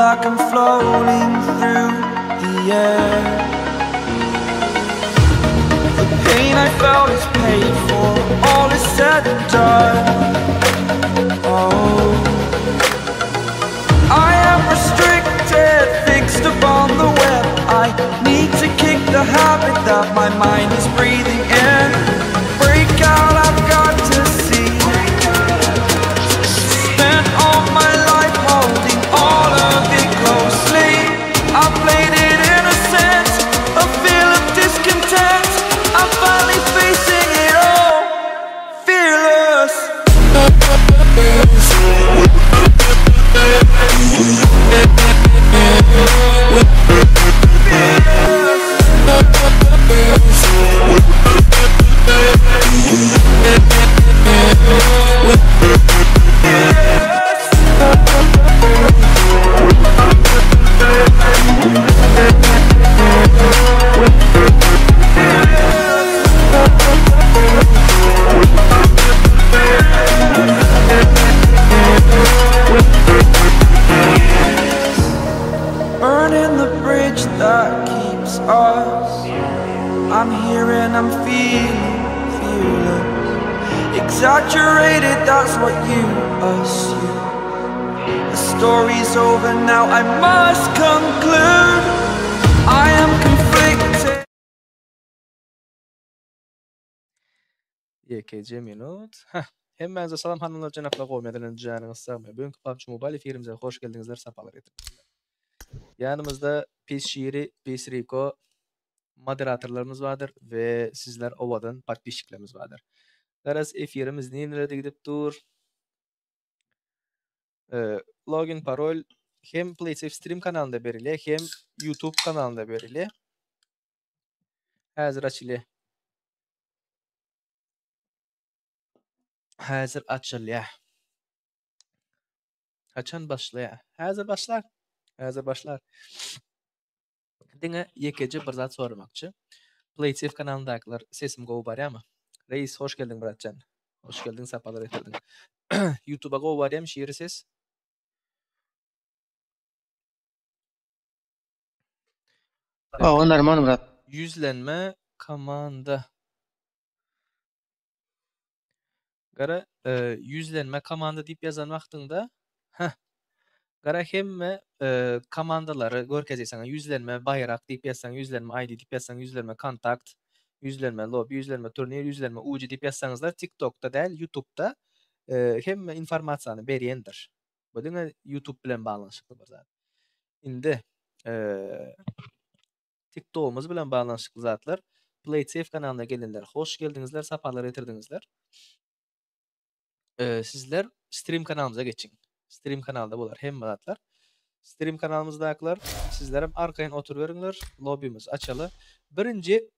like I'm floating through the air. The pain I felt is paid for, all is said and done. Oh, I am restricted, fixed upon the web. I need to kick the habit that my mind is breathing in. Break out, I've got to see. Spent all my life holding all of it closely. I played it innocent, a feel of discontent. I'm finally facing it all, fearless. Burning the bridge that keeps us. I'm here and I'm feeling fearless. Exaggerated, that's what you assume. The story's over now, I must conclude. I am conflicted. Yekece minut. Hemmenize salam hanımlar, janaplar, goýmadan canınız sağmy. Bugünkü PUBG Mobile efirimize hoş geldiňizler, sapalar getirdinizler. Yanımızda Pis Şiiri, Pis Riko moderatorlarımız vardır ve sizler ovadan podpисчикlerimiz vardır. Garaz efirimiz nerelerde gidip dur? Login parol hem PlaySafe Stream kanalında berilýär, hem YouTube kanalında berilýär. Häzir açylýar. Häzir açylýar. Kaçan başlaya? Häzir başlar. Häzir başlar. Diňe ýekeci bir zat soramakçy. PlaySafe kanalyndakylar sesim gowy barýarmy? Reis, hoş geldin bratcan. Hoş geldin, sapalar etirdin. YouTube'a gowy barýarmy şiiri ses? Onlar man brat. Yüzlenme komanda. Gara yüzlenme komanda diýip ýazan wagtynda, gara hemme komandalary görkezýäň. Yüzlenme bayrak diýip ýazsaň, yüzlenme ID diýip ýazsaň, yüzlenme kontakt, yüzlenme lobby, yüzlenme turnir, yüzlenme uji diýip ýazsaňyzlar TikTok'ta däl, YouTube'da hemme informasiýany berýändir. Bu diňe YouTube bilen baglanyşykly bir zat. Indi TikTok'umuz bilen baglanyşykly zatlar PlaySafe kanalyna gelenler hoş geldiňizler, sapalar etirdinizler. Sizler stream kanalımıza geçin. Stream kanalda bolar hemme zatlar. Stream kanalımızdakiler sizler hem arkaýyn otur beriňler, lobbymiz açaly. Birinci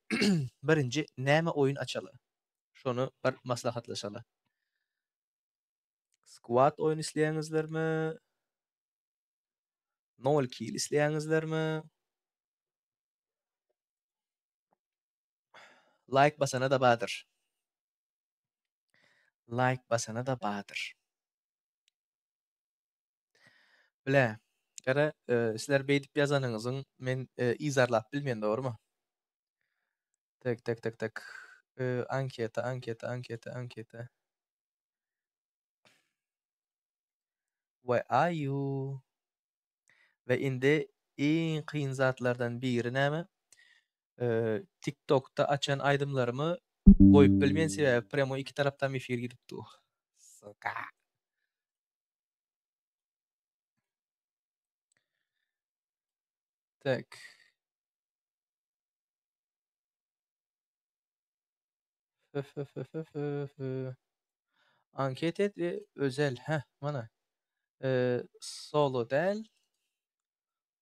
birinci näme oyun açaly? Şonu bir maslahatlaşaly. Squad oyun isleýäňizlermi? 0 kill isleýäňizlermi? Like basana da badyr. Like basana da badyr. Bile, gara sizler beýdip ýazanyňyzyň men izarlap bilmeýän, dogrymy? Tak. Anketa. Where are you? Ve indi iň kıyın zatlardan biri näme? TikTok'ta açan aydımlarımı goýup bilmeýän sebäbi premo iki tarapdan efir gidipdi. Soka. Tak. Anket et ve özel. Mana. Solo del.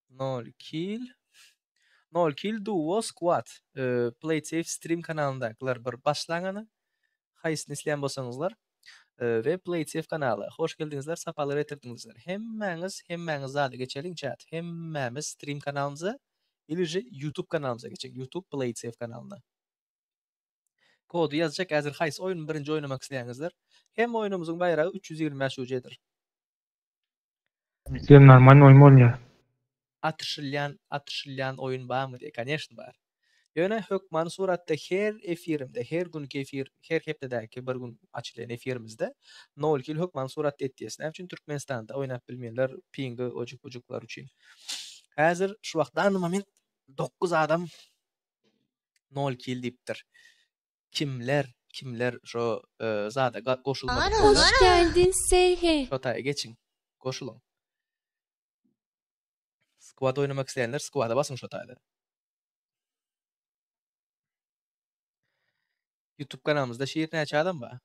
0 kill. 0 kill duo squad. PlaySafe stream kanalındakiler bir başlaňany. Haýsyny isleýän bolsaňyzlar. Ve PlaySafe kanaly. Hoş geldiňizler, sapalar etirdinizler. Hemmäňiz zady geçeliň chat. Hemmämiz stream kanalymyza, iliji YouTube kanalymyza geçelim. YouTube PlaySafe kanalyna. Kodu yazacak, häzir haýsy oyunu birinji oynamak isleýäňizler. Hem oyunumyzyň baýragy 325 UC'dir. Sen normal oyun bolýar. atışılyan oyun var mı diye. Конечно var. Yöne hökman suratda her efirimde, her günkü efir, her heptedeki bir gün açılan efirimizde 0 kil hökman suratda etdiýesine. Üçin Türkmenistanda oynap bilmeýänler pingi ojuk-ojuklar üçin. Häzir şu wagtdan moment 9 adam 0 kil diýipdir. Kimler şo zada goşulmadyk Hoş bolsa, geldin Seyhe. şotaya geçin. Goşulun. Squad oynamak isteyenler squad'a basın şotayda. YouTube kanalımızda şiir näçe adam ba?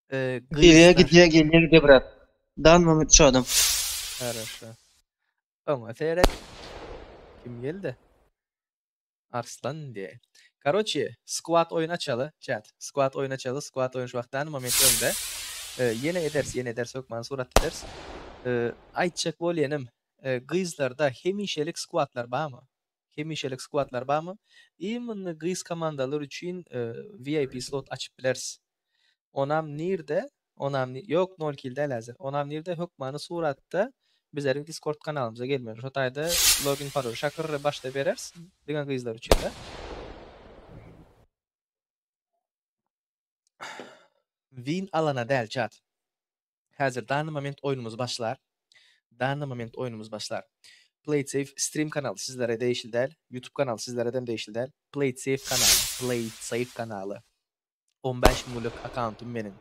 Geriye Gıyslar. gidiyor geliyor de bırak. Dan Mehmet şu adam. Хорошо. Oňa terek kim geldi? Arslan diye. Короче, squad oyun açalı. Chat. Squad oyun açalı. Squad oyun şu wagtdan moment önde. Yine eders okman surat eders. Aýtjak bolýanym, gyzlarda hemişelik squadlar barmy? Hemişelik squadlar barmy? Immanny gyz komandalar üçin VIP slot açyp bilersiz. Onam nirde? Yok 0 kilde häzir. Onam nirde hökmany suratda bizleriň Discord kanalymyza gelmeýär. Şo taýda login parol şakyrry başda berers. Diňe gyzlar üçin de. Win alana däl chat. Häzir dany moment oyunumuz başlar. Play It Safe stream kanalı sizlere değişil däl. YouTube kanalı sizlerden değişil däl. Play It Safe kanalı. 15 minutlyk accountum menin.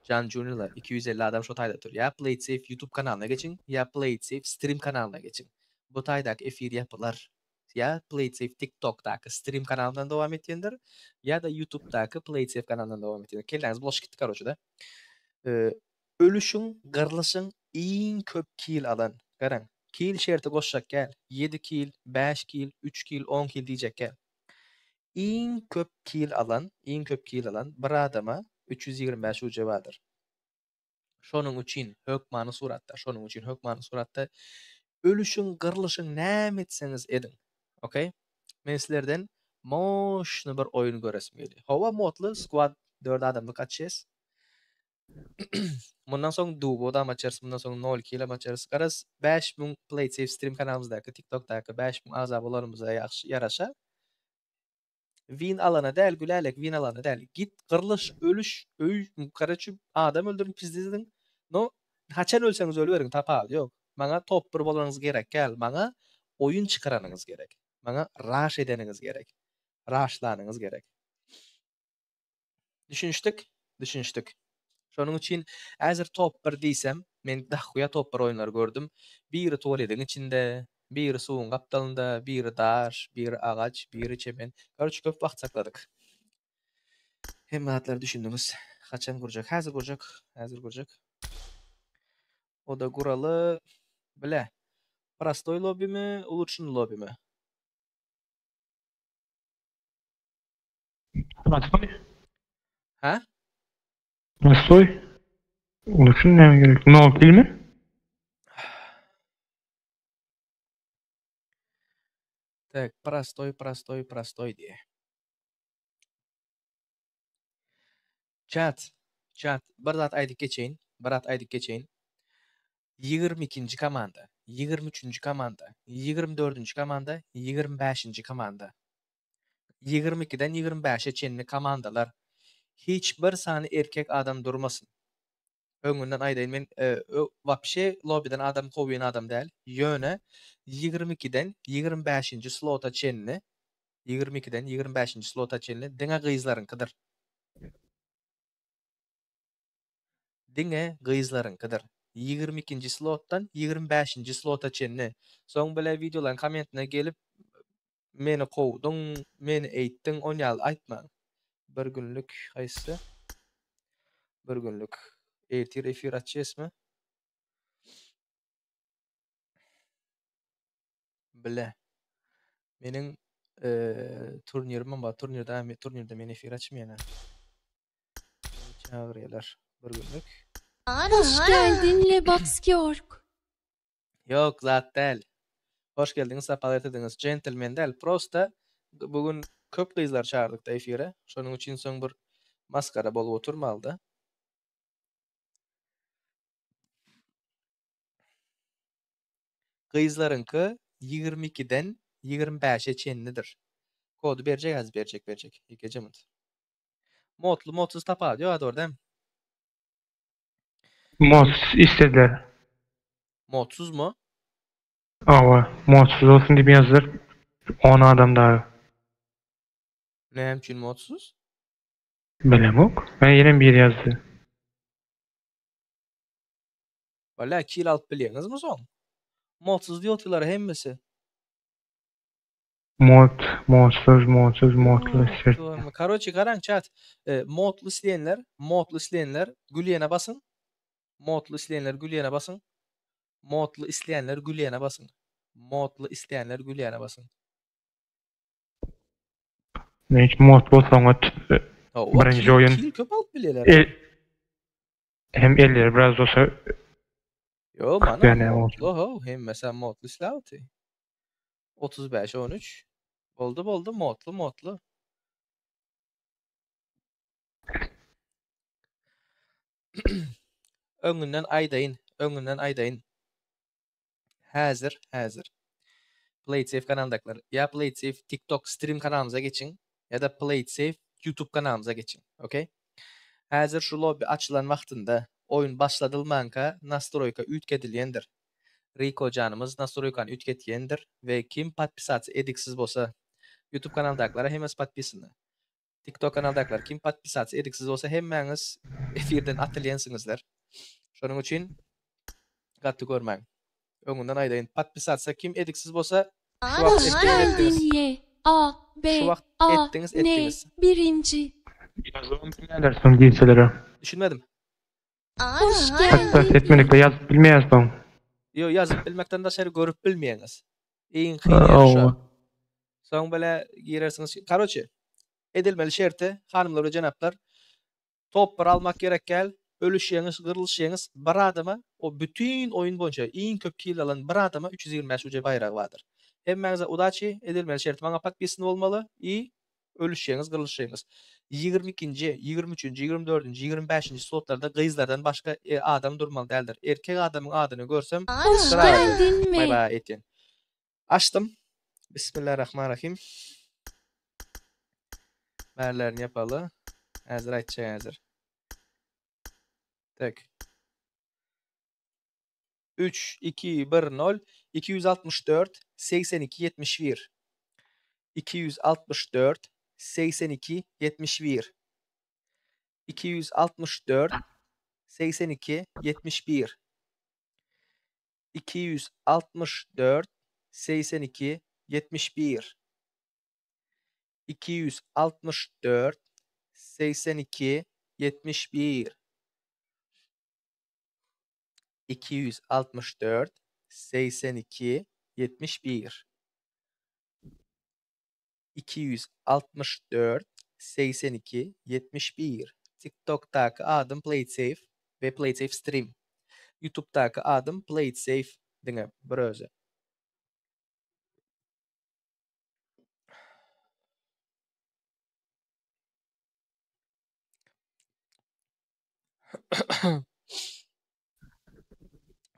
Can Junior'la 250 adam şu taýda tur. Ya Play It Safe YouTube kanalına geçin, ya Play It Safe stream kanalına geçin. Bu taýdaky efir yapılar. Ya Play It Safe TikTok'daky stream kanalından dowam etýändir, ya da YouTube'daky Play It Safe kanalından dowam etýändir. Kelläňiz bulaş gitdik garoçda. Ölüşüň, gyrlyşyň iň köp kil alan. Garaň. Kil şerti goşjak gel. 7 kil, 5 kil, 3 kil, 10 kil diýjek gel. İň köp kil alan bir adama 325 uca badır. Şonuň üçin hökmany suratda ölüşüň, gyrlyşyň näme etseňiz edin. Okay? Men sizlerden moşny bir oyun göresim geldi. Hawa modly squad 4 adamlyk açýas. Mundan soň duo da açarys, mundan soň 0 kil açarys. Garas 5000 Play Safe stream kanalymyzdaky, TikTok'daky 5000 azabalarymyza ýaxşy yaraşa. Win alana däl, gülälek win alana däl. Git gyrlyş, ölüş, karaçy adam öldürüp pizdedin. No, haçan ölseňiz ölüberiň tapal, ýok. Maňa top bir bolanyňyz gerek, gel. Maňa oyun çykaranyňyz gerek. Maňa rush edeniňiz gerek. Rushlanyňyz gerek. Düşünýüşdik. Şonuň üçin häzir top 1 diýsem, men dahkuya top 1 oýunlar gördüm. Biri tuvaletiň içinde, biri suwun gapdalynda, biri daş, biri agaç, biri çemen. Garçy köp wagt sakladyk. Hem atlar düşündüňiz. Haçan gurjak? Häzir gurjak. O da guraly bile. Prostoy lobbymi, ulutşun lobbymi? Prostoy. Ha? Prostoy. Oluşun ne gerek? No kill mi? Tak, prostoy diye. Chat. Bir zat aýdyp geçeýin. 22-nji komanda, 23-nji komanda, 24-nji komanda, 25-nji komanda. 22-den 25-e çenli komandalar. Hiç bir sany erkek adam durmasın. Öňünden aýdaýyn men wapşe lobbyden adam kowaýan adam däl. Ýöne 22-den 25-nji slota çenli. 22-den 25-nji slota çenli diňe gyzlaryňkydyr. Diňe gyzlaryňkydyr. 22-nji slotdan 25-nji slota çenli. Soň bile videolaryň kommentine gelip meni kowduň, meni eýtdiň, onýal aýtma. Bir günlük haýsy? Bir günlük efir açýasmy? Bile. Meniň turnirim bar. Turnirde men efir açmaýan. Çağırýarlar bir günlük. Hoş geldin Lebakskiorg. Yok zat däl. Hoş geldiňiz, sapal etdiňiz. Gentleman däl. Prosta bugün köp gyzlar çağırdyk da efire. Şonuň üçin soň bir Maskara bolup oturmaldy. Gyzlarynky 22'den 25'e çenlidir. Kodu berjek. Ikejemit. Modlu modsuz tapady ýa dordam. Mods istediler. Modsuz mu? Ama modsuz olsun diye yazdılar. 10 adam daha. Näme üçin modsuz? Bilemok. Ben yine bir yazdı. Valla kil alıp bilýäňiz mi soň? Modsuz diýotlar hemmesi. Modsuz. Karoçi garaň chat. Modlu isleýänler gülýene basın. Modlu isleýänler gülýene basın. Modlu isleýänler gülýene basın. Modlu isleýänler gülýene basın. Ne hiç mod bolsaňat birinji oýun. Kil köp alıp bilýärler. Hem eller biraz olsa Yo mana Yani modlu hem mesela modlu isläwdi. 35-13 boldu modlu. Öňünden aýdaýyn. Häzir. PlaySafe kanaldakiler. Ya PlaySafe TikTok stream kanalımıza geçin ya da PlaySafe YouTube kanalımıza geçin. Okay? Häzir şu lobby açılan wagtynda oyun başladylmanka nastroyka ütkedilýändir. Rico canımız nastroykany ütgetýändir we kim podpisatsiya ediksiz bolsa YouTube kanaldakilara hemmes podpisini. TikTok kanaldakiler kim podpisatsiya ediksiz bolsa hemmäňiz efirden atylýansyňyzlar. Şonuň üçin gatty görmäň. Öňünden aýdaýyn. Podpisatsiya kim ediksiz bolsa şu wagt Hoş geldin Y, A, B, Şu wagt A, ettiniz, N, ettiniz. birinci. yazılım bilenlersin giyselere. Düşünmedim. Hoş Hatta geldin etmenekle yazıp bilmeyazdım. Yo ýazyp bilmekden daşary görüp bilmeýäňiz. Iň kyn ýeri şu. Soň bile girersiňiz. Karoçi, edilmeli şerti, hanımlar we janaplar, top bir almak gerek gel, ölüşýäňiz, gyrylşýäňiz, bir adama o bütün oyun boýunça iň köp kill alan bir adama 325 uja bayrag bardyr. Hemmäňize udaçy, edilmeli şert maňa podpisini bolmaly, ölüşýäňiz, gyrylşýäňiz. 22-nji, 23-nji, 24-nji, 25-nji slotlarda gyzlardan başga adam durmaly däldir. Erkek adamyň adyny görsem, Hoş geldin mi? bay bay etyen. Açtım. Bismillahirrahmanirrahim. Merlerini yapalı. Hazır açacağım hazır. Tek. 3, 2, 1, 0, 264, 82, 71. 264, 82, 71. 264, 82, 71. 264, 82, 71. 264, 82, 71. 264, 82, 71. 264, 82, 71. TikTok'taki adım PlaySafe ve PlaySafe Stream. YouTube'daki adım PlaySafe diňe bir özü.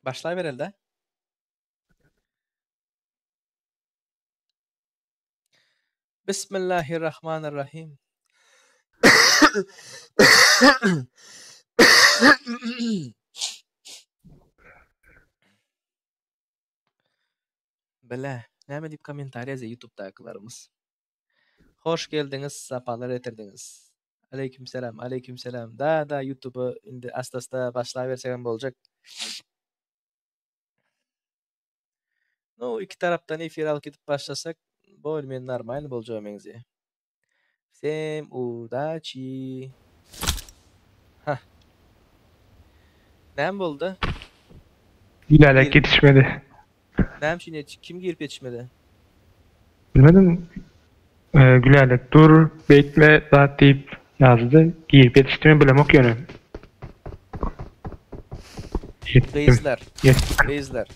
Başlayıver elde. Bismillahirrahmanirrahim. Bele, näme diýip kommentary ýazy YouTube'dakylarymız. Hoş geldiňiz, sapalar etirdiňiz. Aleykümselam. Da YouTube'u indi asta başlaýabersegem boljak. No, iki tarapdan efir alıp gidip başlasak, bolmaýan normal boljak meňze. Всем удачи. Näme boldy? İlerlek yetişmedi. Näme şine kim girip yetişmedi? Bilmedim. Gülerlik dur, bekle, zat deyip yazdı. Giyip yetiştiğimi bilemok yönü. Reisler. Yettim. Reisler.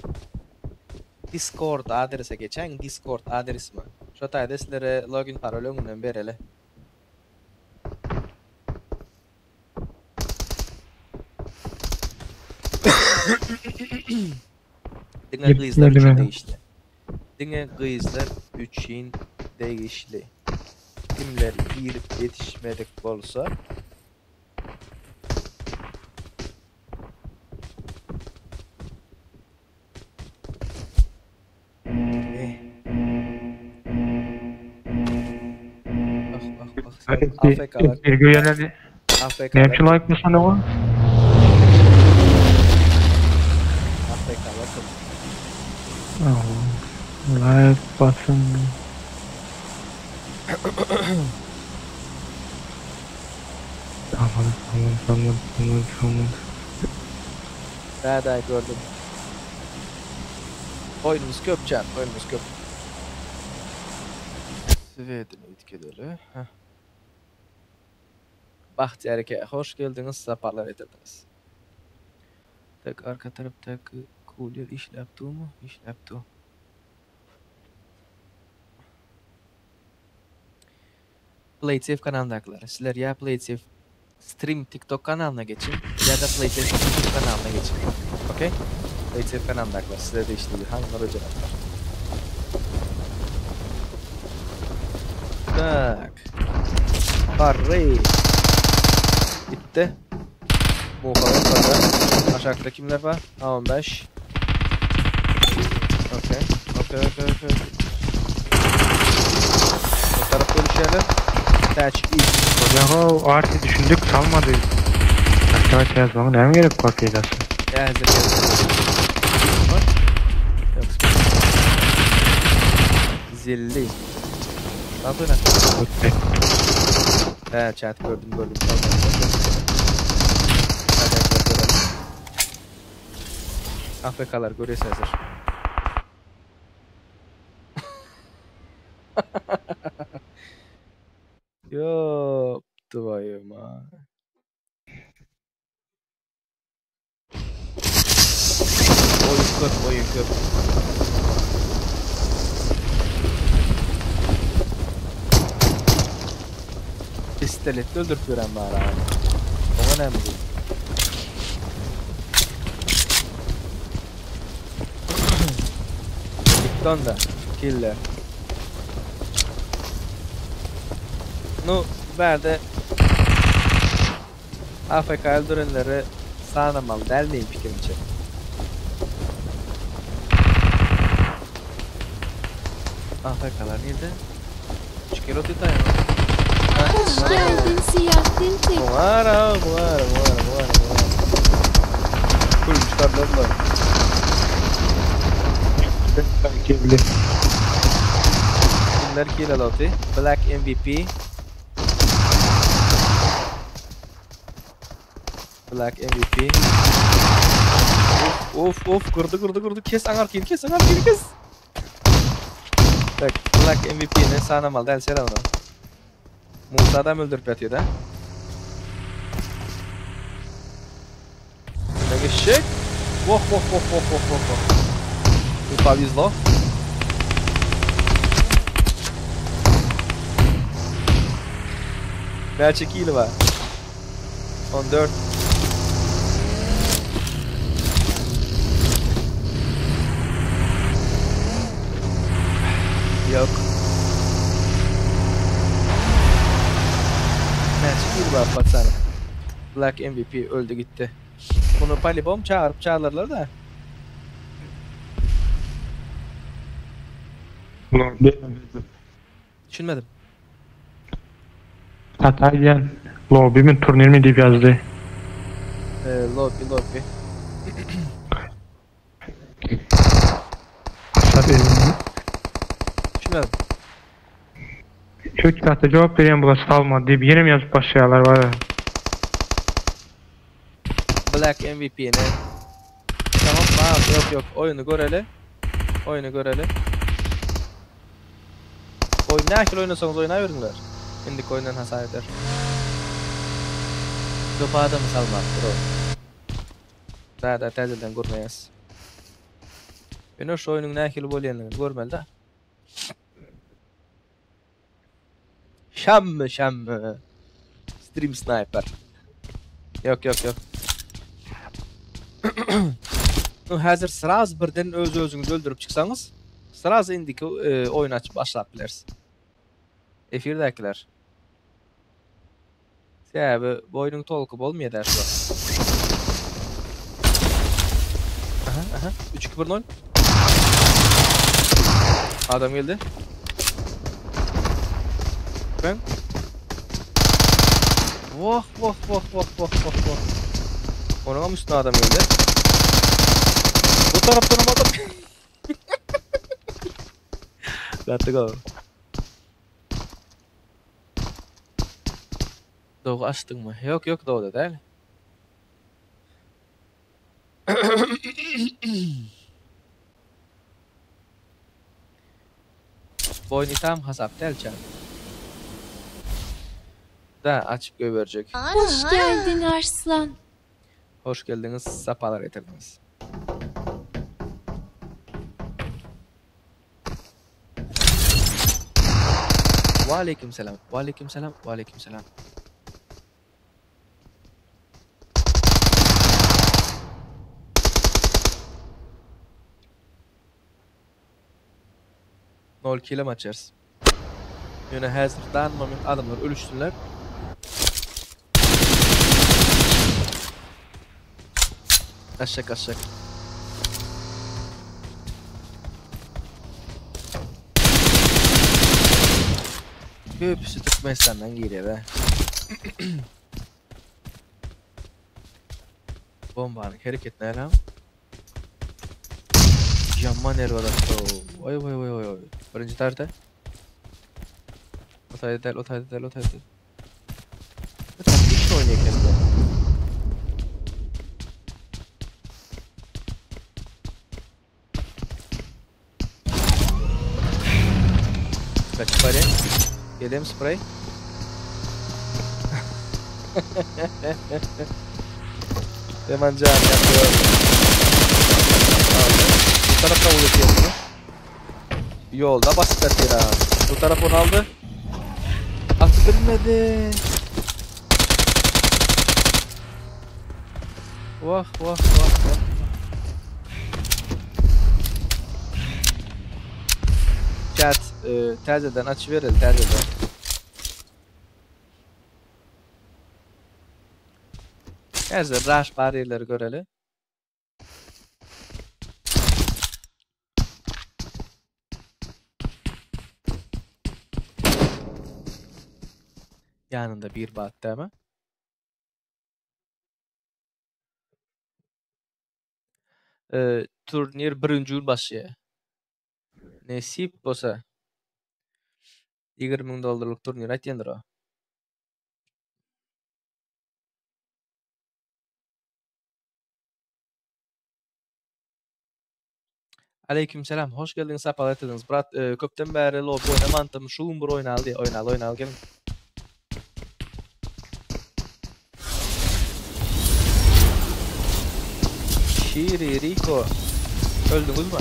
Discord adrese geçen Discord adresimi. Şu taýda sizlere login parolü öňünden bereli. Diňe gyzlar üçün Yetmedi mi? değişli. Diňe gyzlar üçün değişli. Kimler girip yetişmedik bolsa AFK'lar. Ergö ýerleri. AFK'lar. Näçe like bolsa o? AFK'lar. Like basın. Tamam. Da gördüm. Oyunumuz köp can, oyunumuz köp. Sweden etkileli. Bahtiyar Eke, hoş geldiniz, saparlar etirdiniz. Tek arka taraftaki kulyer işlepti mu? İşlepti. PlaySafe kanalındakiler. Sizler ya PlaySafe Stream TikTok kanalına geçin ya da PlaySafe YouTube kanalına geçin. Okey? PlaySafe kanalındakiler. Sizler de işte hangileri öcelikler. Tak. Parray. Bitti. Muhabbet var. Aşağıda kimler var? A15. Okey. Bu taraf görüşelim. Touch east. Ya artık düşündük salmadı. Aşağı yazmamı ne gerek var peydası? Hazır. Zilli. Ne yapıyorsun? He, chat gördüm. AFK'lar görüyorsa hazır. Yok, duvayım ha. Oyun köp. Pistoletle öldürüp gören var abi. O önemli değil. Dikton da. Killer. Ну, berde AFK öldürenleri sağlamalı değil miyim fikrimce? AFK'lar nerede? Çıkıyor tutayım. Hoş geldin Siyahattin Tek. Muara. Kurmuşlar lan var. Takipli. Kimler kill alati? Black MVP. Black MVP. Of kırdı. Kes anar kill. Bak Black MVP'ni sanamal del selam ona. Musa adam öldürüp yatıyor da. Ne geçecek? Voh. Bu pavizlo. Kaç kill var? 14. Yok. Kaç kill var baksana. Black MVP öldü gitti. Bunu palibom çağırırlar da. Düşünmedim. Hatay'dan lobby'min turnir mi deyip yazdı. Lobby. Düşünmedim. Çok hafta cevap veren bula salma deyip yine mi yazıp başlayalar var ya. Black MVP'ne. Tamam yok. Oyunu göreli. Oyun ne akıl oynasanız oynayıverdiler. Şimdiki oyundan hasar eder. Köpa adamı salmaktır o. Daha təzədən görməyəs. Ben şu oyunun ne akıl bolyanını görmeli de. Şam mı? Stream sniper. Yok. Häzir sıraz birden öz-özüňizi öldürüp çyksaňyz, sıraz indiki oyun açyp başlap bilersiz. Efirdekiler. Sebäbi boynuň tolky bolmaýar şu. Aha. 3-2-1-0. Adam geldi. Ben. Vah. Onun üstüne adam geldi. Bu taraftan adam. Gattık abi. Doğu açtın mı? Yok doğuda değil. Boynu tam hasap değil canım. Da açıp göverecek. Hoş geldin Arslan. Hoş geldiniz, sapalar getirdiniz. Aleykümselam. 0 kilo maçers. Yine hazırdan moment adamlar ölüştüler. Aşak. Köpüsü Türkmenistan'dan geliyor be. Bombanın hareket ne lan? Yaman ervada. Oy. Birinci tarihte. Otaydı del. Hiç oynayıp kendine. Kaç pare? Geleyim spray. Hemen can yapıyor. Bu tarafta uğraşıyor bunu. Yolda basit atıyor ha. Bu taraf onu aldı. Atı bilmedi. Vah. Chat terzeden açıverelim terzeden. Terzeden rush bariyerleri görelim. Yanında bir bat değil mi? Turnir 1-nji başlıyor. Nesip bolsa $20,000 turnir aytýandyr o. Aleykümselam. Hoş geldiniz. Sapalar getirdiniz. Brat köpden bäri lobby oynamantym. Şuň bir oýnaly. Oýnaly gelin. Şiri Rico. Öldüňiz mi?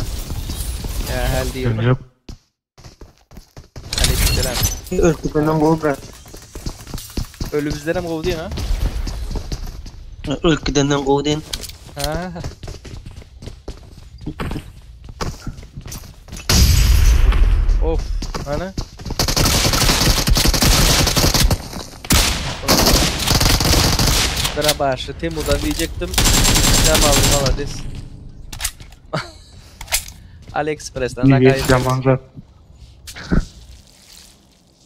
Hal diýelim. Yok. Aleykümselam. Ölküden gol bırak. Ölübizlerem gowdy ha? Ölküden gol den. Ha. Of, ana. Sıra başı Temu'dan diyecektim. Tamam malades. AliExpress'ten Zamanzat.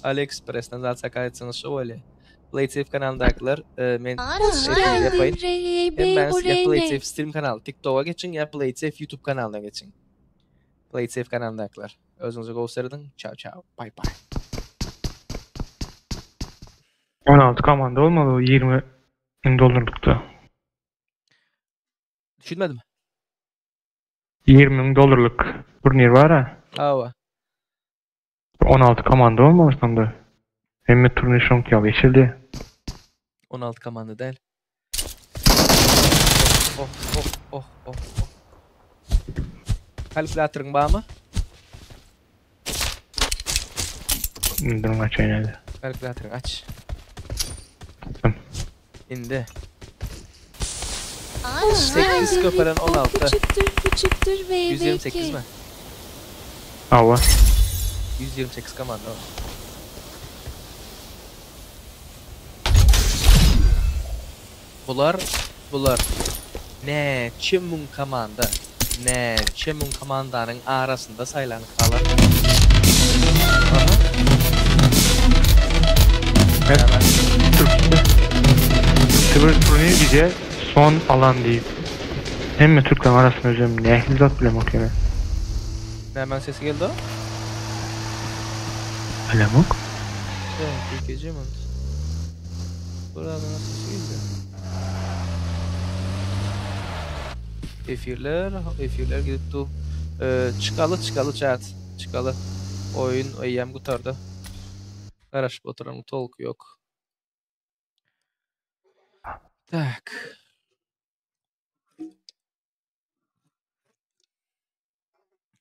AliExpress'ten zaten kayıtsınız şu öyle. PlaySafe kanalındakiler men Hoş yapayım. geldin Hem ben size ya RB PlaySafe stream kanalı TikTok'a geçin ya PlaySafe YouTube kanalına geçin. PlaySafe kanalındakiler. Özünüzü gösterdin. Ciao. Bye. 16 komanda olmalı o $20,000'lukta. Düşünmedim. $20,000'luk turnir var ha. Ava. 16 komanda olmalı sonunda. Hem turnir şonk ya geçildi. 16 komanda değil. Oh. Kalkülatörün bağ mı? Durun aç oynadı. Kalkülatörün aç. Tamam. İndi. Hoş 8 geldin. köpelen O 16. küçüktür ve 128 mi? Ava. 128 komanda var. Bular ne çemun komanda, ne çemun komandanın arasında saylanıp kalan. Aha. Evet. Hemen. Türkçe. Tıbır turnir bize son alan deyip. Hem Türkler arasında özüm ne zat bilem ok yani. Hemen sesi geldi o. Bilem ok. Evet, TKC Mount. Burada nasıl geldi? Efirler gidip du. Çıkalı chat. Çıkalı. Oyun ayyam gutarda. Garaşıp oturan talk yok. Tak.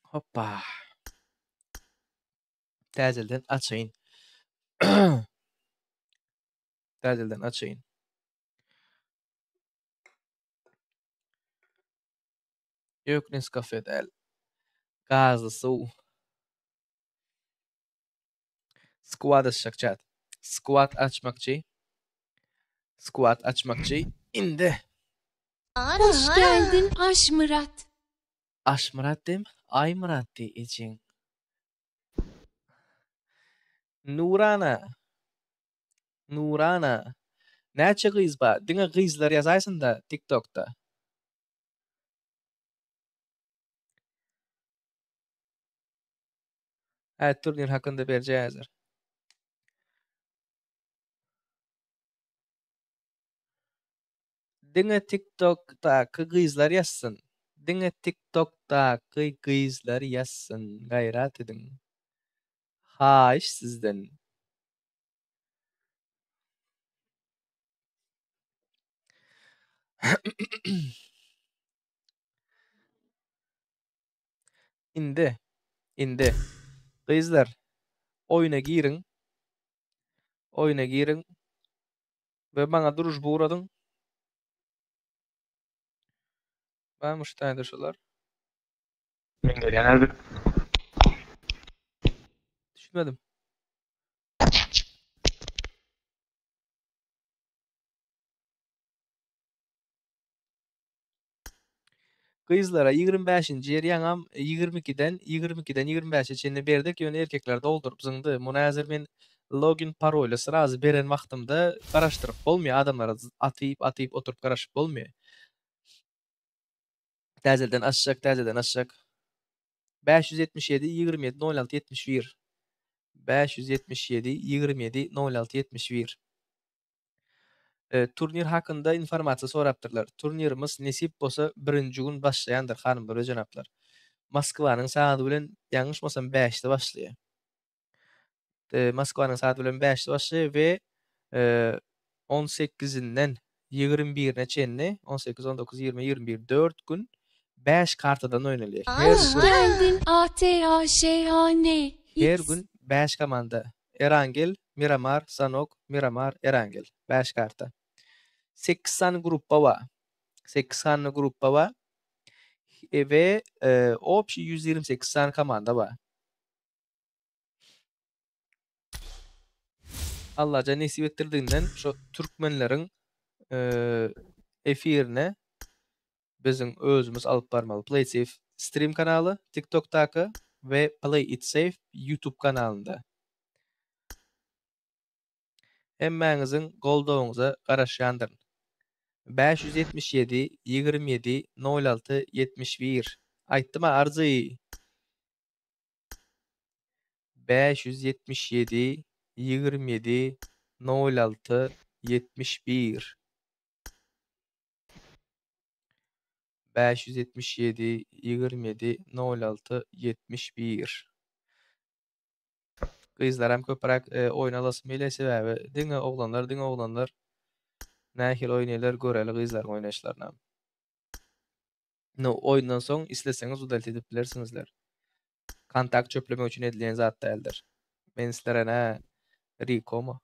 Hoppa. Təzəldən açayın. Təzəldən açayın. Yok Nescafe değil. Gazlı su. Squat açacak chat. Squat açmakçı. İndi. Hoş geldin Aşmırat. Aşmırat dem. Aymırat diyeceğim. Nurana. Näçe kız ba? Dine kızlar yazaysın da TikTok'ta. Evet, turnir hakkında vereceğizdir. Dine TikTok'ta kızlar yazsın. Dine TikTok'ta kızlar yazsın. Gayret edin. Ha iş sizden. İndi. Kızlar oyuna girin. Ve bana duruş buğradın. Ben müştahide şolar. Men gelen hazır. Düşünmedim. Kızlara 25-nji ýer ýaňam 22'den 25'e çenli berdik. Ýöne erkekler doldurup zyndy. Muny häzir men login paroly sırazy beren wagtymda garaşdyryp bolmaýar, adamlara atyp oturup garaşyp bolmaýar. Täzeden açjak. 577 27 06 71. 577 27 06 71. Turnir hakynda informasiýa sorapdyrlar. Turnirimiz nesip bolsa 1-nji gün başlaýandyr hanymlar we janaplar. Moskwanyň saady bilen ýalňyşmasam 5-de başlaýar. Moskwanyň saady bilen 5-de başlaýar we 18-inden 21-ne çenli 18, 19, 20, 21 4 gün 5 kartadan oynalýar. Hoş geldin ATAŞHN. Her gün 5 komanda. Erangel, Miramar, Sanok, Miramar, Erangel. 5 karta. 8 san gruppa var. 8 sanlı gruppa var. Ve opşi 128 san komanda var. Allahca nesip ettirdiğinden şu Türkmenlerin efirine bizim özümüz alıp barmalı. Play Safe stream kanalı TikTok'taki ve Play It Safe YouTube kanalında. Hemmäňiziň goldawyňyza garaşýandyryn. 577 27 06 71. Aýtdyma Arzy. 577 27 06 71. 577 27 06 71. Kızlar hem köpürek oynalasın bile sebäbi diňe oglanlar nähil oýnaýlar göreli kızlar oynaşlaryna. No oyundan soň isleseňiz udalit edip bilersiňizler. Kontakt çöpleme üçin edilen zat däldir. Men sizlere nä Rikomo.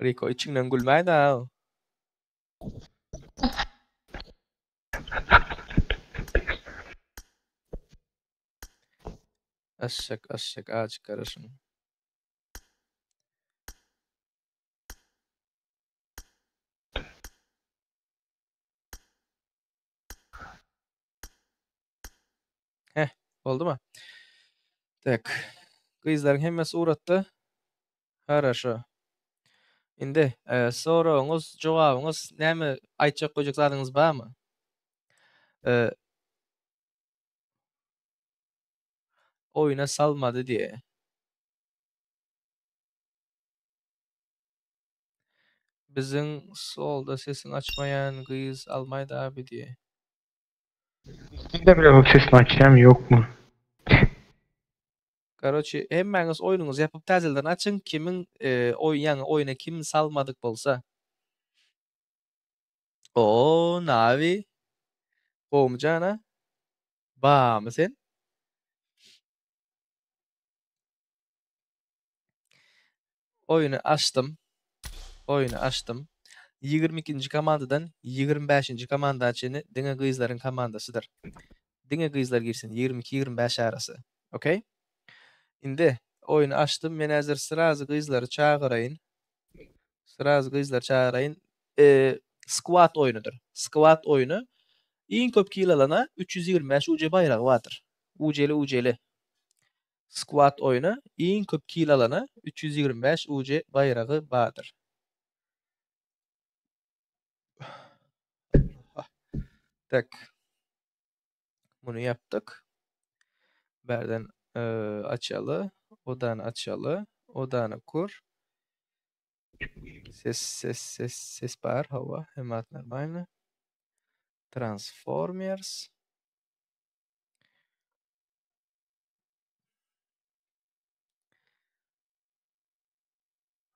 Riko içinden gülmeyi da. Aşık ağaç karışın. Heh, oldu mu? Tak. Kızların hemmesi uğrattı. Хорошо. Indi, soruňuz, jogabyňyz näme aýtjak goýjak zadyňyz barmy? E, Oýuna salmady diýe. Biziň solda sesini açmaýan gyz almaýdy abi diýe. Bir de bile bak sesini açacağım yok mu? Garoçy, hemmäňiz oýunuňyzy ýapyp täzelden açyň, kimiň oýun oýuna kim salmadyk bolsa. O, Navi. Bomjana. Bamy sen? Oýuny açdym. Oýuny açdym. 22-nji komandadan 25-nji komanda çeni diňe gyzlaryň komandasydyr. Diňe gyzlar girsin 22-25 arasy. Okey? Indi oýuny açdym. Men häzir sırazy gyzlary çagyraýyn. Sırazy gyzlar çagyraýyn. Squad oýunydyr. Squad oýuny iň köp kill alana 325 UC baýragy bardyr. UC'li. Squad oýuny iň köp kill alana 325 UC baýragy bardyr. Tak. Bunu yaptık. Berden açalı. Odan açalı. Odanı kur. Ses bar hava. Hemat normalny. Transformers.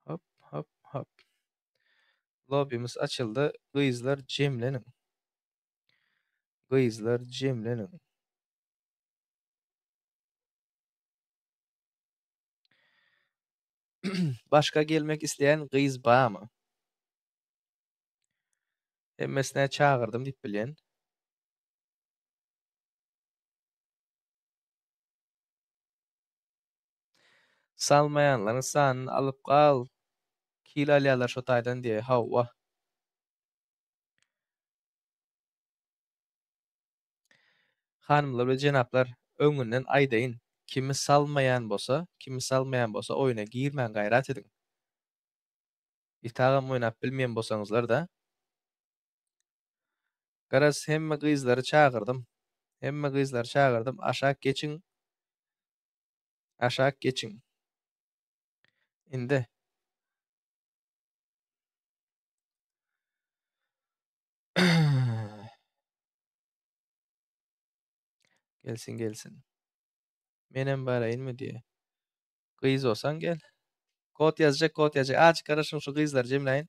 Hop. Lobby'miz açıldı. Gyzlar jemlenin. Başka gelmek isteyen gyz barmy? Emmesine çağırdım dip bilýän. Salmayanlaryň sanyny alyp gal. Kill alýarlar şo taýdan diýe. Hawa. Hanımlar we jenaplar, öňünden aýdaýyn. Kimi salmayan bolsa oýuna girmän gaýrat ediň. Itagam oýnap bilmeýän bolsaňyzlar da. Garaz hemme gyzlary çağırdym. Aşağı geçin. Indi. Gelsin. Menem baraýynmy diýe. Gyz bolsaň gel. Kod yazacak. Aç garaşyň şu gyzlary jemleýin.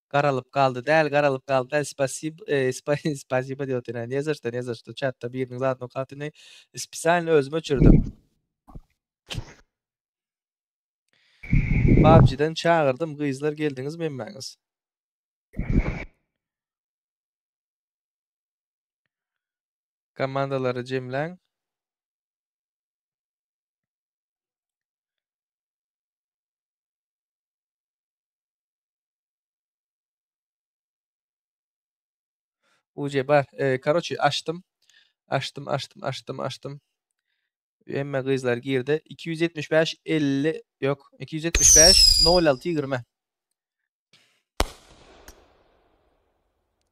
Garalyp galdy. Däl. Spasiba diýotyn. Ne yazarşdy? Chatda biriniň zadyny okatyny spesialny özüme öçürdüm. PUBG'den çağırdım. Gyzlar geldiňiz memmäňiz. Komandalary jemläň. UC bar. Karoçy açdym. Emme gyzlar girdi. 275 50 yok. 275 06 20.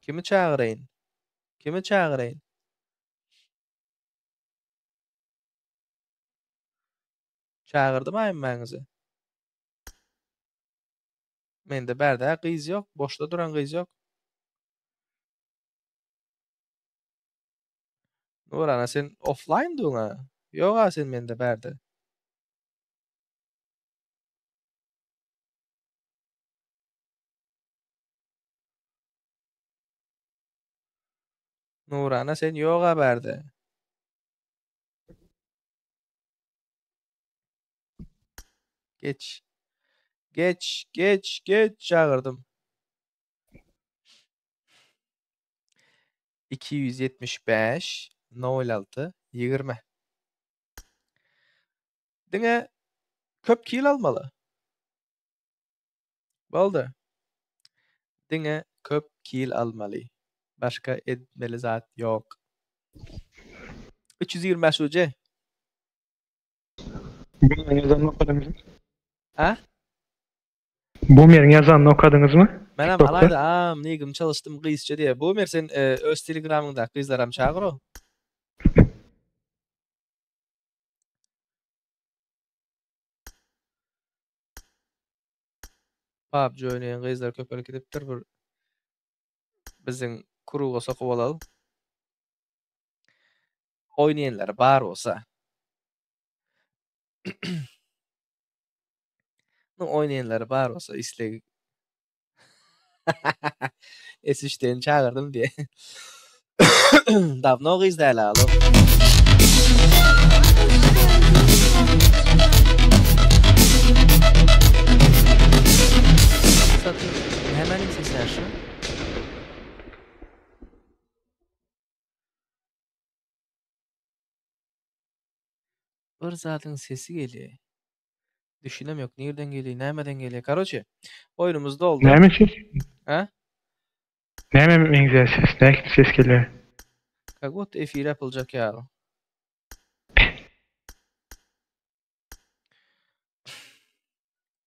Kimi çağıraýyn? Çağırdım emmäňizi. Mende bärde gyz ýok. Boşda duran gyz ýok. Nurana sen offline duňa? Ýok sen mende bärde. Nurana sen yok haberde. Geç. Geç çağırdım. 275 06 20. Dine köp kil almalı. Boldy. Dine köp kil almalı. Başka etmeli zat yok. 325 hoca. Bu yazanını okudunuz mu? Ha? Bu yerin yazanını okudunuz mu? Menam TikTok'ta. alayda nigim çalıştım kızça diye. Bu mer sen öz telegramında kızlaram çağırı. PUBG oynayan kızlar köpelik edipdir bir bizin kuruğa sokup alalım. Oynayanlar bar olsa. Oynayanlar bar olsa isle S3'ten çağırdım diye. Davno kızlar alalım. Satın hemen sesler şu. Bir zatın sesi geliyor. Düşünem yok. Nereden geliyor? Nereden geliyor? Karoçe. Oyunumuz doldu. Ne mi ses? Ha? Ne mi güzel ses? Ne ses geliyor? Kagot efir yapılacak ya.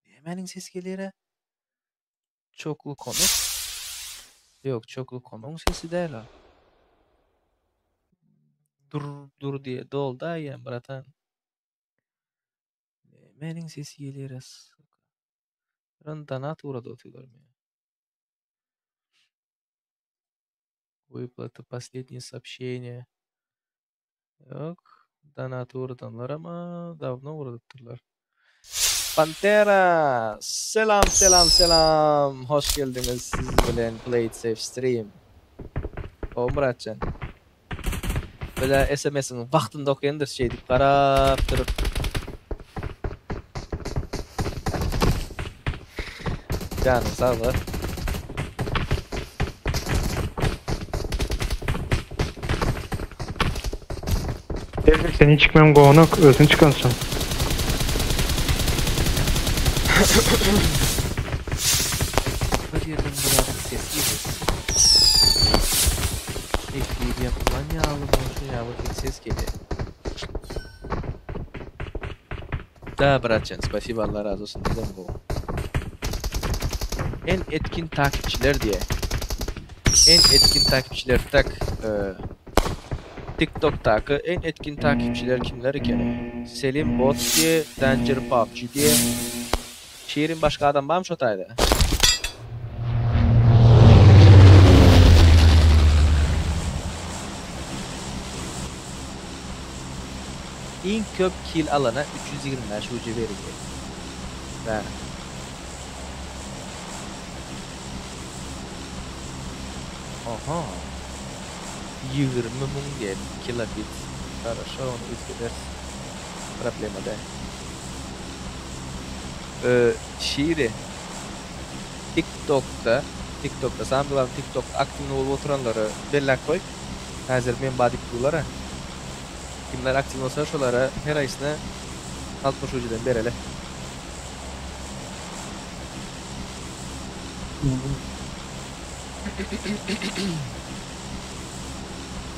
Hemenin ses geliyor ha. Çoklu konuk. Yok çoklu konuk sesi değil ha. Dur diye doldu ya bratan. Hemenin sesi geliyor. Randana uğradı otuyorlar mı? Выплата последнее сообщение. Yok. Donat uğradanlar ama davno uğradıtırlar. Pantera. Selam. Hoş geldiniz. Siz bilen Play It Safe Stream. O Muratcan. Böyle SMS'in vaktinde okuyandır şeydik. Qarap durup. Canım sağ ol. Devlet seni çıkmam gonuk özün çıkansın. Bir yerden buradan ses geliyor. Ekleyip yapılan yağlı boşu yağlı bir ses geliyor. Da bratcan, spasiba Allah razı olsun. Neden bu? En etkin takipçiler diye. En etkin takipçiler tak. TikTok'taki en etkin takipçiler kimler iken? Selim Bot diye, Danger PUBG diye. Şehrin başka adam var mı şotayda? En köp kill alana 325 ucu veriyor. Ha. Aha. 20 mung diye kilobit. Хорошо, onu üstüders. Problema da. Şiiri. TikTok'ta sandılar TikTok aktif olup oturanları bellak koy. Hazır men badik bulara. Kimler aktif olsa şolara her ayısına 60 ucudan berele.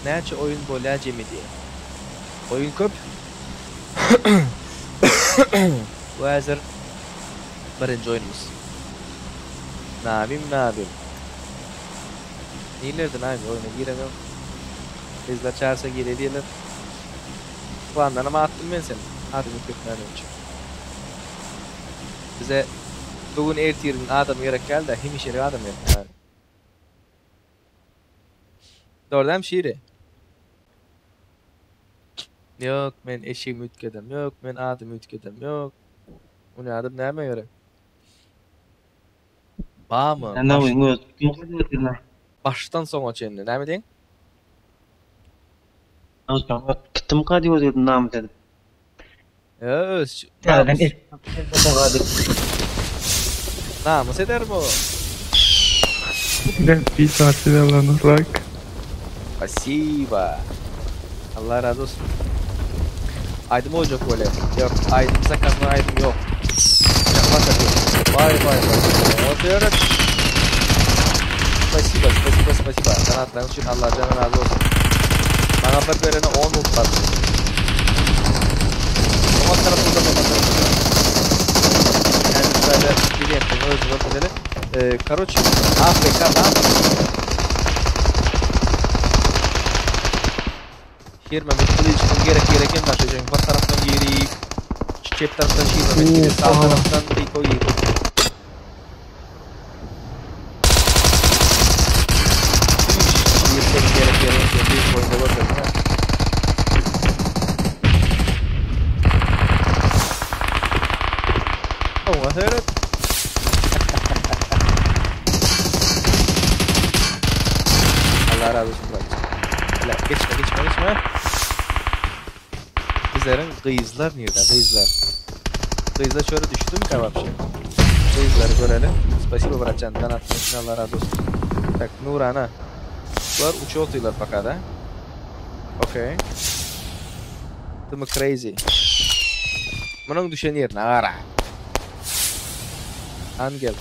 Näçe oyun bolajemi diye. Oyun köp. Bu hazır birinci oyunumuz. Ne yapayım? Nelerden abi oyuna giremem. Bizler çağırsa gire diyelim. Bu andan ama attım ben seni. Adımı kökmeden önce. Bize bugün ertirin adam gerek geldi de hem işeri adam yok. Yani. Doğrudan şiiri. Yok men eşeğimi ütkedem yok. Men adımı ütkedem yok. O ne adım neyime göre? Bağ mı? Ana oyunu özgürlüğü. Baştan sona çenli. Ne mi deyin? Ama gittim kadi özürdüm namus edip. Öz. Yani Namus eder mi o? Bir saatini alanırsak. Спасибо. Allah razı olsun. Aydım olacak böyle. Yok, aydım sakatma aydım yok. Yapma sakın. Vay. Oturuyoruz. Спасибо. Sanatların için Allah canı razı olsun. Bana bak verene 10 ultlar. Ama tarafında yani böyle bir yapayım. Özür dilerim. Короче, Afrika'dan Hirmemek kılıcının gereken başlayacağım. Bu taraftan yeri, çiçek taraftan şirmemek, sağ taraftan Rico yeri. Bir boyunda bakıyorum ha. Oh, I heard it. Allah razı olsun bak. Hele geçme. Kızların kıyızlar nerede? Kıyızlar şöyle düştü mü kebapçı? Kıyızları görelim. Spasibo bırakcan. Danatın için Allah razı olsun. Tak Nurana. Bunlar uçuyor otuyorlar fakat ha. Okay. Değil mi crazy? Bunun düşen yerine ara. Angel.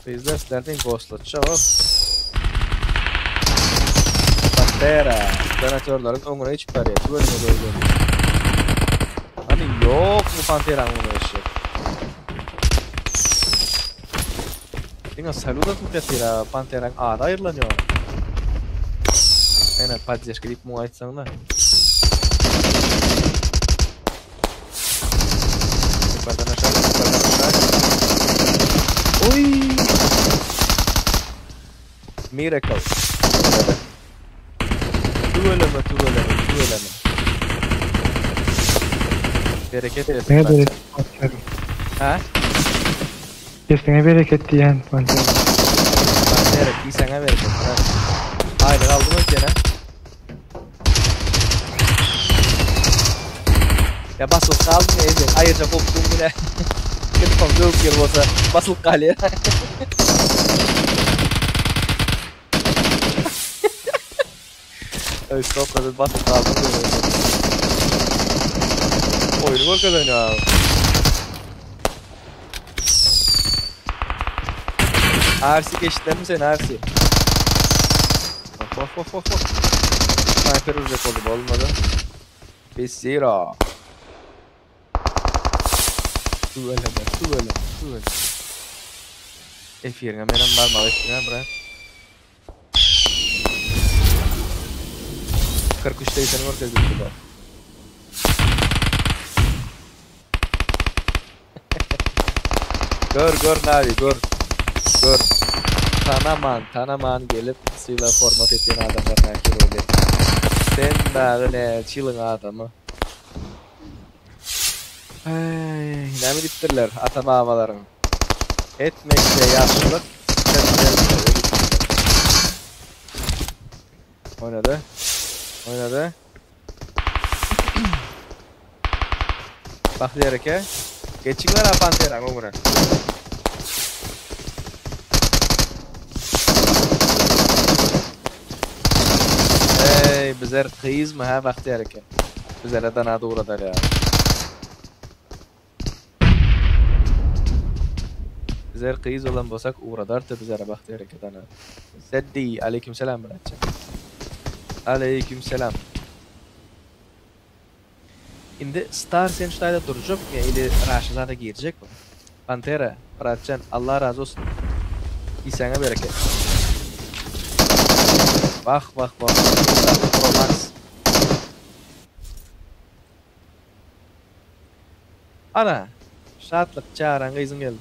Kıyızlar sizlerden ghostlatacak o. Pantera. Donatörlerin önüne çıkar ya. Şu önüne doğru. Hani yok mu Pantera'nın önüne eşek? Dengan saluda kupyatira Pantera'nın ağda ayrılanıyor. Aynen поддержка deyip mu açsan da. Yukarıdan aşağı. Oy! Miracle. Tuğlama. Bereket etsin. Ne bereket Panter. Ha? Kesine bereket diyen Panter. Panter, iyi sana bereket. Haydi kaldım mı gene? Ya basıl kaldım ya Ezel. Ayrıca koptum bile. Gidip yok yer olsa basıl kalıyor. Öyle stopladı basıl kaldım. Oyunu gol kazanıyor abi. Arsi geçtiler mi sen Arsi? Bak. Sniper vuracak oldu bu olmadı. 5-0. Su eleme. F yerine benim var mı? F bırak. 43'te seni ortaya düştü bak. Gör Navi gör. Tanaman gelip suyla format ettiğin adamlar nakil öyle. Sen daha ne çılgın adamı. Ne mi diptirler ata babaların. Etmekte yaşlılık. Oynadı. Bak diyerek ya. Geçinler ha Pantera umura. Bizler kıyız mı ha bak diyerek ya. Bizler danada uğradılar ya. Bizler kıyız olan bolsak uğradar da bizlere bak diyerek ya danada. Seddi aleykümselam bırakacağım. Aleykümselam. Şimdi Star Sençtay'da duracak ya ili Raşı'da girecek mi? Pantera, Fıratcan, Allah razı olsun. İsa'na bereket. Bak. Romans. Ana, şatlık çağıran kızım geldi.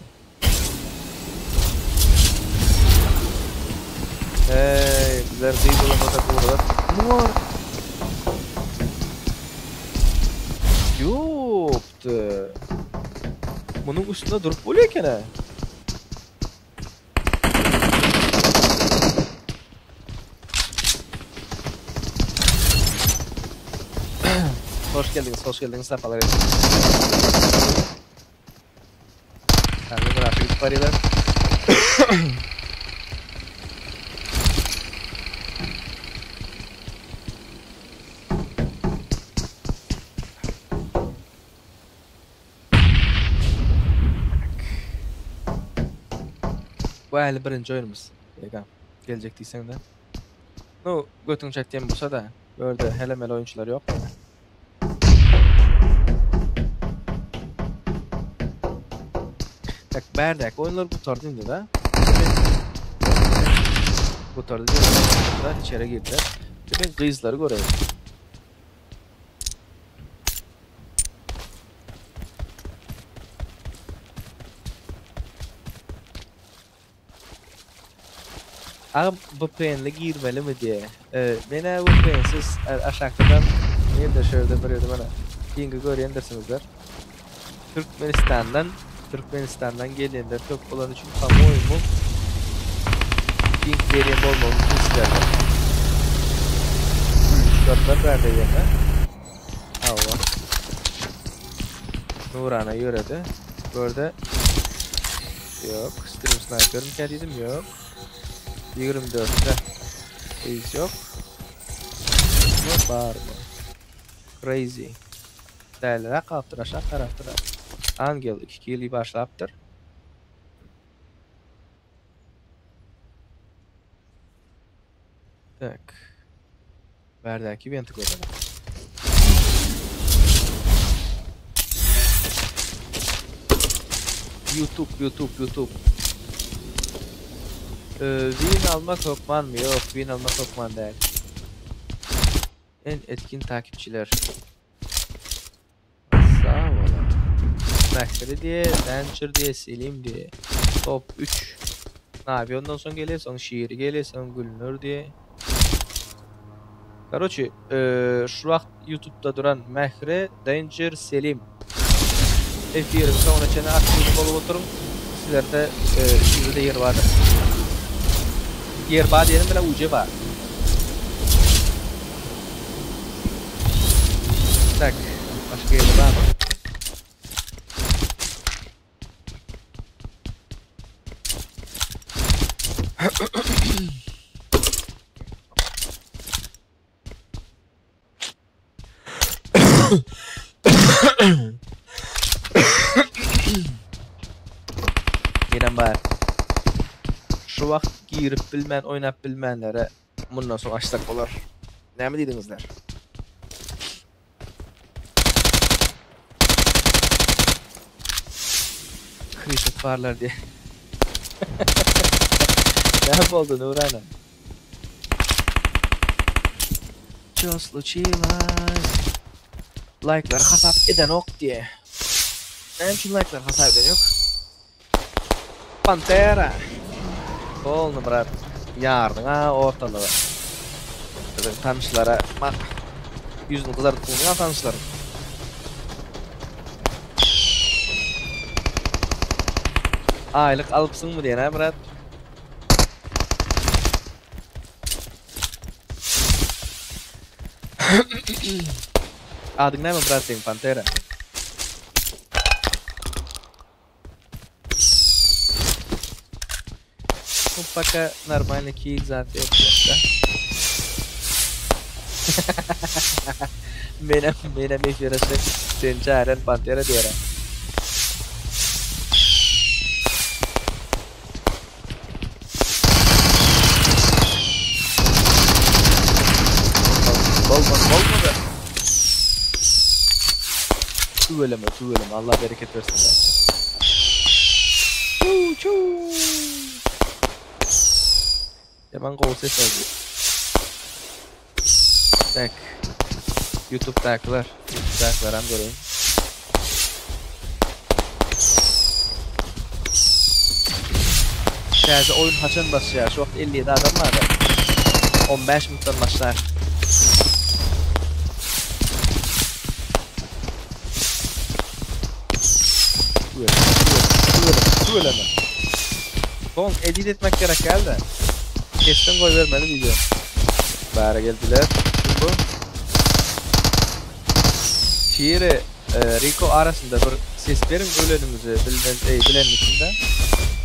Bizler kıyız olamasak uğradık. Mor. Yoptu. Bunun üstünde durup oluyorken ha. hoş geldiniz, sefalar edin. Tabii grafik variler. Bu hali birinci oyunumuz. Egan, gelecek deysen de. No, götün çektiğim bulsa da, böyle hele oyuncular yok. Tak berdak oyunlar bu tarz indi da. Bu tarz oyunlar içeri girdiler. Ben kızları göreyim. Ağam VPN'le girmeli mi diye. Bana VPN'siz aşağıdan bir de şöyle bir bana pingi görendirsinizler. Türkmenistan'dan gelenler çok olan için kamuoyumu ping vereyim olmamızı isterler. Dörtler verdi yerine. Allah. Nurana yöredi. Böyle yok. Stream sniper mi kendiydim yok. 24'te iz yok. Ne var mı? Crazy. Değerlere kaptır aşağı taraftıra. Angel 2 yılı başlaptır. Tak. Berdaki benti koyalım. YouTube. Win almak Hokman mı? Yok, win almak Hokman değil. En etkin takipçiler. Sağ olun. Mehri diye, Danger diye, Selim diye. Top 3. Nabi ondan sonra geliyor, sonra şiiri geliyor, sonra Gülnur diye. Короче, şu vaqt YouTube'da duran Mehri, Danger, Selim. F1'im sonra çene aktif olup oturum. Sizlerde sizde yer vardır. Yer var diyelim bile ucu var. Tak, başka yeri var mı? Yine var. Şu vaqt girip bilmən, oynap bilmənlərə bundan sonra açsak olar. Ne mi dedinizler? Kritik varlar diye. Ne oldu Nurana? Что случилось? Like'lar hasap eden ok diye. Benim için like'lar hasap eden yok. Pantera. Oldu bırak. Yardım ha ortalığı. Dedim tanışlara bak. Yüzünü kızartıp ya tanışlarım. Aylık alıpsın mı diye ne bırak. Adın ne mi bırak senin Pantera? Ну, пока нормально килл заответственно. Benim efirası seni çağıran Pantera diyorum. Olmadı. Tüveleme. Allah bereket versin. Çuu. Yaman kol ses oldu. Tak. YouTube'dakiler hem göreyim. Şəhərdə oyun haçan başlayar. Şu vaxt 57 adam vardı. 15 minutdan başlar. Tüveleme. Son edit etmek gerek geldi. Kesin koy vermeli video. Bari geldiler. Şimdi bu. Şiiri Rico arasında bir ses verin ölenimizi bilen içinde.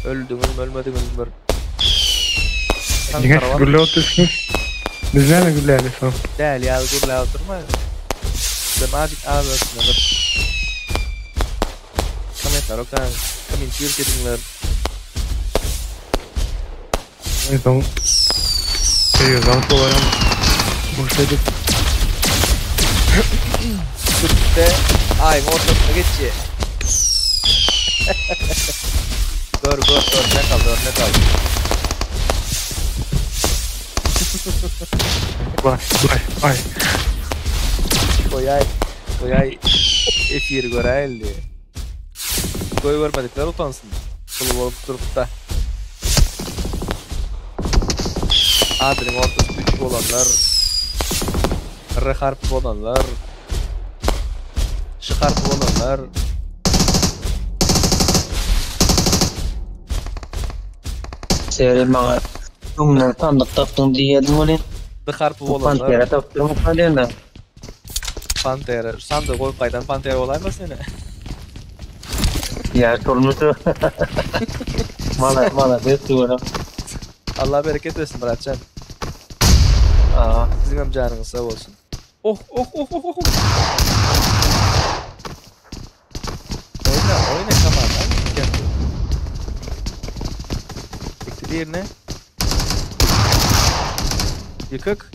Öldünüz mü ölmediniz mi? Diňe gülle otursunuz. Biz näme güllädi son? Değil ya gurla oturma. Demajik ağzına bir. Komentar okan. Komentar edinler. Son. Seriozdan olarak başladık. Sütte ayın ortasına geçiyor. Gör ne kaldı. Ay. Koyay efir göreldi. Koy vermedikler utansın. Kulu olup durup da. Adının ortası 3 olanlar. R harfi olanlar. Ş harfi olanlar. Seri mağa Bunlar tanıdık taptım diyedim öyle. D harfi Pantera olanlar. taptım kalenda. Pantera. Sandı koy kaydan pantera olay mı seni? Ya sormuştu. Mala betuyorum. Allah bereket versin Muratcan. Aa, Sizin hem canınız sağ olsun. Oh. Oyna tamam lan. Gel. Bekle diğerine. Yıkık.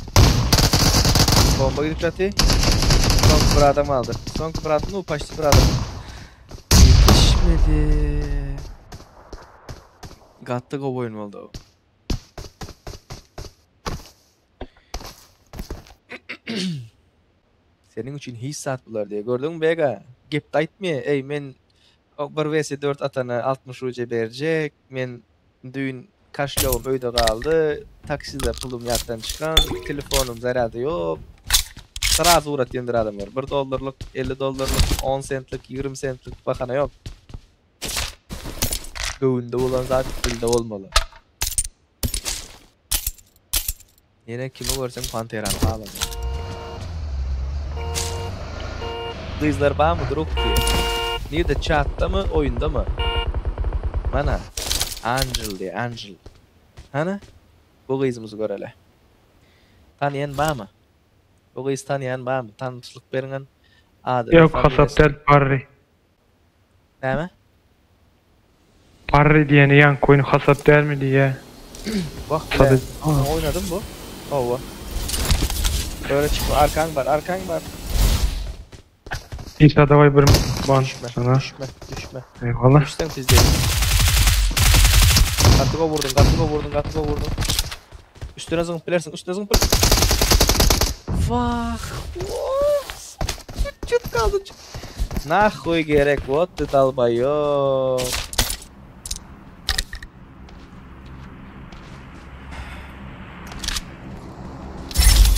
Bomba yıklatı. Son bir adam aldı. Son bir adam upaştı bir adam. Yetişmedi. Gattık o boyun oldu o. Senin için hiç saat bular diye gördün mü Bega? Gep de aytmaya. Ey men bir vs4 atana 60 ruce verecek. Men düğün kaşlığım öyde kaldı. Takside pulum yattan çıkan. Telefonum zararda yok. Sıraz uğrat yendir adam var. $1, $50, 10 centlik, 20 centlik bakana yok. Düğünde olan zaten bilde olmalı. Yine kimi görsen Pantera'nı ağlamıyor. Kızlar bana mı drop ki? Nerede chatta mı oyunda mı? Bana Angel diye Angel. Hani? Bu kızımızı görele. Tanıyan bana mı? Bu kız tanıyan bana mı? Tanışlık verinen adı. Yok hasap del Parry. Ne mi? Parry diyeni yan koyun hasap der mi diye. Bak Tabii. bile. Oynadım bu. Ova. Böyle çıkma. Arkan var. İsa davay bir ban sana. Düşme. Eyvallah. Düşsen siz değil. Katıko vurdun. Üstüne zımplersin. Fuck. Çıt kaldı. Nahuy gerek. What the dalbayo.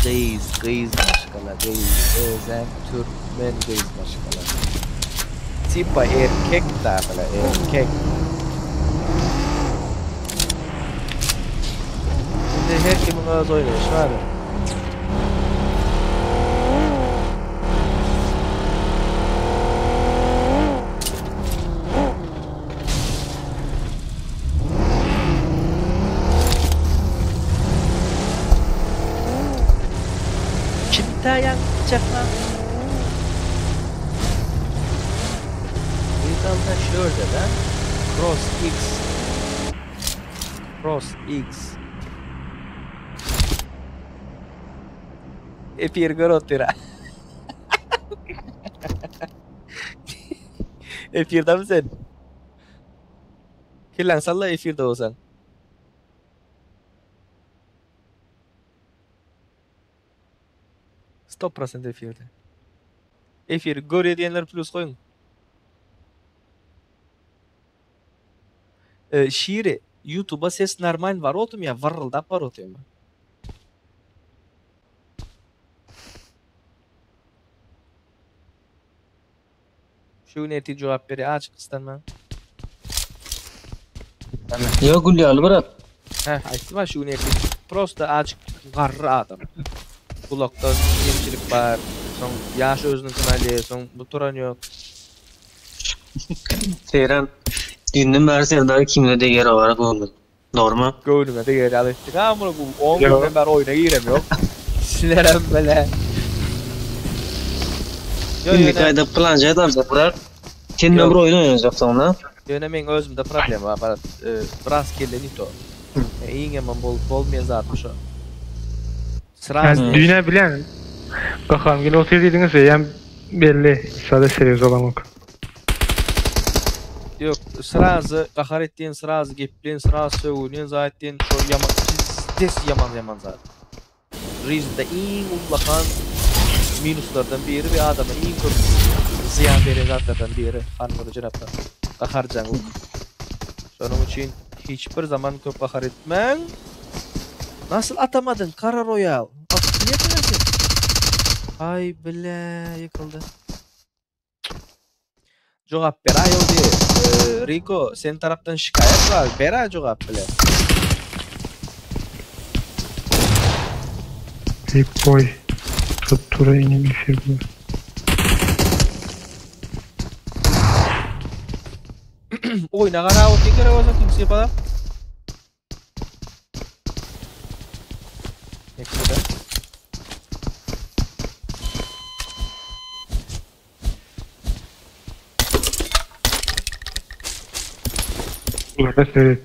Kız maşkala. Özen Türkmen kız maşkala. Tipa erkek da böyle erkek. Şimdi her kimin öz oynuyor şu an. Cinta yang cakap. Vital'da şöyle de Cross X Epir garotira. Epir'da mı sen? Killan salla Epir'da olsan. Stop % Epir'de. Epir göre diyenler plus koyun. Şiiri YouTube'a ses normal var oldum ya varıldap var oldum. Şu neti cevap veri açık istenmem. Yok Gülyalı bırak. Aytma şu neti. Prosta açık garra adam. Kulakta yemçilik var. Soň ýaş özüniň kanalye, soň bu turan ýok. Seyran dünden beri senden kimle de yer olarak oldu. Normal. Göwnüme de geri alypdyk. Ha, bunu bu 10 Yo. günden beri oýna girem ýok. Silerem bele. Yo, Şimdi kayda planca edamsa bırak. Sen de Yok. bir oyun oynayacak sonra. Ýöne men özümde problem bar. Biraz kellenito. Iň yaman bolmaýan zat şu. Sırası. Yani düğüne bilen kakam gel otur dediğiniz yani belli. Sadece seriyoz olamak. Yok, sırası kahar etdiğin, sırası geplen, sırası söwünen zaten şu yaman pis yaman zat. Rizde iň ulakan minuslardan biri ve adama iň köp ziyan beren zatlardan biri hanmyny janapda. Kahar jangyk. Şonuň üçin hiçbir zaman köp kahar etmeň. Nasıl atamadın Kara Royal? Niye böylesin? Ay bile yıkıldı. Cevap ber ay oldu. Rico sen taraftan şikayet var. Ber cevap bile. Big boy. Tuttura yeni bir figür. Oyna kara o tekrar olsa kimse para. Ekstrada. Burada seyret.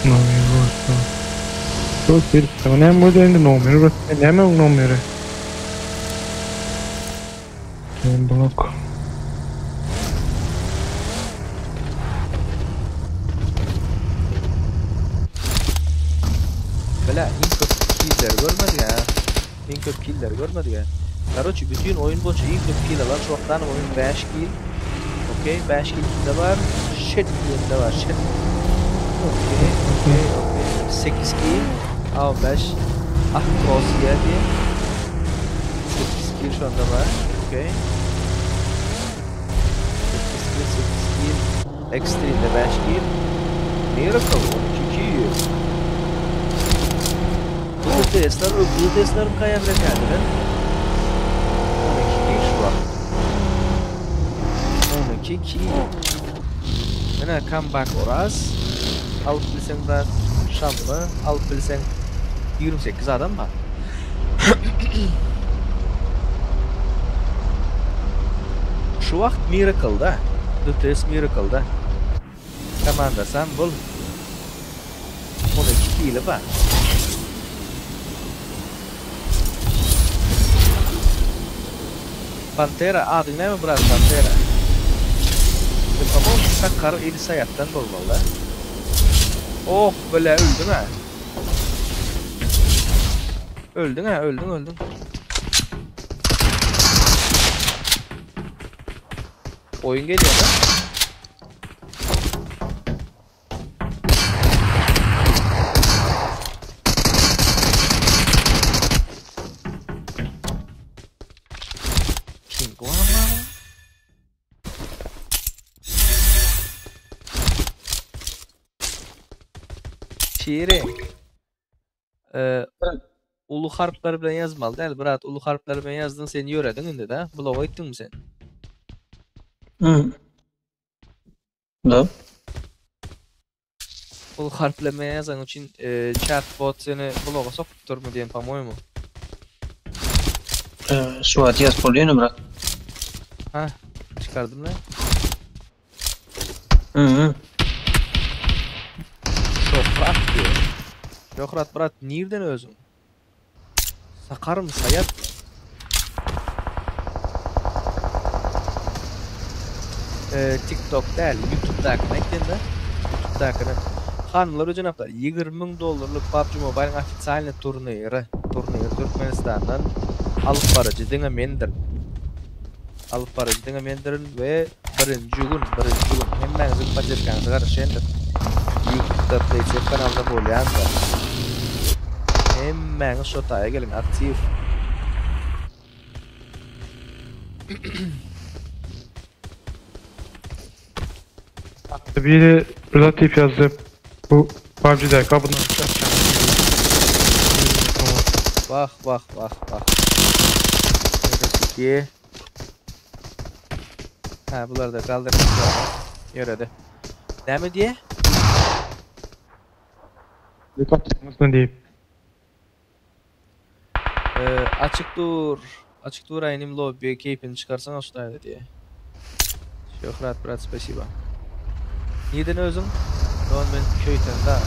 Номер просто. Что теперь? Она будет номер, просто не имел номера. Блок. Bela ilk köp killer görmedi ya. İlk köp killer görmedi ya. Короче, bütün oyun boyunca ilk köp kill alan çoktan oyun 5 kill. Okey, 5 kill de var. Shit de var. Shit. Okey. 8 kill. Av 5. Ah cross geldi. 8 kill şu anda var. Okey. 8 kill. Extreme'de 5 kill. Miracle 12 kill. Bu testler kayanda geldi lan. 12 kill şu an. 12 kill. Mana comeback oras. Alıp bilsen de şamlı. Alıp bilsen 28 adam var. Şu vakt Miracle'da. The Test Miracle'da. Komanda sen bul. 12 kill var. Pantera, adına mı bırak Pantera? Ama sakar eli sayattan olmalı. Oh böyle öldün ha. Öldün. Oyun geliyor da. Şiiri ulu harfler bilen yazmalı değil, bırak ulu harfler bilen yazdın sen yöredin indi de, blog ettin mi sen? Hı. Da. Ulu harfler bilen yazan için chatbot seni bloga sokup mu diyen pamoy mu? Şu an yaz poluyunu bırak. Ha, çıkardım lan. Hı. Şokrat diyor. Şokrat bırak nereden özün? Sakar mı sayat mı? TikTok değil, YouTube'dakine eklendi. YouTube'dakine. Hanımlar öcen hafta $20,000 PUBG Mobile'ın ofitsialini turniri Türkmenistan'dan alıp barıcı dine mendirin. Ve birinci gün hemmenizin patirkanızı karışendir. YouTube'da PlayStation kanalda bolyan da. Hemmeniz şotaya gelin aktif. Biri prototip yazıp Bu PUBG'de kapıdan Bak. Neresi? Ha bunlar da kaldırmışlar. Yöredi. Ne mi diye? dikkat etmesin deyip. Açık dur aynim lobby keyfini çıkarsan hoştaydı diye. Şöhret brat spasiba. Neden özüm? Doğan ben köyten da.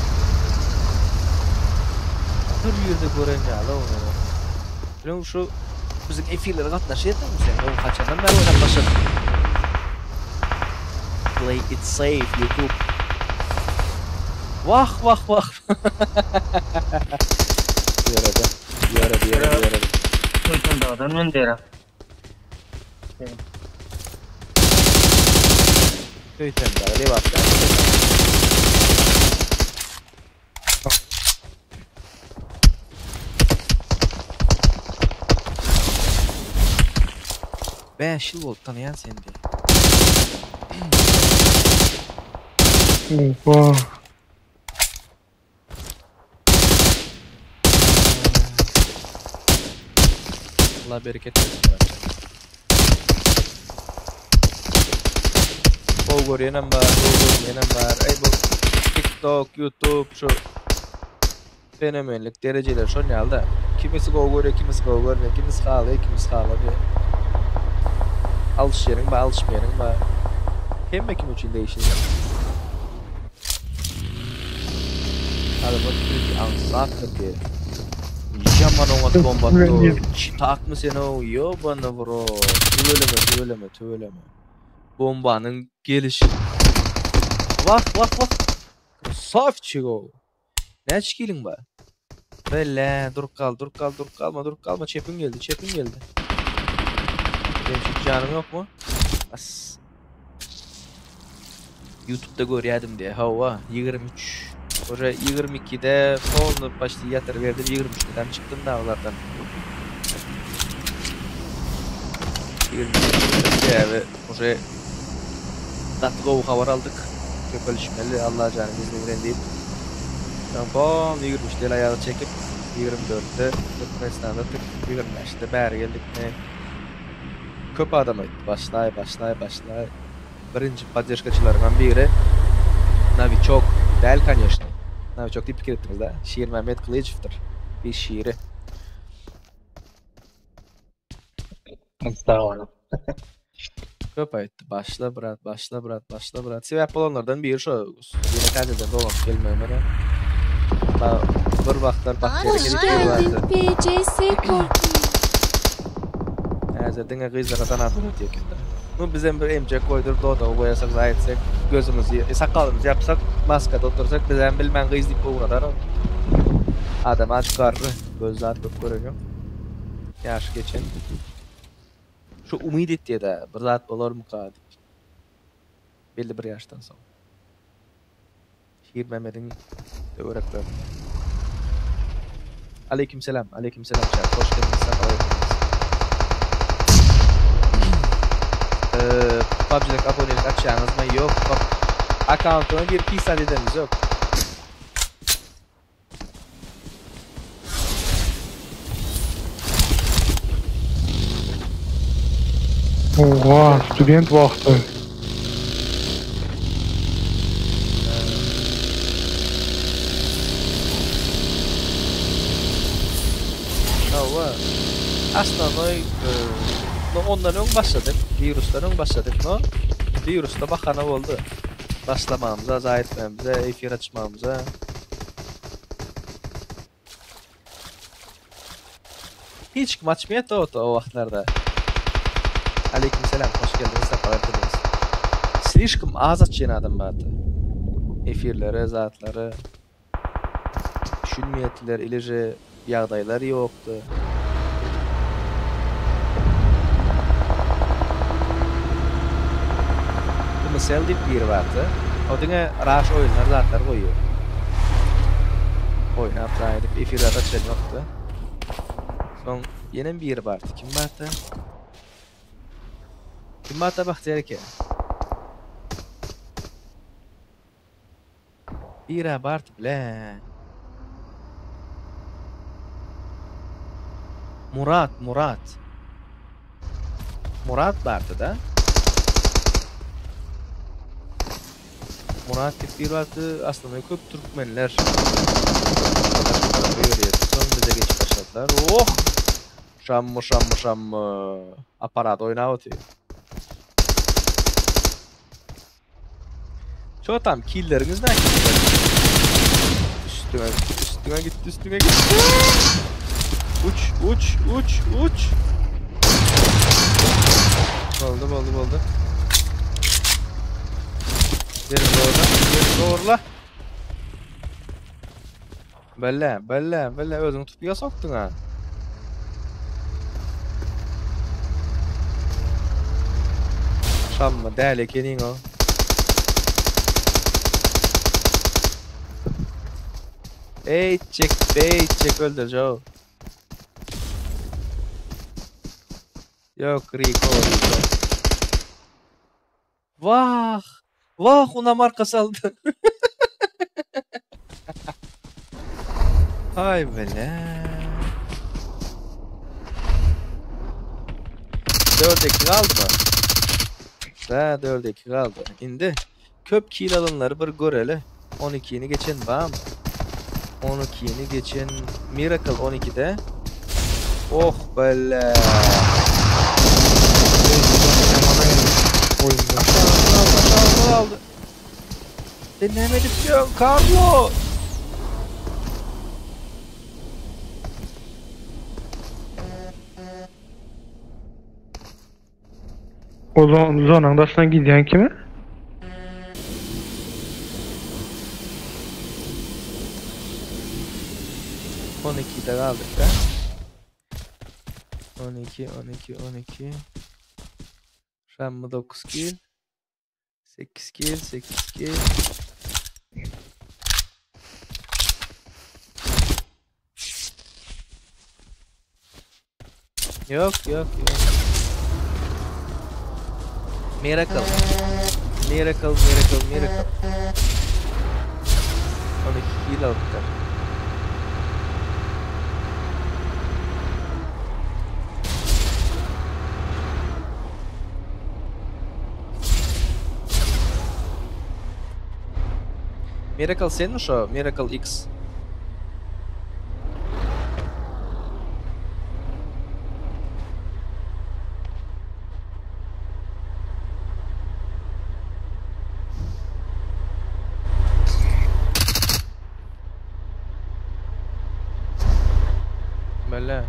Bir yerde gören ya la onu. Benim şu bizim efirlere katlaşıyor da mı sen? O kaçandan beri oynap başladım. Play it safe YouTube. Vah. Yaradı. Köyten dağdan öndere. Köyten da öyle bak. Beş yıl oldu tanıyan sen diye. Oha. Allah bereket versin. Ogor yenem var. Ey bu TikTok, YouTube şu fenomenlik dereceler şon yalda. Kimisi Ogor, kimisi görmüyor, kimisi kalıyor. Alış yerin, alışmayerin, hem kim için değişir. Hadi bak bir ansat diye. Yaman ona bomba atıyor. Tak mı sen o? Yo bana bro. Söyleme. Bombanın gelişi. Vah. Safçı o. Ne çıkılın be? Böyle dur kalma. Çepin geldi. Benim şu canım yok mu? As. YouTube'da görüyordum diye. Hava 23. Oraya 22'de sonunu başlı yatır verdim 23'den çıktım da onlardan. 22'de ve oraya tatlı haber aldık. Köpölüşmeli Allah canım izniyle deyip. Tampon 23'de ayağı çekip 24'te Türkmenistan'da tık 25'te beri geldik ne? Köp adam aydı. Başlay. Birinci поддержкачыларdan biri Novichok değil конечно. Novichok deyip fikir ettiniz da. Şiir Mehmet Kılıçev'dir. Bir şiiri. Sağ olun. Köp aydı. Başla brat. Sebep olanlardan biri şu. Yine kaydeden dolan gelmemene. Bir vaxtlar bakteriya Hoş gelip geldin vardı. PCS korku. Hazırdan kızlardan atılır diye kendine. Bu bizim bir emcek koydur doda koyasak zayetsek gözümüzü sakalımızı yapsak maskada otursak bizden bilmem kız deyip uğradar o. Adam aç karrı gözler çok görüyorum. Yaş geçen. Şu umid et diye de bir zat olur mu kadik. Belli bir yaştan sonra. Şiir Mehmet'in öğretmen. Aleykümselam. Şahit. Hoş geldiniz. PUBG'deki abonelik açacağınız mı? Yok. Account'una bir pis adediniz yok. Oha, student vakti. Hava. Aslında ondan ön başladık. Virüsden ön başladık. Virüste bakana oldu. Başlamamıza, zahitmemize, efir açmamıza. Hiç kim açmıyor da o vaxtlarda. Aleykümselam, hoş geldiniz, sefalar ediniz. Slishkim az açan adam vardı. Efirleri, zatları. Düşünmeyetler, ilişki yağdaylar yoktu. Misal deyip bir vardı. O dine raş oyunlar zatlar koyuyor. Oynap raydık, efirlerde açan yoktu. Son yeni bir vardı. Kim vardı? Bahtiyar ki? Bira Bart bile. Murat. Murat bardı da. Murat dip bir vardı. Aslında köp Türkmenler. Son bize geçip başladılar. Oh! Şammı. Aparat oynağı atıyor. Şu tam killleriniz ne? Üstüne gitti. Uç. Oldu. Verin doğrula. Belle özünü tutuya soktun ha. Şamma değerli ekenin o. Beytçek öldür Joe. Yok Rico. Vah ona marka saldı. Ay bele. 4'e 2 kaldı mı? Ha 4'e 2 kaldı. İndi. Köp kill alınları bir göreli. 12'ni geçen var mı? 12'ni geçen Miracle 12'de. Oh bele. Aşağı aldı. Denemedik diyorum Carlo. O zonanın başına gidiyen kimi? On 12'de kaldık da. 12. Şamı 9 kill. 8 kill. Yok. Miracle. 12 kill aldılar. Miracle senin mi şu? Miracle X. Böyle.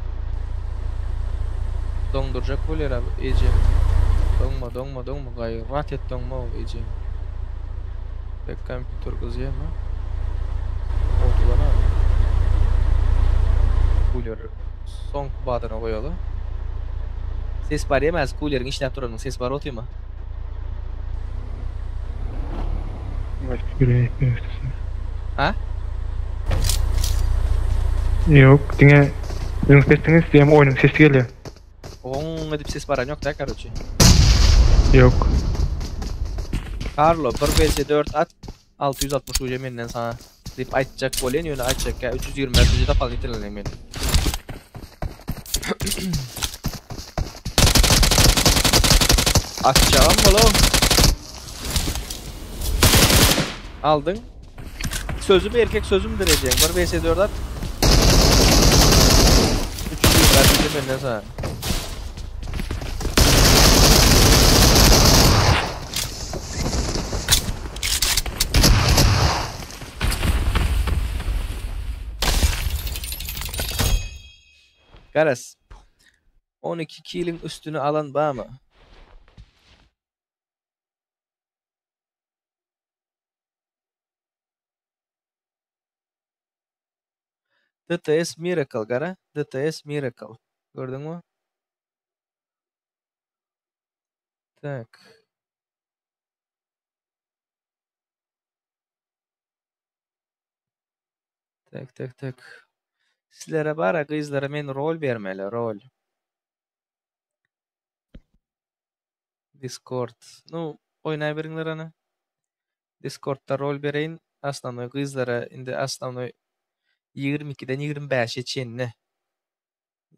Donduracak böyle abi. İyice. Donma. Gayret et donma iyice. Tek kompütür kızıyor mu? Otulan abi. Cooler son badana koyalı. Ses var yemez. Cooler'ın işlep duranın ses var otuyor mu? Ha? Yok, dine bizim sesiniz diyem oyunun sesi geliyor. Oğun edip ses var yok da kardeşim. Yok. Carlo 1 vs 4 at 660 ucu menden sana deyip açacak golen yönü açacak ya 320 metrede falan itilelim beni. Açacağım oğlum. Aldın. Sözüm erkek sözüm direceğim. 1 vs 4 at 320 metrede menden sana. Garas 12 kill'in üstünü alan var mı? DTS Miracle gara. DTS Miracle. Gördün mü? Tak. Tak. Sizlere bara kızlara men rol vermeli rol. Discord. No oynay beringler ana. Discord'da rol bereyin. Aslannoy kızlara indi aslannoy 22'den 25'e çenni.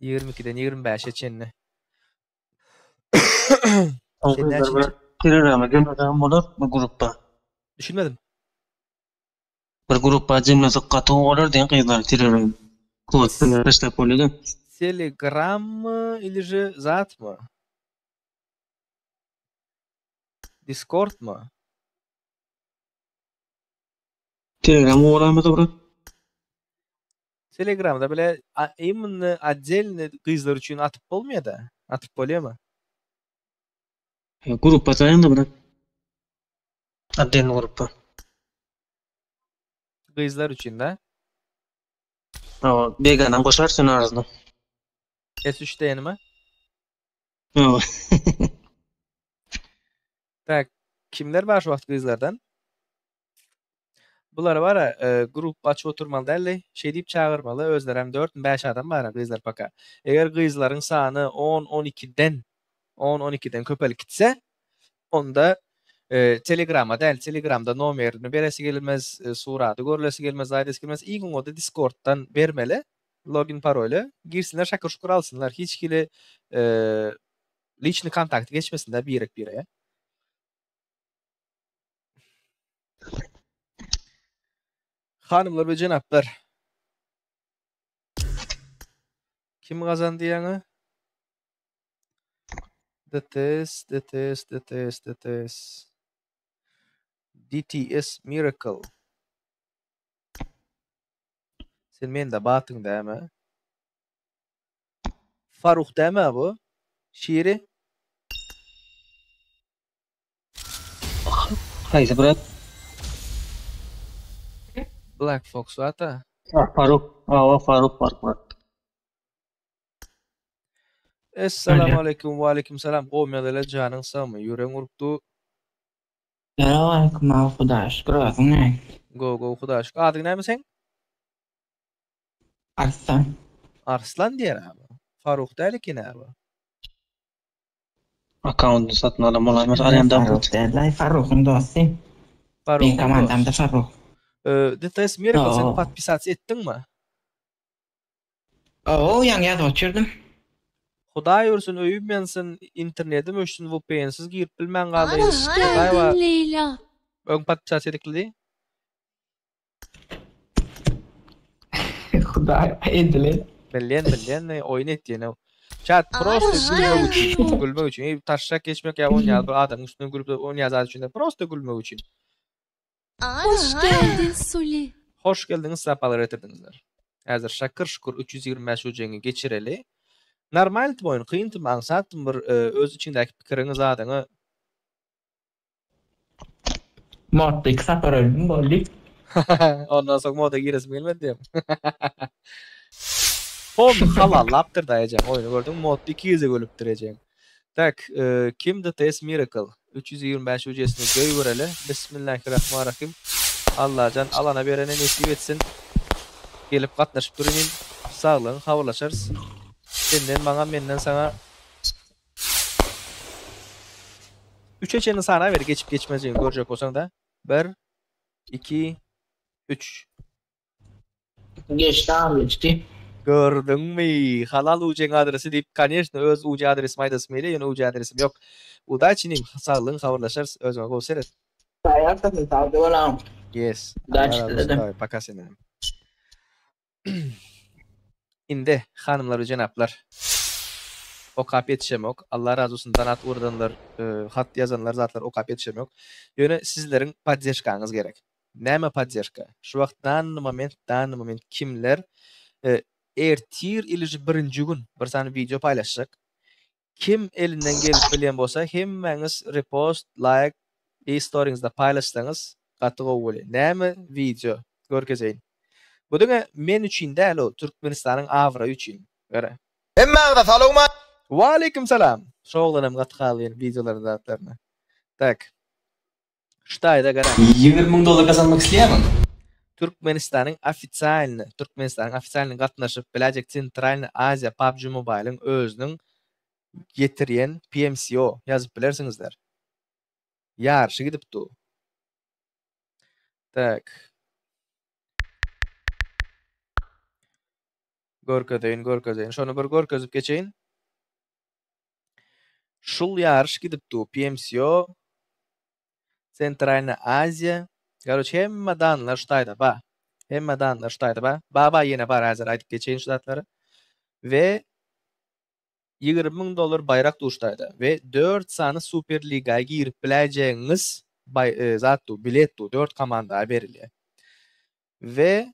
22'den 25'e çenni. Sen näçinci? Telegram'a gönderdim bolar bu gruppa. Düşünmedim. Bir gruppa jemlesi katı olur diyen kızlar Telegram. Kodunu taşlap koydu. Telegram mı ilije zat mı? Discord mu? Telegram olamaz bura. Telegram'da böyle imni отдельно kızlar için atıp olmuyor da. Atıp oluyor mu? Gruppa sayında bura. Adden gruppa. Kızlar için de. Ama beganan koşarsın arasında. S3'te yeni mi? Evet. Tak, kimler var şu vaqt kızlardan? Bular var grup açıp oturmalı derli, şey deyip çağırmalı, özler hem 4-5 adam var kızlar paka. Eğer kızların sanı 10-12'den köpelik gitse, onda Telegram'a del, Telegram'da nomerini beresi gelmez, suratı görülesi gelmez, aydesi gelmez, iyi gün o da Discord'dan vermeli, login parolü, girsinler şakır şukur alsınlar, hiç kili lichni kontakti geçmesinler birek bireye. Hanımlar ve cenaplar, kim kazandı yani? DTS. DTS Miracle. Sen men de batın da mi? Faruk da mi bu? Şiiri? Haydi bırak. Black Fox ata. Faruk. Faruk var. Esselamu aleyküm ve aleyküm selam. Qowmiyadala canın sağmı? Yüreğin urupdu. Selamünaleyküm abi Hudaş. Görüyorsun ne? Go Hudaş. Adın näme sen? Arslan. Arslan diyer abi. Faruk da ki ne abi? Account'u satın alam olamaz. Alemden Faruk derler. Faruk'un dostu. Faruk. Benim komandam da Faruk. DTS Miracle sen Oo. patpisat ettin mi? Oo yan yaz uçurdum. Hudaý ursun öýüpmensin internetim öşsün VPN'siz girip bilmän galy. Hoş Hudaý wa geldin Leyla. öň patpisat edikli. Hudaş edile. Bilyen oyun etdiýene. Chat prosto gülmek üçin. Taşşak geçmek ya oynýar bir adam üstüne gülüp oynýar üçin prosto gülmek üçin. Hoş geldin Suli. Hoş geldiniz, sapalar etirdinizler. Häzir şakır şukur 325 öjeni geçireli. Normal oyun, kıyıntı maňsatym bir öz içindäki pikiriňiz adyňy Modda kısa paralım boldy. ondan soň moda giresim gelmedi. Hom halallapdyr daýajak oýuny gördüň, mod 200'e gölüp direjek. Tak, kim DTS Miracle 325 öjesini göýbereli. Bismillahirrahmanirrahim. Allahjan alana berene nesip etsin. Gelip gatnaşyp durýan saglyň hawrlaşarys. Senden bana menden sana 3 eçeni sana ver geçip geçmezini görjek bolsaň da 1 2 3 Geçti abi geçti. gördüňmi? Halal uçeň adresi diýip конечно öz uçy adresimi aýdasym ele, ýene uçy adresim ýok. Udaçynym saglyň hawrlaşarys özüňe gowseret. Sayarsa da savdı olam. Yes. Udaç Allah razı dedim. olsun. Paka senem. Inde hanımlar ve cenaplar. Okap yetişemok. Allah razı olsun danat urdanlar, hat yazanlar zatlar okap yetişemok. Ýöne sizleriň podдержкаңyz gerek. Näme podдержка? Şu wagtdan moment kimler ertir iliji birinji gün bir sany video paýlaşjak. Kim elinden gelip bilýän bolsa, hemmeňiz repost, like, storyňyzda paýlaşsaňyz gaty gowy bolýar. Näme video görkezeýin. Bu döňe men üçin däl o Türkmenistanyň awra üçin. Göre. Hemmäňde salawma. Wa aleykum salam. Şoğlanam gatgalýan videolarny zatlaryna. Tak. Ştaýda gara. $20,000 kazanmak isteýärmi? Türkmenistanyň ofitsialny gatnaşyp biläjek Sentralny Aziýa PUBG Mobile'ın özüniň getirýän PMCO ýazyp bilersiňizler. Ýarşy gidipdi. Tak. Görkezeyin. Şonu bir görkezip geçeyin. Şul yarış gidipdi PMCO Centralna Aziya. Garoç hemme danlar şutayda ba. Hemme danlar şutayda ba. Baba yine bar hazır aytıp geçeyin şutatları. Ve $20,000 bayrak duştaydı. Ve 4 sany Super Liga'ya girip bileceğiniz zattu, bilettu 4 komanda berili. Ve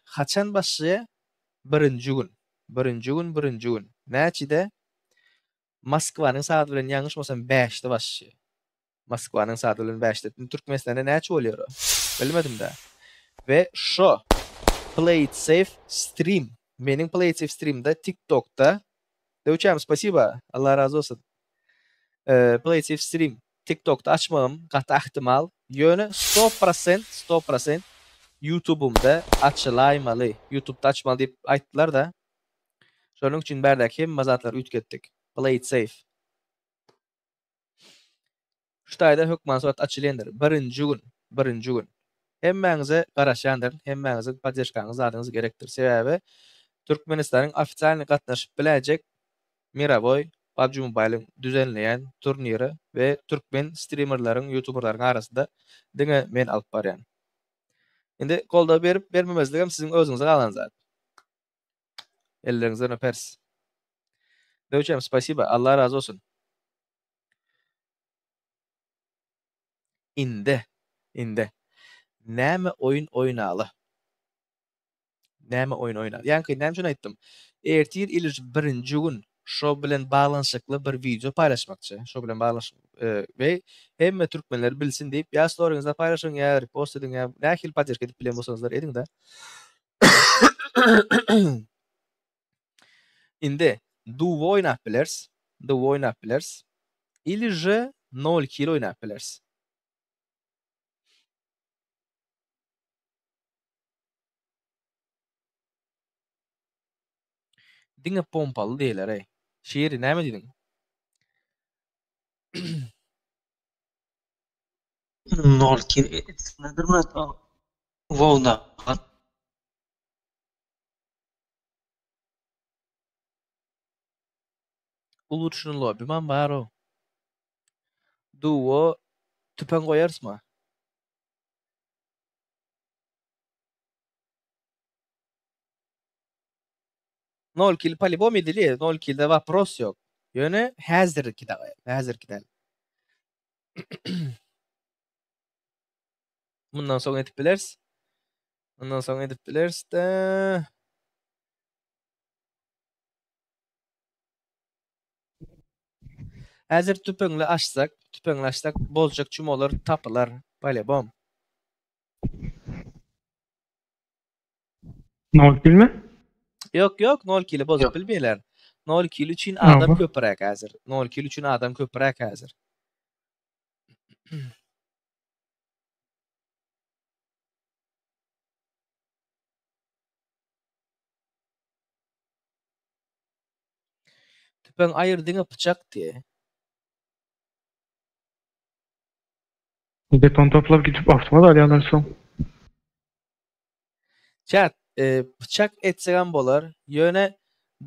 haçan başlıya birinci gün. Näçide? Moskvanyň saat bilen ýalňyşmasam 5'te başlıyor. Moskvanyň saat bilen 5'te. Türkmenistanda näçe bolýar? Bilmedim-de. Ve şo Play It Safe Stream. Meniň Play It Safe Stream'da TikTok'ta Döwçäm spasiba. Allah razı olsun. Play It Safe Stream TikTok'ta açmam gata ihtimal. Ýöne 100% YouTube'umda açylaýmaly. YouTube'da açmaly diýip aýtdylar da. Şonuň üçin bärdäki hemme zatlar ütgetdik. Play It Safe. Şutaýda hökman soat açylýandyr. Birinji gün. Hemmäňize garaşandyr. Hemmäňize podдержкаңyzy adyňyz gerekdir. Sebäbi Türkmenistanyň ofitsialny gatnaşyp biläjek Miraboy PUBG Mobile'ın düzenleyen turniri ve Türkmen streamerlaryň, YouTuberlaryň arasynda diňe men alyp barýan. Indi golda berip bermemezligim siziň özüňize galan zat. Elleringizden öpers. Döwçäm spasiba. Allah razı olsun. Inde. Näme oyun oynaly? Ýani näme üçin aýtdym? Ertir ilir birinji gün şo bilen baglanyşykly bir video paýlaşmakçy. Şo bilen baglanyşyk we hemme türkmenler bilsin diýip ýa storyňyzda paýlaşyň ýa repost ediň ýa nähil podдержка edip bilen bolsaňyzlar ediň-de. Inde duo oynap bilers. Ilije 0 kilo oynap bilers. Diňe pompaly diýler ey. Şeýeri näme diýdiň? Nol ki nedir Murat? Wow'da. Ulurşuny lobbyman bar o. Duo tüpen goýarsma. Nol kill по-любому edili. 0 kill'de vapros yok. Ýöne häzirki de. Bundan soň edip bilers. De häzir tüpeňle açsak boljak çumolar tapylar. Po-любому. Nol kill mi? Yok 0 kill'i bozup Yok. bilmeýler. 0 kill üçin Aha. adam köpürek häzir. 0 kill üçin adam köpürek häzir. Tüpen ayırdyňa bıçak diye. Beton toplap gidip avtomat alýanlar soň. Chat, bıçak etsegen bolar. Ýöne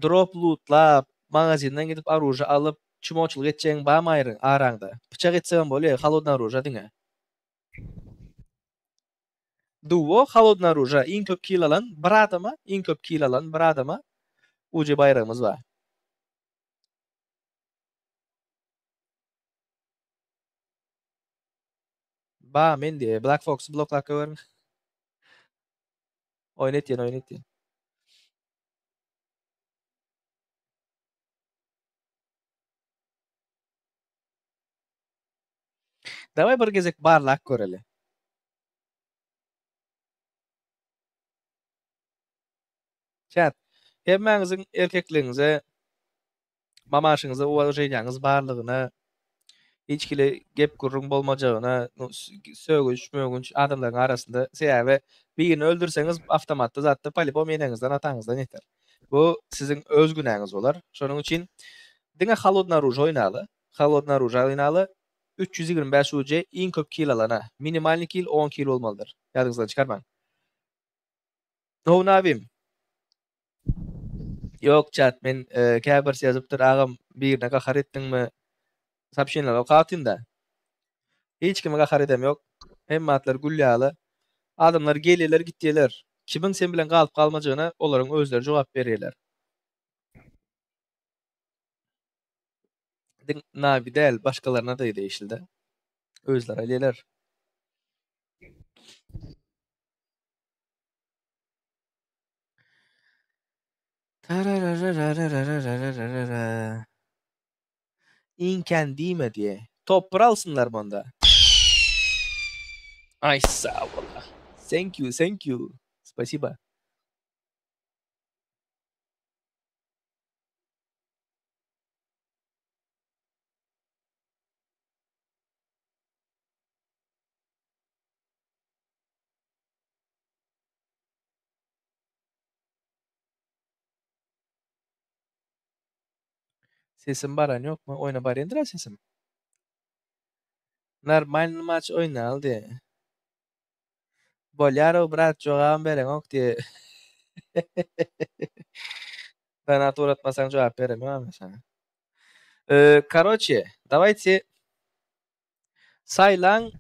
drop lootlap, magazinden gidip aruja alıp çumoçuluk etjeň barmaýryň araňda. Bıçak etsegen bolýar, холодный оружие diňe. Duo холодный оружие iň köp kill alan bir adama uji bayragymyz bar. Ba men diye Black Fox'u bloklap koyarım. Oynat diyen. Davay bir gezek barlak göreli. Chat, hemmäňiziň erkekligiňize, mamaşyňyza uwajaýjaňyz barlygyna, hiç kile gep gurrun bolmajagyna, sögüş adamlaryň arasynda sebäbi birini öldürseňiz awtomatda zatda po-любому eneňizden ataňyzdan yeter. Bu siziň öz günäňiz bolar. Şonuň üçin diňe холодный оружие oynaly. 325 UC iň köp kill alana. Minimalny kill 10 kill bolmalydyr. Ýadyňyzdan çykarmaň. Nowun abim. Yok chat men käbir yazıpdyr agam birine gahar etdiňmi? Sapşenler okatynda. Hiç kime gahar edem yok. Hemmatlar gülýaly. Adamlar gelýärler, gitdiler. Kimin sen bilen galyp galmajagyna olaryň özleri jogap berýärler. Nabi däl, başgalarına da değişildi. Özler alýarlar. İnken dime diye. Top alsınlar banda. Ay sağ ol. Thank you, thank you. Спасибо. Sesim baran yok mu? Oyna bari indir sesim. Normal maç oynaldı. Bolyaro brat jogam beren ok diye. Ben atı uğratmasan cevap veremem ama sana. Короче, давайте saylan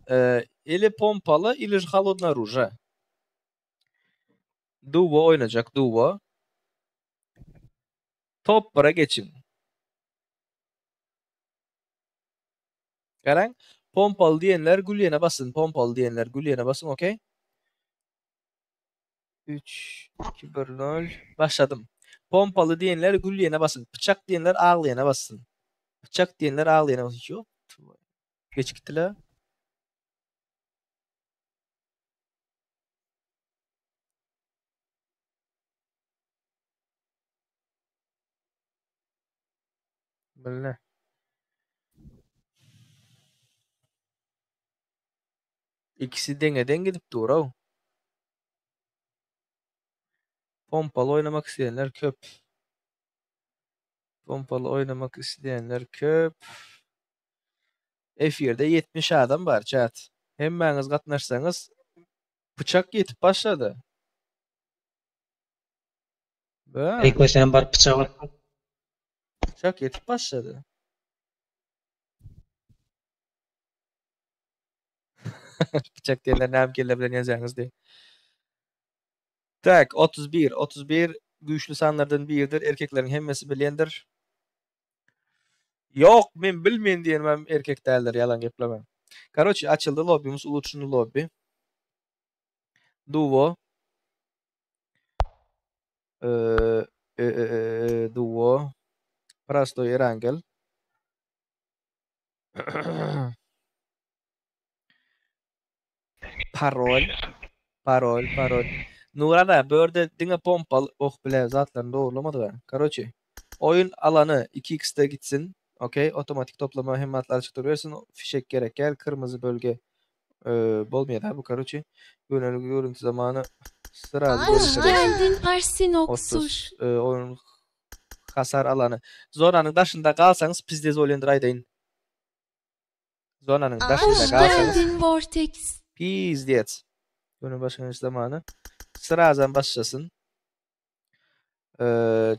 ili pompalı, ili холодное оружие. Duo oynayacak, duo. Top para geçin. Garan, pompalı diyenler gülyene basın, pompalı diyenler gülyene basın, okey? 3, 2, 1, 0. Başladım. Pompalı diyenler gülyene basın. Bıçak diyenler ağlayana basın. Bıçak diyenler ağlayana basın. Yok. Geç gittiler. Böyle. İkisi dengeden gidip doğru. Pompalı oynamak isteyenler köp. Pompalı oynamak isteyenler köp. F1'de 70 adam var chat. Hemmeniz katnaşsanız bıçak yetip başladı. Böyle. İlk başlayan bar bıçağı. Bıçak yetip başladı. Bıçak diyenler näme kelle bilen ýazýaňyz diye. Tak, 31. 31 güýçlü sanlardan biridir. Erkekleriň hemmesi bilýändir. Yok, men bilmeýän diýenmem erkek däldir, yalan geplemem. Короче, açıldı lobbimiz, ulutşunlu lobby. Duo. Duo. Prostoy Erangel. Parol. Parol. Nurada börde diňe pompal bile zatlaryny dogurlamady ga. Короче, oyun alanı 2x'te gitsin. Okey, otomatik toplama hemmatlar çıktır versin. Fişek gerek gel. Kırmızı bölge bolmaýar bu короче. Yönelik görüntü zamanı sıra Hoş geldin Arsin Oksur. oyun hasar alanı. Zonanın daşında kalsanız pizdez olendir aydayın. Zonanın daşında Hoş kalsanız geldin Vortex. pizdez. Yönelik başlangıç zamanı sırazan başlasın.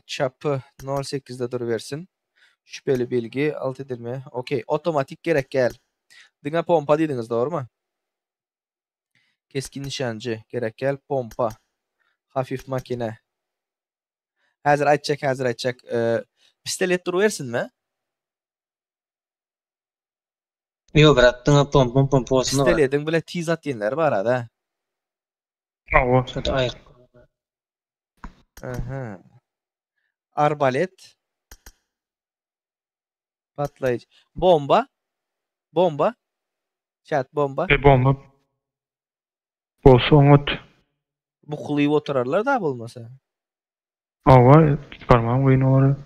Çapı 08'de duruversin. Şüpheli bilgi alt edilme. Okey. Otomatik gerek gel. Diňe pompa diýdiňiz, doğru Keskin nişancı gerek gel. Pompa. Hafif makine. Hazır açacak. Pistolet duruversinmi? Yo brat, diňe pompa bolsun. Pistoletiň bile tizat diýenler bar da. Awa. Şöyle aýyr. Aha. Arbalet. Patlayıcı. Bomba. Chat bomba. Bomba. Bolsa oňat. Buqlyp oturarlar da bolmasa. Awa, barmağım oyun olar.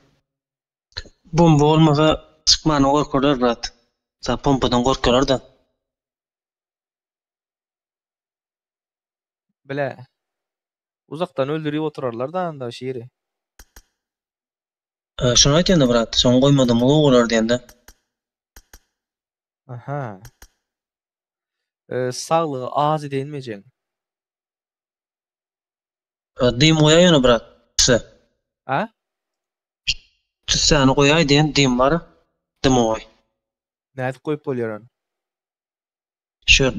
Bomba olmasa çıkmany gorkarlar brat. Sa pompadan gorkarlar da. Bile. Uzaktan öldürüp oturarlar da anda şeýeri. Şunu aýtýanda brat, soň goýmadym olar diýende. Aha. Sağlığı az edilmeyecek. Diýim goýaýyn brat. Ha? Seni koyay diyen dim var. Demoy. Näde koyup bolýaran? Şu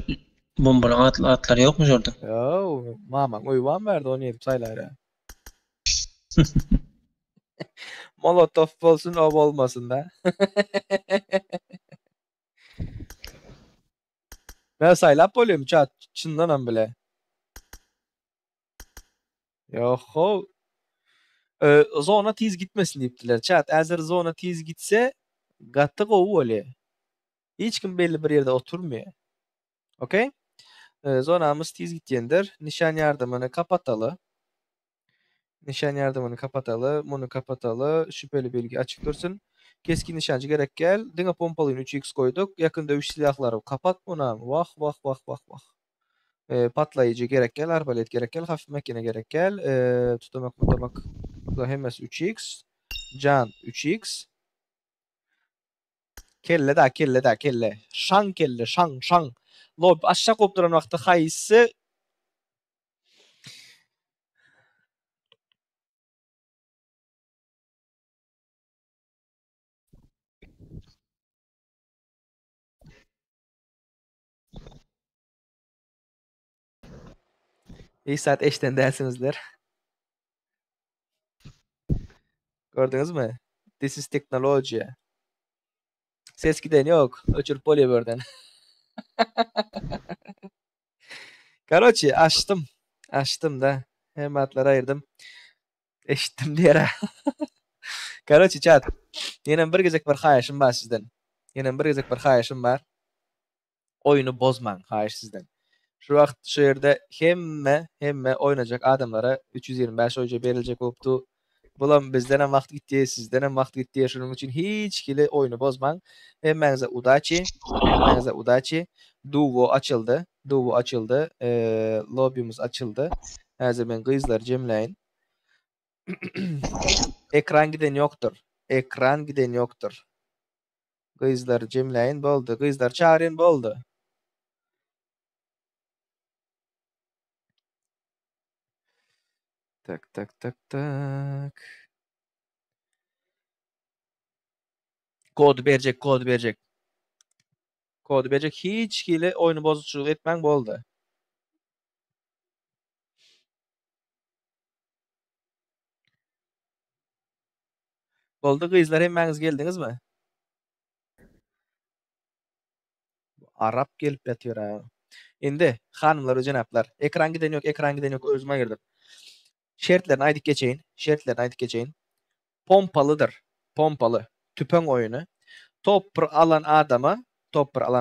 bombalan atlar yok mu şurada? Yo, mamaň oýban berdi, onu edip saylar ya. Molotov bolsun, o bolmasın da. Ben saylap bolýum çat, çyndanam bile. Yoho. Zona tiz gitmesin diýipdiler. Çat, äzer zona tiz gitse gatty gowy bolýar. Hiç kim belli bir yerde oturmuyor. Okey? Zonamız tiz gitýändir. Nişan ýardymyny kapataly. Nişan ýardymyny kapataly, muny kapataly, şüpheli belgi açyk dursun. Keskin nişancı gerek gel. Diňe pompalyny 3x koyduk. Ýakyn döwüş silahlary kapat buna. Wah wah wah wah wah. Patlayıcı gerek gel, arbalet gerek gel, hafif makine gerek gel. Tutamak. Bu hemmesi 3x. Can 3x. Kelle. Şan kelle, şan. Lob aşağı kopduran wagtda haýsy saat eşden dälsimizler. Gördünüz mü? This is technology. Ses giden yok. Öçürüp bolýar birden. Karoçi açtım da. Hematları ayırdım. Eşittim diýere. Karoçi chat. Ýene bir gezek bir haýyşym bar sizden. Oyunu bozmaň haýyş sizden. Şu wagt şu ýerde hemme oýnajak adamlara 325 oýja beriljek bolupdy. Bulam bizden hem wagt gitdi, sizden hem wagt gitdi. Şonuň üçin hiç kili oyunu bozmaň. Hemmeňize udaçy. Duo açyldy. Lobby'miz açyldy. Häzir men gyzlar jemleýin. Ekran giden ýokdur. Gyzlar jemleýin boldy. Gyzlar çağıryn boldy. Tak. Kod berjek. Hiç kili oyunu bozuçuluk etmeň boldy. Boldy gyzlar hemmeňiz geldiňizmi? Arap gelip ýatýar ha. Endi hanymlar we janaplar, ekran giden ýok, özüme girdim. Şertlerini aýdyp geçeýin. Pompalı. Tüpen oyunu. Top bir alan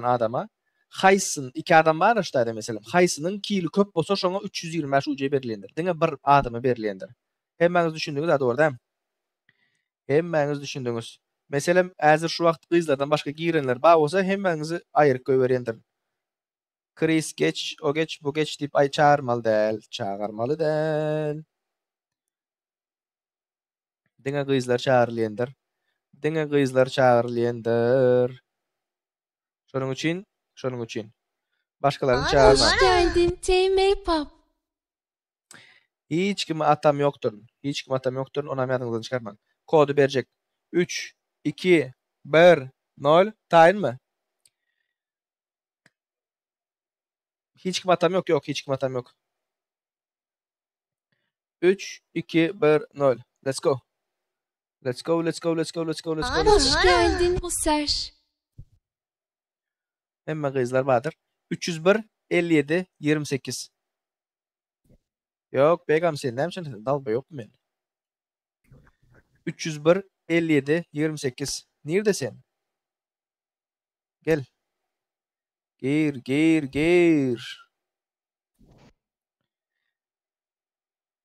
adama haýsyn iki adam bar işte mesela. Haýsynyň kili köp bolsa şoňa 325 uj berilendir. Diňe bir adama berilendir. Hemmeňiz düşündiňiz da dogry däm? Meselem häzir şu wagt gyzlardan başga girenler bar bolsa hemmeňizi aýryk göwerendir. Chris geç, o geç, bu geç diýip çağırmaly däl. Diňe gyzlar çağırylýandyr. Şonuň üçin. Başgalaryny çağırma. Hoş geldin TM Pop. Hiç kim atam yoktur. Ona ýadyňyzdan çykarmaň. Kodu berjek. 3, 2, 1, 0. Taýyn mı? Hiç kim atam yok. 3, 2, 1, 0. Let's go. Hoş geldin User. Hemme gyzlar badyr. 301 57 28. Yok begam sen näme dalba yok men. 301 57 28. Nerede sen? Gel. Gir.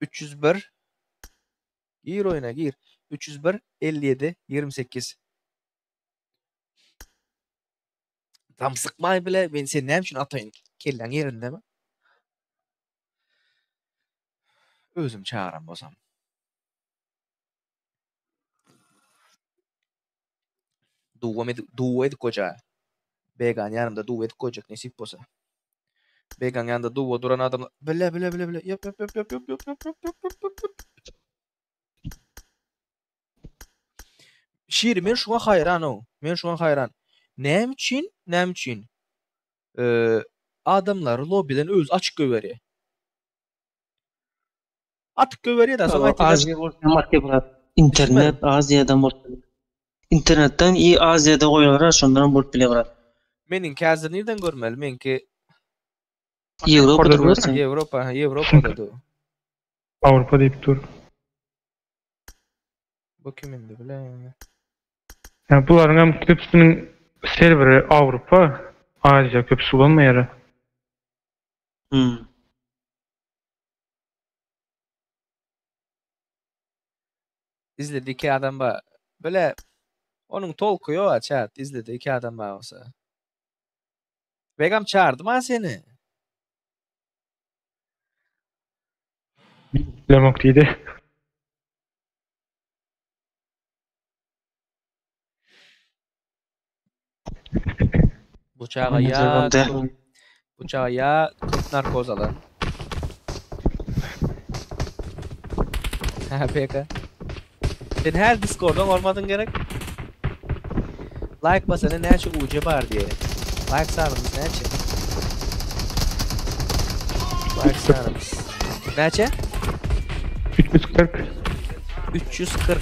301 gir oyuna gir. 301 57 28. Tam sıkmay bile ben sen näme üçin ataýyn? Kelleň yerindemi? Özüm çağıram bolsam. Duo edik koca. Began yanımda duo edik kocak nesip bolsa. Began yanında duo duran adam bile. Yap. Şiiri men şuna hayranım. Men şuna hayran. Näme üçin? Adamlar lobbyden öz açık göweri. Atık göweri da soň aýtýar. Aziya bolsa market var. İnternet Aziyadan bolsa. İnternetten iyi Aziyada goýarlar, şondan bolup bile garar. Menin käzir nerden görmeli? Menki Ýewropada Orada görsen. Ýewropada da. Avrupa deyip dur. Bu kimindi bilen. Yani buların hem köpsünün serveri Avrupa, Aziya köpsü olmayarı. İzledi iki adam ba. Böyle onun tolku yo chat izledi iki adam ba olsa. Begam çağırdım ha seni. Lemok deydi. Bıçağa ya kırk narkoz alan. Ha peki. Sen her Discord'dan olmadın gerek. Like basana näçe uca bar diye. Like sarımız näçe? Like sarımız. Näçe? 340. 340.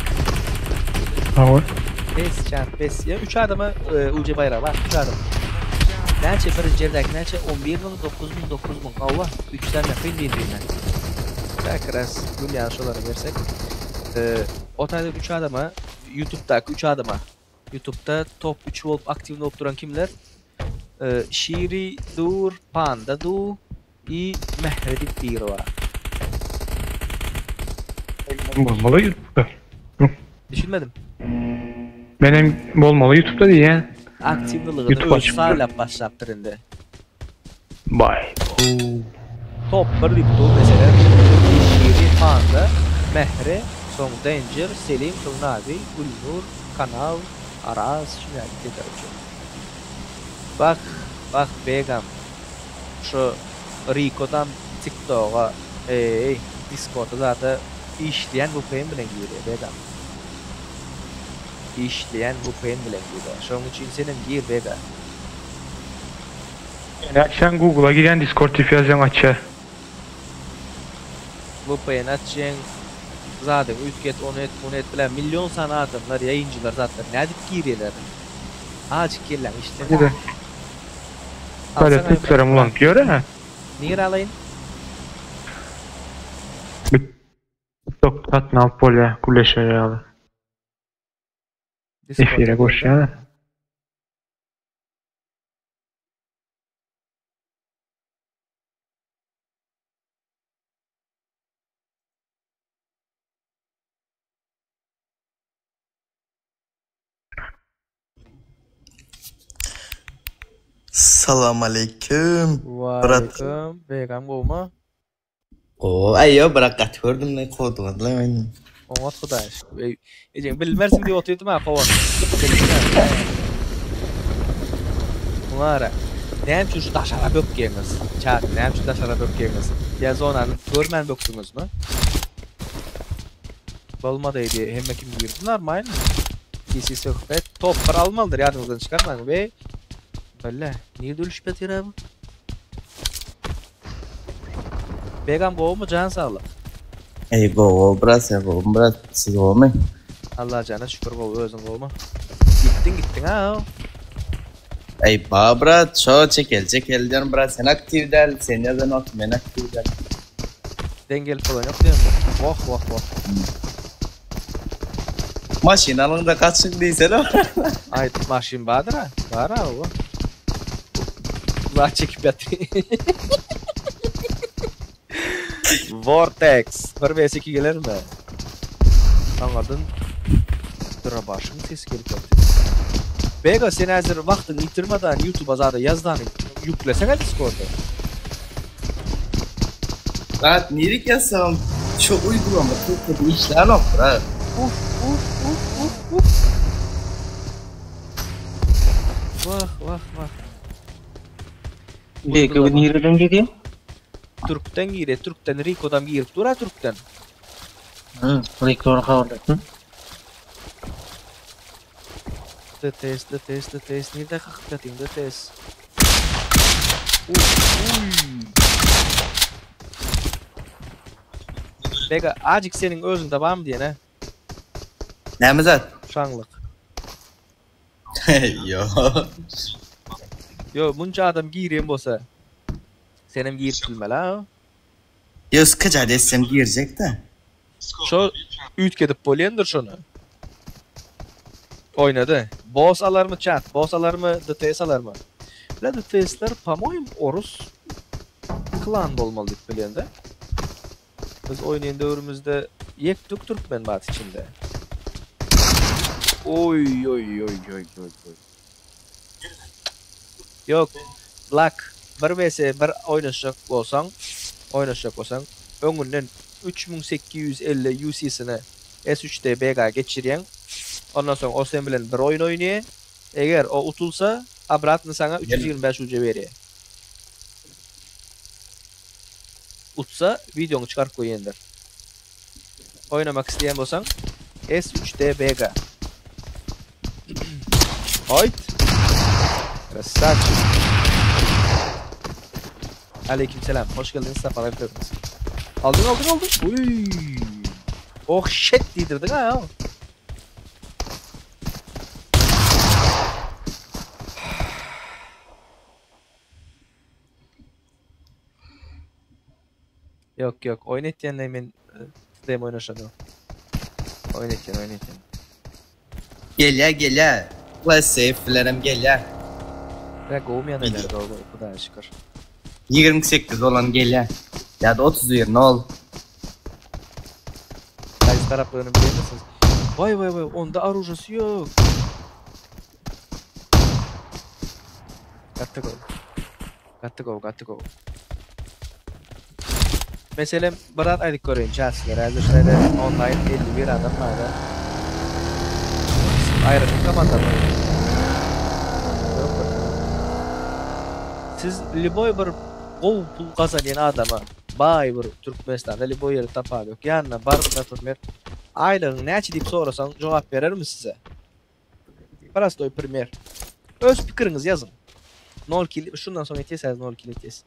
Tamam. 5 çarpı 5. Ya 3 adama uca bayrağı var. 3 adam. Näçe birinci yerdeki näçe? 11.000 9.000 Allah. 3 tane fil birbirine. Tekrar gül yanlışları versek. O tane 3 adama YouTube'daki 3 adama YouTube'da top 3 olup aktif olup duran kimler? Şiri Dur, Panda Du, Mehredip Birova. Bolmalı YouTube'da. Düşünmedim. Benim bolmalı YouTube'da değil ya. Aktifliğini YouTube öz açıp sağlap başlattırındı. Bay. Top 1 YouTube mesela Şiri, Panda, Mehre, Son Danger, Selim, Nabil, Gülnur, Kanal, Aras, şunlar gider hocam. Bak Begam. Şu Rico'dan TikTok'a, Discord'a zaten işleyen bu VPN bilen giriyor Begam. İşleyen VPN bilen giriyor. Şunun için senin gir Begam. Yani sen Google'a giren Discord TV yazan açar. VPN açacaksın. Zaten ütket, onu et bilen milyon sana adamlar, yayıncılar zaten ne edip giriyorlar. Azıcık girilen işte. Neden? Böyle tıklarım ulan diyor ha. Niye alayın? Çok tatlı Napolya kuleşeri alı. Efire koş ya. Assalamu alaikum. Waalaikum. Begam goma. Ayo barakat gördüm ne kodun lan. Omat xudaş. Ejeng bilmersin diye otuyordum ha kovan. Mara. Näme üçin şu daşara bökkeňiz? Çat, näme üçin daşara bökkeňiz? Ya zonany görmän böktüňizmi? Bolmady diye hemme kim girdi normal. Kisi söhbet top bir almalıdır ýadynızdan çykarmaň be. Bella, niye dölüşpet ýere bu? Begam gowy can sağlık. Ey go bras siz olmay. Allah cana şükür gowy özüň gowma. Gittin ha. Ey babra ço çekel bras sen aktif del sen yazan ot men aktif del. Dengel falan yok diýem. Vah. Maşinalığında kaçık değilse o. Ay maşin badır ha. Var ha o. La çekip yatı. Vortex. 1 vs 2 gelir mi? Anladın. Dıra başım sesi gelip yatı. Bega sen hazır vaktini yitirmeden YouTube'a zaten yazdan yüklesene Discord'a. Rahat nirik yazsam çok uygulama çok kötü işler yok bra. Uf. Vah. Belki bu nereden geliyor? Türk'ten gire, Türk'ten Rico'dan girip dura Türk'ten. Rektor kaldı. test. Nerede hakikaten de test. Bega acık senin özünde var mı diye ne? Näme zat? Şanlık. Yo. Yo bunca adam giyireyim bolsa. Senem giyip bilmeli ha. Yo sıkıca desem girecek de. Şu ütkedip bolyendir şunu. Oynadı. Boss alar mı chat? Boss alar mı? DTS alar mı? La DTS'ler pamoyum Orus klan bolmalı dip bilyende. Biz oynayan dövrümüzde yektuk Türkmen bat içinde. Oy. Yok. Black. Bir vs bir oynaşacak olsan öngünden 3850 UC'sini S3'te BG'a geçiriyen. Ondan sonra o sen bilen bir oyun oynaya. Eğer o utulsa abratını sana 325 UC veriyor. Utsa videonu çıkar koyendir. Oynamak isteyen olsan S3'te BG. Hayt. Krasavçı. Aleykümselam. Hoş geldiniz. Sefalar getirdiniz. Aldın. Uy. Oh shit didirdin ha. Yok. Oynatyanla men demo oynaşadım. Oynatyan. Gel. Class safe'lerim gel. Bırak olmayan neler oldu. O kadar şükür. 28 olan gel. Ya da 31 ne ol? Kayıs taraflarını bilir misiniz? Vay. Onda arujası yok. Got to go. Mesela Berat aydık göreyim çarşı herhalde şöyle online 51 adam var da. Ayrıca kapatalım. Siz Liboy bir gol pul kazanyan adama bay bir Türkmenistan'da Liboy'u tapar yok. Yanına barıp da Türkmen aylığın neçe deyip sorasan cevap verir mi size? Parastoy premier. Öz fikriniz yazın. 0 kill şundan sonra yetirseniz 0 kill yetirs.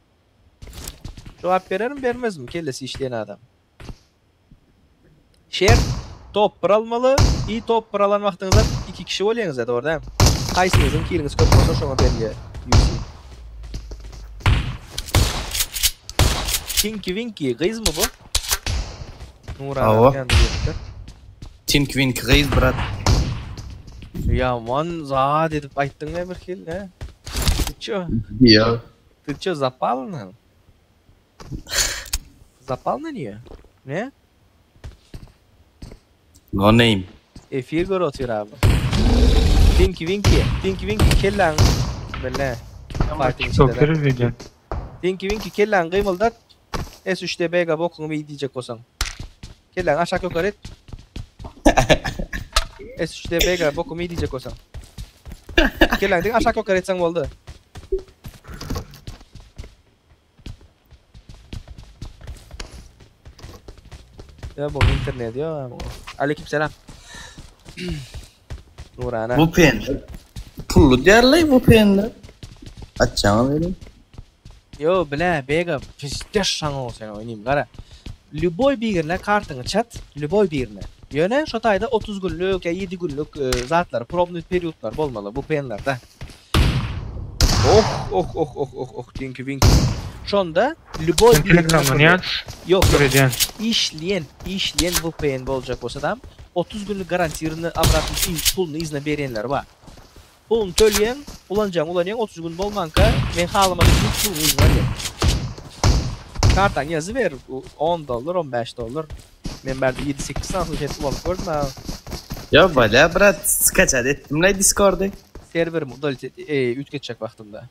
Cevap verir mi vermez mi? Kellesi işleyen adam. Şer top pıralmalı. İyi top pıralan vaxtınızda 2 kişi olayınız da orada. Kaysınızın killiniz köp olsa şuna belge. Tinky Winky kız mı bu? Avo. Nurhan Tink Wink reis brat. Ya man za dedip ayttın ne bir kill ne? Yo. Ты запал на? Запал на нее? Ne? No name. Efir gör atıyor abi. Tinky Winky kellan. Belle. Çok verir video. Tinky Winky kellan kıymıldat. S3'te BG bokunu bir diyecek olsan. Kellan aşağı yukarı et. S3'te BG bokunu bir diyecek olsan. Kellan din aşağı yukarı etsen oldu. Ya bu internet ya. Aleykümselam. Nurhan. Bu pen. Pullu derley bu penler. Açacağım benim. Yo bile bega pis şanı sen oynayayım gara. Любой birine kartını çat, любой birine. Yöne şu tayda 30 günlük ya 7 günlük zatlar, problem periyotlar bolmalı bu penlerde. Oh, Tinky Winky. Şonda любой Telegram'dan yaz. Yok. Göreceğim. İşleyen bu pen bolacak olsa da 30 günlük garantirini avratın pulunu izne berenler var. Pulunu töleyen, ulanyan 30 gün bolmanka men halamadım pulunu izne veriyor. Kartan yazı ver $10, $15. Men berdi 7-8 saat jet bolup gördüm ha. Ya bala brat skaçad ettim la Discord'da. Server modalitet ütgetecek vaxtında.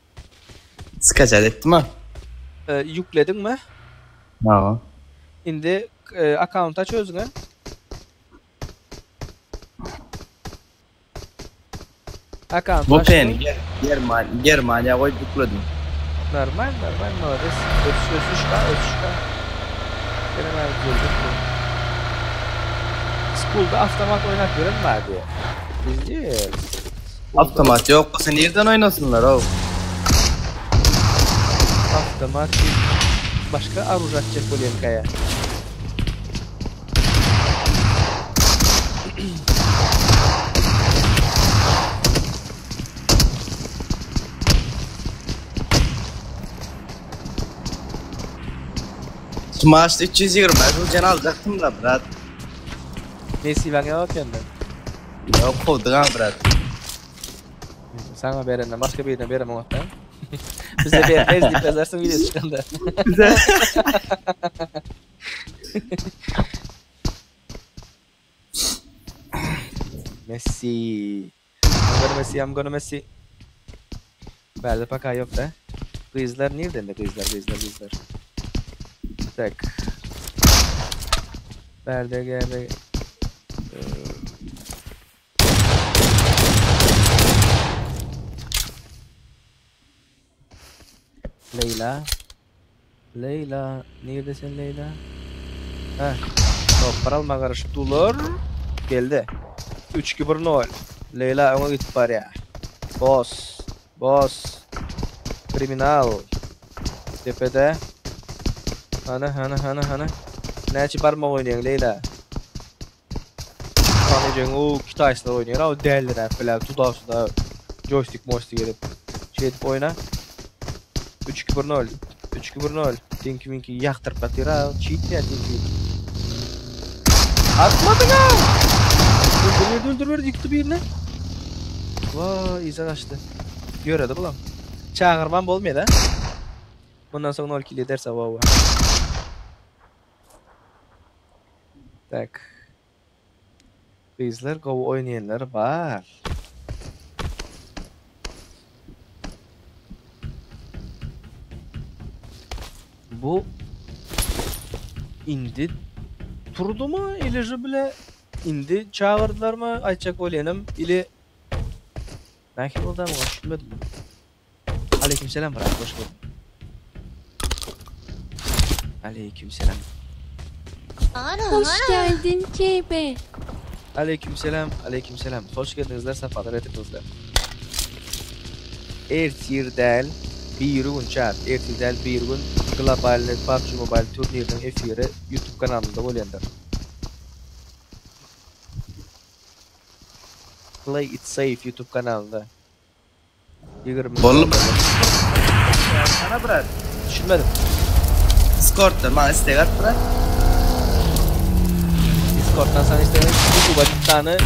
Skaçad ettim ha. Yükledin mi? Ha. Indi account aç özüne. Account Bu açtın. pen Germanya koy tıkladım. Normal молодец. Ösüşka. Benim abi gördük bu. School'da avtomat oynak veren var diye. Biz değil. Avtomat yok. Sen nereden oynasınlar o? Avtomat başka arujatçı Polenkaya. Smash 320 bu can alacaktım da brat. Messi bana yok yani. Yok kovduğum brat. Sana berenden başka birine veremem hatta. Bize vermez deyip yazarsın videosu çıkanda. Güzel. Messi. I'm gonna Messi. Berde paka yok da. Kızlar nereden de kızlar. Tak. Berde geldi. Leyla. Neredesin Leyla? Heh. Topar alma karıştılar. Geldi. 3-2-1-0. Leyla ona gitip var ya. Boss. Kriminal. Tepede. Hana. Näçe barmaq oynayan Leyla? Tanıcın o Kitayslar oynayan. O dəldir falan. Tudasıda joystick edip. Edip oyna. 3-2-1-0. 3-2-1-0. Tinky yaktırıp atıyor ha. Cheat ya Tinky. Atmadın ha! Öldür yıktı birine. Vay iza kaçtı. Göredi bulam. Çağırman bolmaydı ha. Bundan sonra 0 kill ederse vay. Tak. Bizler kovu oynayanlar var. Bu indi turdu mu ilacı bile indi çağırdılar mı ayçak olayım ili belki oldu ama düşünmedim. Aleykümselam bırak hoş geldin. Aleykümselam. Hoş geldin KB. Aleykümselam. Hoş geldinizler, sefalar getirdinizler. Ertirdel bir gün chat. Ertirdel bir gün global PUBG Mobile turnirinin efiri YouTube kanalında olayanlar. Play It Safe YouTube kanalında. 20 Bollu sana brat. Düşünmedim. Discord'da bana istek at brat. Discord'dan sana istedim. YouTube'a bir tane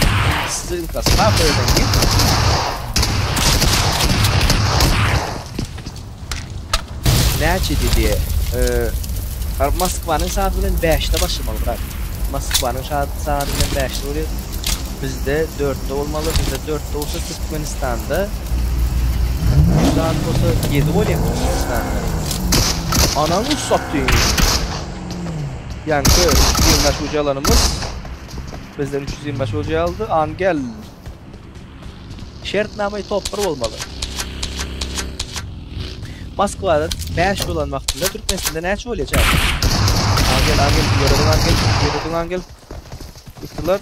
sizin kasma koyacağım ki. Näçe dedi? Moskva'nın saatinden 5'te başlamalı bırak. Moskva'nın saatinden 5'te oluyor. Bizde 4'te olmalı. Bizde 4'te olsa Türkmenistan'da saat olsa 7 oluyor Türkmenistan'da. Ananı sattı. Yankı 325 ucu alanımız. Bizden 325 ucu aldı. Angel. Şartnamayı toplar olmalı. Moskva'da 5 olan vaktinde Türkmenistan'da näçe olacak? Angel, yürüdün Angel. Yıktılar.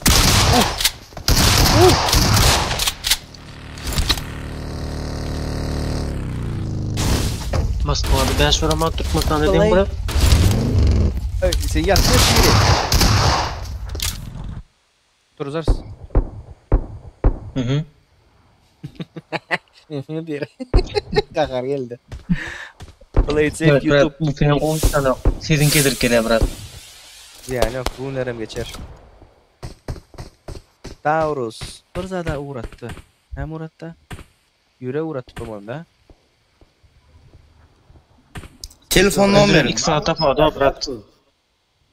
Moskva'da 5 var ama Türkmenistan'da değil mi? Sen yaktın şimdi. Dur uzarsın. Hı. Diyor. Kakar geldi. Play It Safe Evet, YouTube. bu film 10 tane sizin kedir bırak. Yani yok bu nerem geçer. Taurus. Fırza da uğrattı. Hem uğrattı. Yüre uğrattı komanda. Telefon numaranı. 2 saat tapadı bıraktı.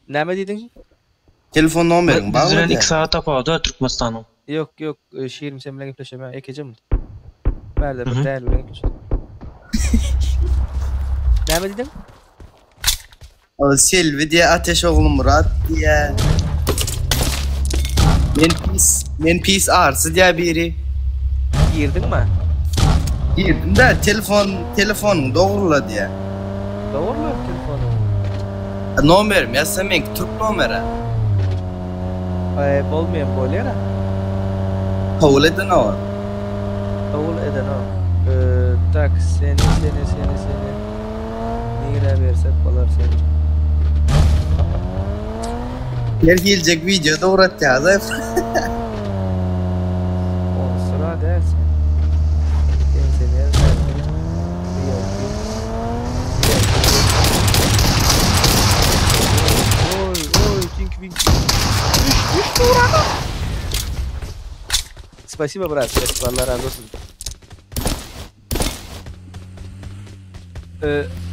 Ne mi dedin? Telefon numaranı bağlı Bizden ya. 2 saat tapadı Türkmenistan'ın. Yok şiirim sen bilen gepleşeme ekeceğim. Nerede bir değerli bilen gepleşeme. Ne mi dedin? O Selvi diye Ateş oğlu Murat diye. Men pis arsı diye biri. Girdin mi? Girdim de telefon doğrula diye. Doğru mu telefonu? Numaram yazsam ben Türk numara. Olmayan böyle ya. Kabul edin o. Davul eden o. Tak seni. Neyre versek balar seni. Her gelecek videoda uğratacağız. On sıra dersin. Ben seni yazarım. Ой, тинк-винк. Düş Turan'a. Спасибо, брат. Спасибо, Allah razı olsun.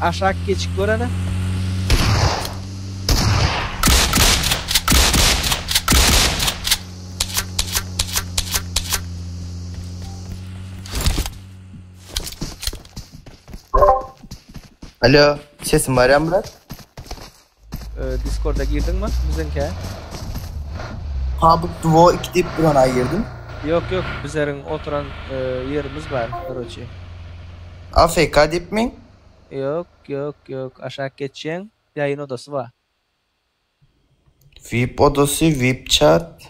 Aşağı geçik görene. Alo, sesim var ya Murat? Discord'a girdin mi? Bizimki. Ha bu Duo 2 deyip bir ona girdim. Yok, bizlerin oturan yerimiz var. Короче. AFK deyip mi? Yok. Aşağı geçeceksin. Yayın odası var. VIP odası, VIP chat.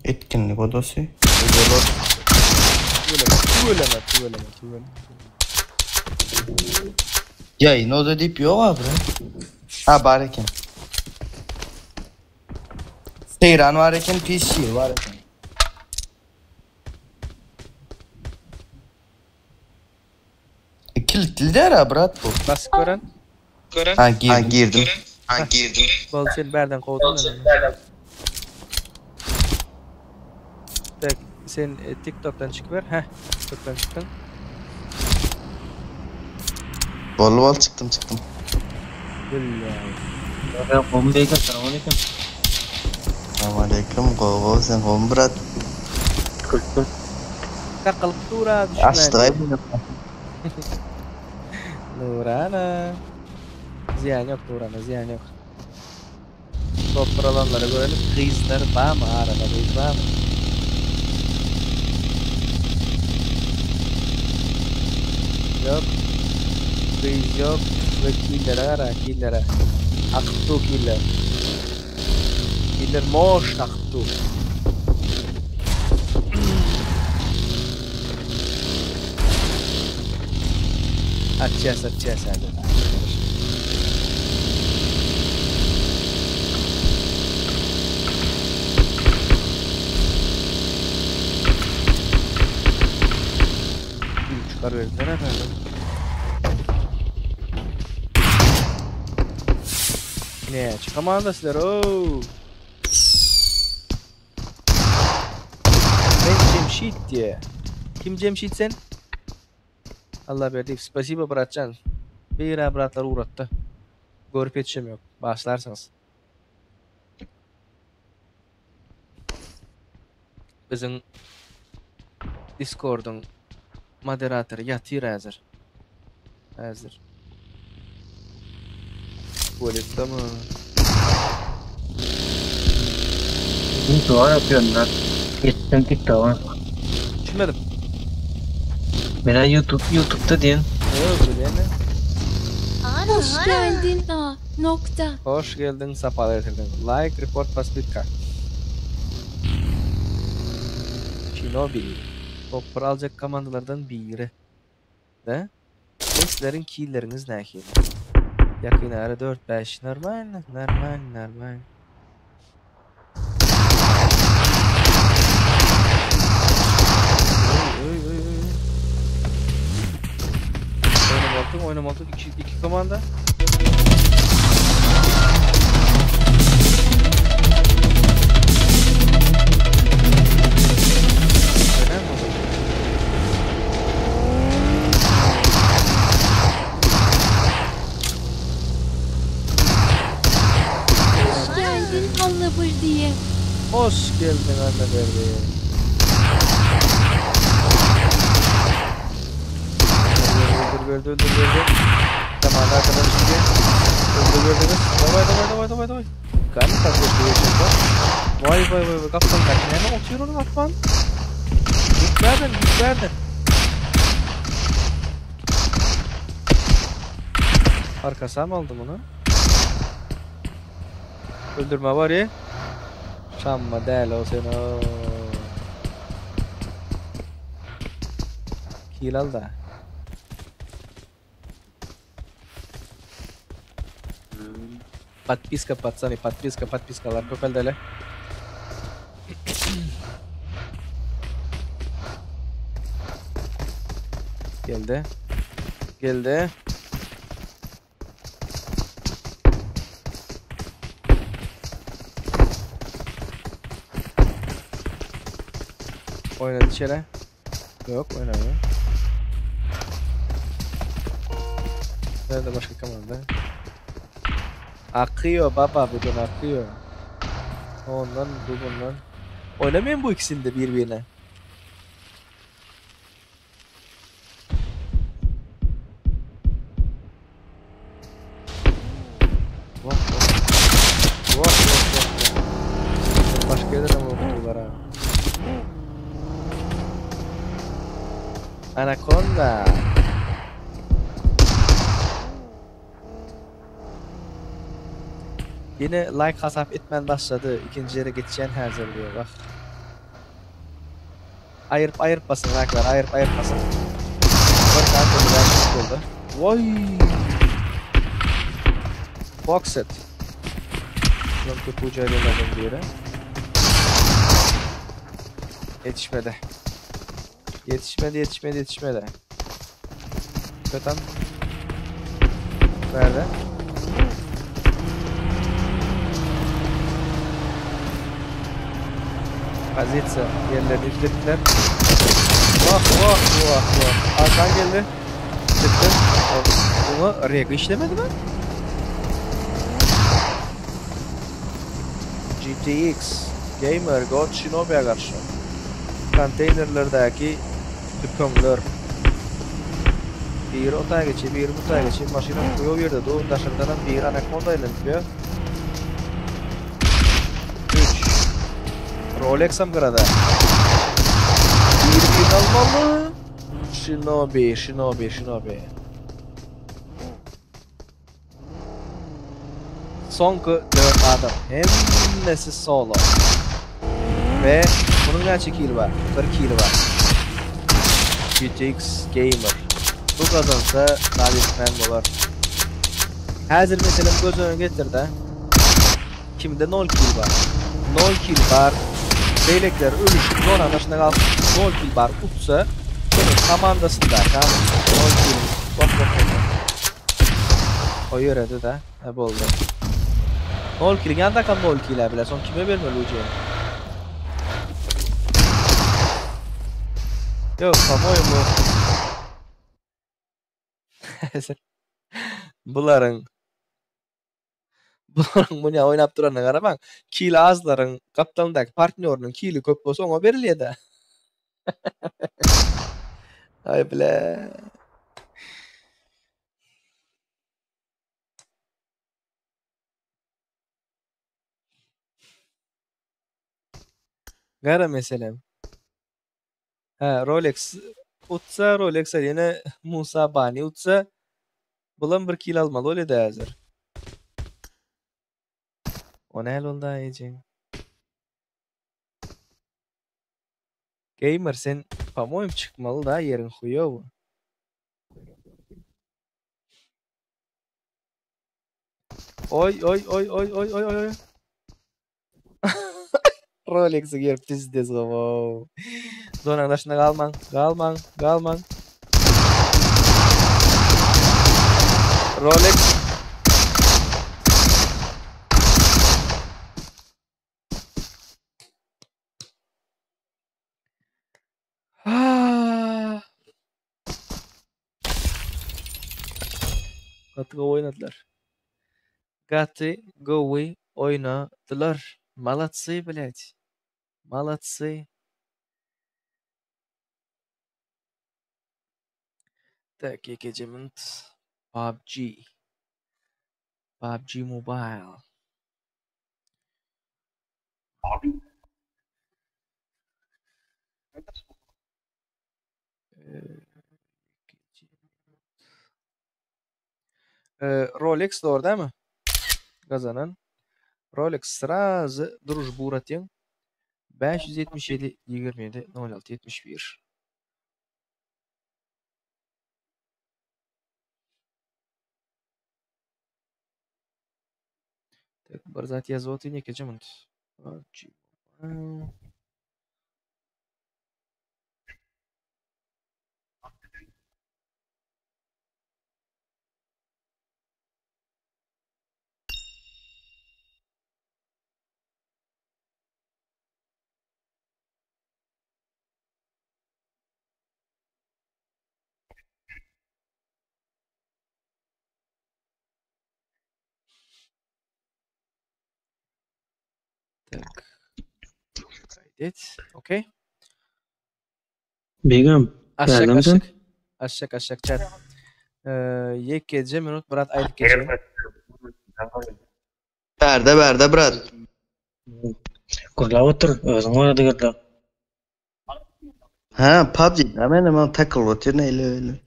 Etkinlik odası. Özel odası. Tüveleme. Yayın oda deyip yok abi. Ha bareken. Seyran var eken, PC var eken. Kilitli der ha Murat bu. Nasıl gören? Ha girdim. Bol sen berden kovdun Tek sen TikTok'tan çıkıver. TikTok'tan çıktın. Bol çıktım. Billahi. Bombay ka, assalamualaikum. Assalamualaikum gogo sen Murat. Kakılıp dura Açtı Nurana. Ziyan yok Nurana, ziyan yok. Toplar alanlara görelim. Kızlar var mı? Arada kız var mı? Yok. Kız yok. Ve killere ara, killere. Aktu killer. Killer moş aktu. Açacağız hadi. Çıkar verdiler efendim. Yine çıkamanda sizler ooo. Ben Cemşit diye. Kim Cemşit sen? Allah verdi. Spasiba bratcan. Bir bratlar uğrattı. Görüp yetişemiyor. Başlarsınız. Bizim Discord'un moderatörü yatır hazır. Tuvalette mi? Bir dua yapıyorum lan. Geçtim TikTok'a. Düşünmedim. Bana YouTube'da diyen. Yok öyle mi? Hoş geldin A. Nokta. Hoş geldin, sefalar getirdin. Like, report, paspitka. Shinobi. Toplar alacak komandalardan biri. De? Sizlerin keyleriniz ne ki? Yakın ara 4-5. Normal. Oy. Oynamaldım. İki komanda. Hoş geldin Hallabır diye. Hoş geldin anne verdi. Öldür. Tamam arkadaşlar. Öldürdünüz. Davay. Kan takıyor diyecekler. Vay. Kaptan kaçına ne oturuyor lan kaptan? Yüklerden. Arkasına mı aldım onu? Öldürme var ya. Şamma değil o seni. kill aldı. Подписка, пацаны, подпискалар köpeldi. Geldi. Oynadı içeri. Yok, oynamıyor. Nerede başka kamera? Akıyor baba, buradan akıyor. Ondan, bu bundan. Oynamayın bu ikisini de birbirine. Vah. Başka yerden mi okuyorlar ha? Anaconda. Yine like hasap etmen başladı. İkinci yere geçeceğin hazırlıyor bak. Ayırıp basın like'lar, ayırıp basın. Bak daha oldu. Vay. Box it. Şunun topuğu ellerden bir yere. Yetişmedi. Kötü. Nerede? Hazretsa yerlerini izlettiler. Vah. Arkan geldi. Çıktı. Bunu rega işlemedi mi? GTX Gamer God Shinobi'ye karşı. Konteynerlerdeki tüpümler. Bir otaya geçiyor, bir mutaya geçiyor. Maşina koyuyor yerde doğru taşırdan bir Anaconda ile yapıyor. 3 Rolex Amgara'da. Bir bin almalı. Shinobi. Sonku 4 adam. Hemmesi solo. Ve bunun kaç kill var? 1 kill var. GTX Gamer. Bu kazansa Navisman olur. Hazır mesela göz önüne getir de. Kimde 0 kill var? 0 kill var. Beylekler ölüşüp zor anlaşında kalsın. 0 kill var. Utsa komandasında. Tamam. 0 kill. Bak. O yörede de. Ne oldu? 0 kill. Yanda kan 0 kill bile. Son kime vermeli ucuya? Yok, kamuoyu mu? Buların bunu oynap duranına qaraman, kill azların kaptanındaki partnyorunun killi köp bolsa ona berilýär. Ay bile. Gara meselem. Ha, Rolex utsa Rolex yine Musa Bani utsa bulan 1 kill almalı öyle de hazır. O ne oldu ayıcın? Gamer sen pamoyum çıkmalı da yerin huyo bu. Oy. Rolex'i geri pizdes gavo. Zon anlaşına kalman. Rolex. Katıga oynadılar. Govi oynadılar. Malatsi, блядь. Malatsi. Так, Engagement. PUBG Mobile. Rolex de orada mı? Kazanan. Rolex sразу дружбу uğratayım. 577 27 06 71. Tak, bir zat yazıp otyň nekeje minut. Tak. Kaydet. Okey. Begam. Aşak Geldim aşak. sen. Aşak chat. Yekeje minut birat aylık geçeyin. Berde brat. Kurla otur. Özün orada gırla. Ha PUBG. Hemen takıl otur neyle öyle.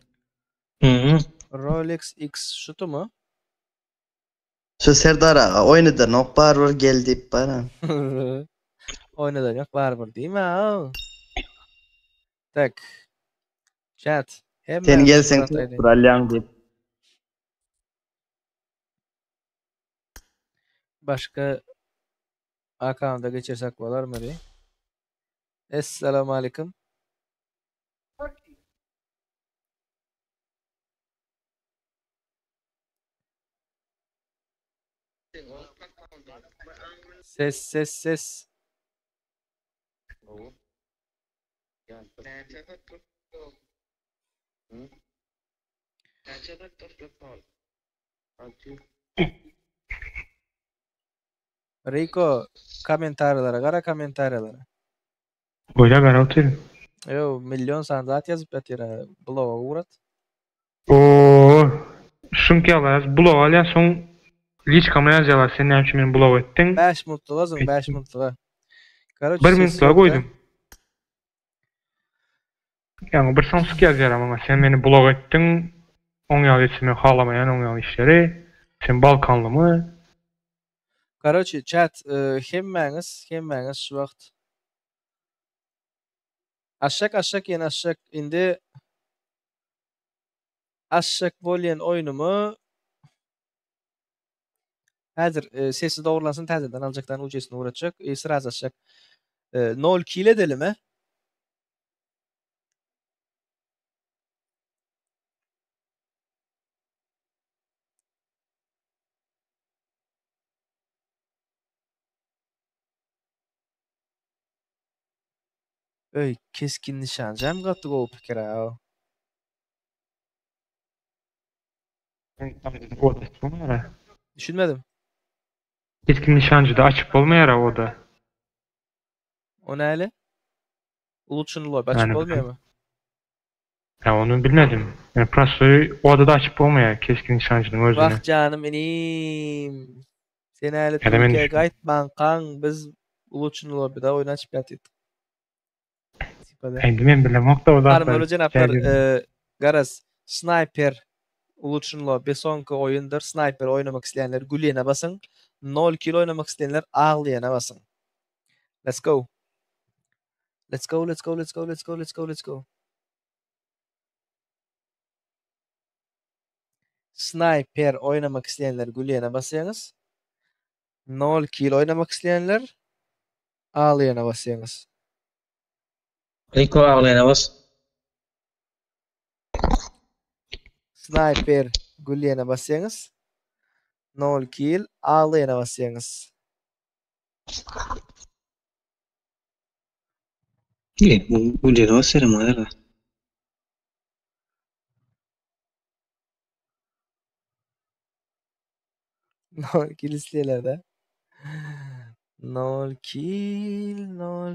Hı. Rolex X şutu mu? Şu Serdar ağa oynadı nok var geldi bana. Oynadan yok var değil mi? Ha? Tak. Chat. Hemen Sen gelsen birat aylık. kuralyan deyip. Başka akamda geçersek bolar mı diye. Esselamu aleyküm. Ses. Rico, komentarlara, qara komentarlara. Boyla gara otur. Yo, milyon san zat yazıp yatira. Bloğa uğrat. Oo. Şunki alaz. Blog alyan son liç kamera yazıyorlar. Sen ne için beni blog ettin? 5 minutlu lazım, 5 minutlu. Короче, 1 minutla koydum. Yani bir samsuk yazıyor ama sen beni blog ettin. On yal etimi halamayan on yal işleri. Sen Balkanlı mı? Короче, chat, hemmäňiz şu wagt. Aşak ýene aşak. Indi aşak bolýan oýnumy häzir sesi dogurlansyn täzeden aljakdan ujesini uğratjak. Sıraz aşak. 0 kile edelimi? Öy, keskin nişancam gatdy go pikir ha. Düşünmedim. Keskin nişancıda açık olmayar o da. O näle? Uluçunlu açık Yani bolmaýar mı? Ya onu bilmedim. Yani prosesoru o adada açık olmuyor keskin nişancının özüne. Bak canım benim. Sen näle Ya da men Türkiýe düşün- gaýtman kaň biz uluçunlu lobbyda oynaşyp ýatyk. Endi men bilemok da o da. Harmony janaplar, garaz Sniper uluçunlu lobby soňky oýundyr. Sniper oynamak isleýänler gülýene basyň. 0 kilo oynamak isleýänler aglyana basyň. Let's go. Sniper oynamak isleýänler gülýene basýaňyz. 0 kilo oynamak isleýänler aglyana basýaňyz. Riko ağlayana bas. Sniper gülýene basýaňyz. 0 kil aglyana basýaňyz. Bu lira basarım hala. 0 kil isleýärler-de. 0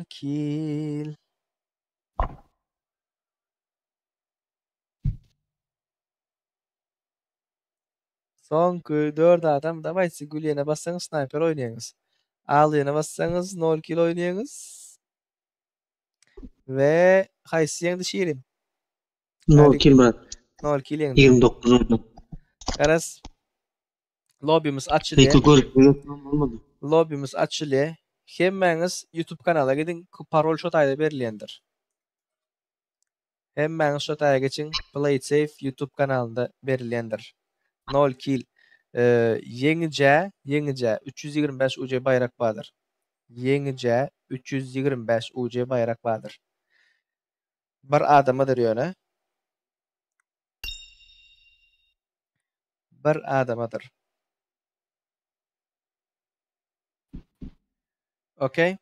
kil. Soňky 4 adam dawaýçy gülýene bassaňyz sniper oýnaýaňyz. Aglyana bassaňyz 0 kil oýnaýaňyz. We haýsy ýeňdi şiirim? 0 kil brat. 0 kil ýeňdi. 29 oldu. Garaz lobbymiz açyly. Riko görüp olmadı. Lobbymiz açyly. Hemmäňiz YouTube kanala gidin, parol şo taýda berilýändir. Hemmäňiz şo taýda geçiň. Play Safe YouTube kanalynda berilýändir. 0 kil. Yeňice 325 UC bayrak badır. Yeňice 325 UC bayrak badır. Bir adamadır ýöne. Bir adamadır. Okay?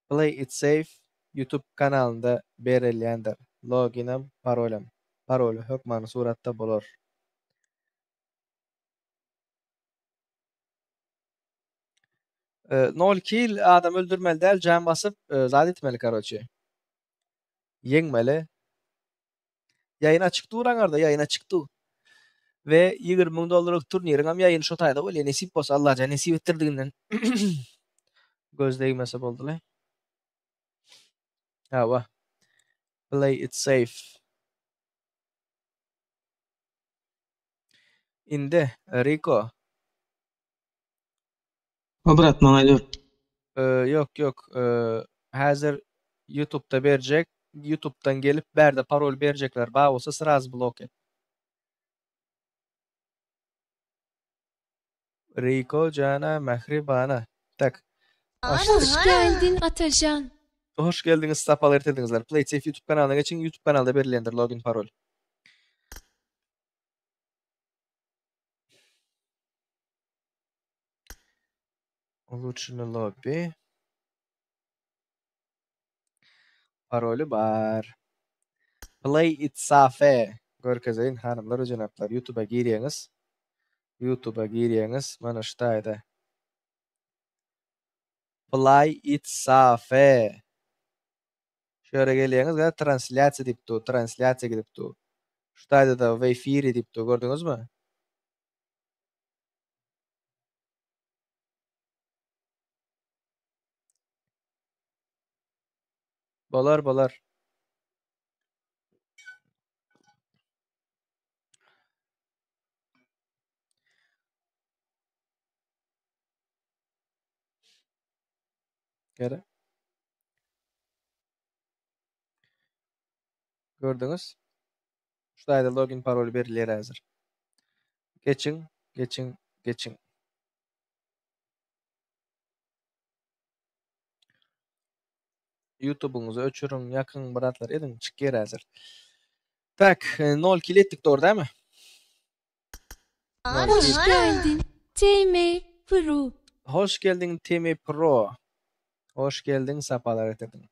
Play it safe. YouTube kanalında berilýändir. Loginim, parolim. Paroli hökmany suratda bolar. Nol kill adam öldürmeli däl, jan basyp zat etmeli karoçy. Yeňmeli. Ýaýyn açyk duraňarda, ýaýyn açyk dur. Ve $20,000 turniringam ýaýyny şo taýda bolýar. Nesip bolsa Allah ja nesip etdirdiginden. Gözlegmese boldy. Hawa. Play it safe. Indi Rico. Obrat maňa dur. Yok. Häzir YouTube'da berjek. YouTube'dan gelip berde parol berjekler. Ba bolsa sıraz blok et. Rico cana mehribana. Tak. Hoş geldin Atajan. Hoş geldiniz, sapalar etdinizler. PlaySafe YouTube kanalyna geçin. YouTube kanalda berilendir login parol. Улучшенный lobby. Parolü bar. Play it safe. Görkezeyin hanımlar ve janaplar. YouTube'a girýäňiz. Mana şu taýda. Play it safe. Şöyle gelýäňiz ve translasiýa dipdi. Translasiýa gidipdi. Şu taýda da we efir dipdi. Gördüňizmi? Bolar. Gere. Gördüňiz? Şu taýda login parol berilýär häzir. Geçin. YouTube'uňuzy öçürüň, ýakyn biratlar ediň, çykýar häzir. Tak, 0 kill etdik dor dämi? Hoş geldin TM Pro. Hoş geldin Temi Pro. Hoş geldin, sapalar etdin.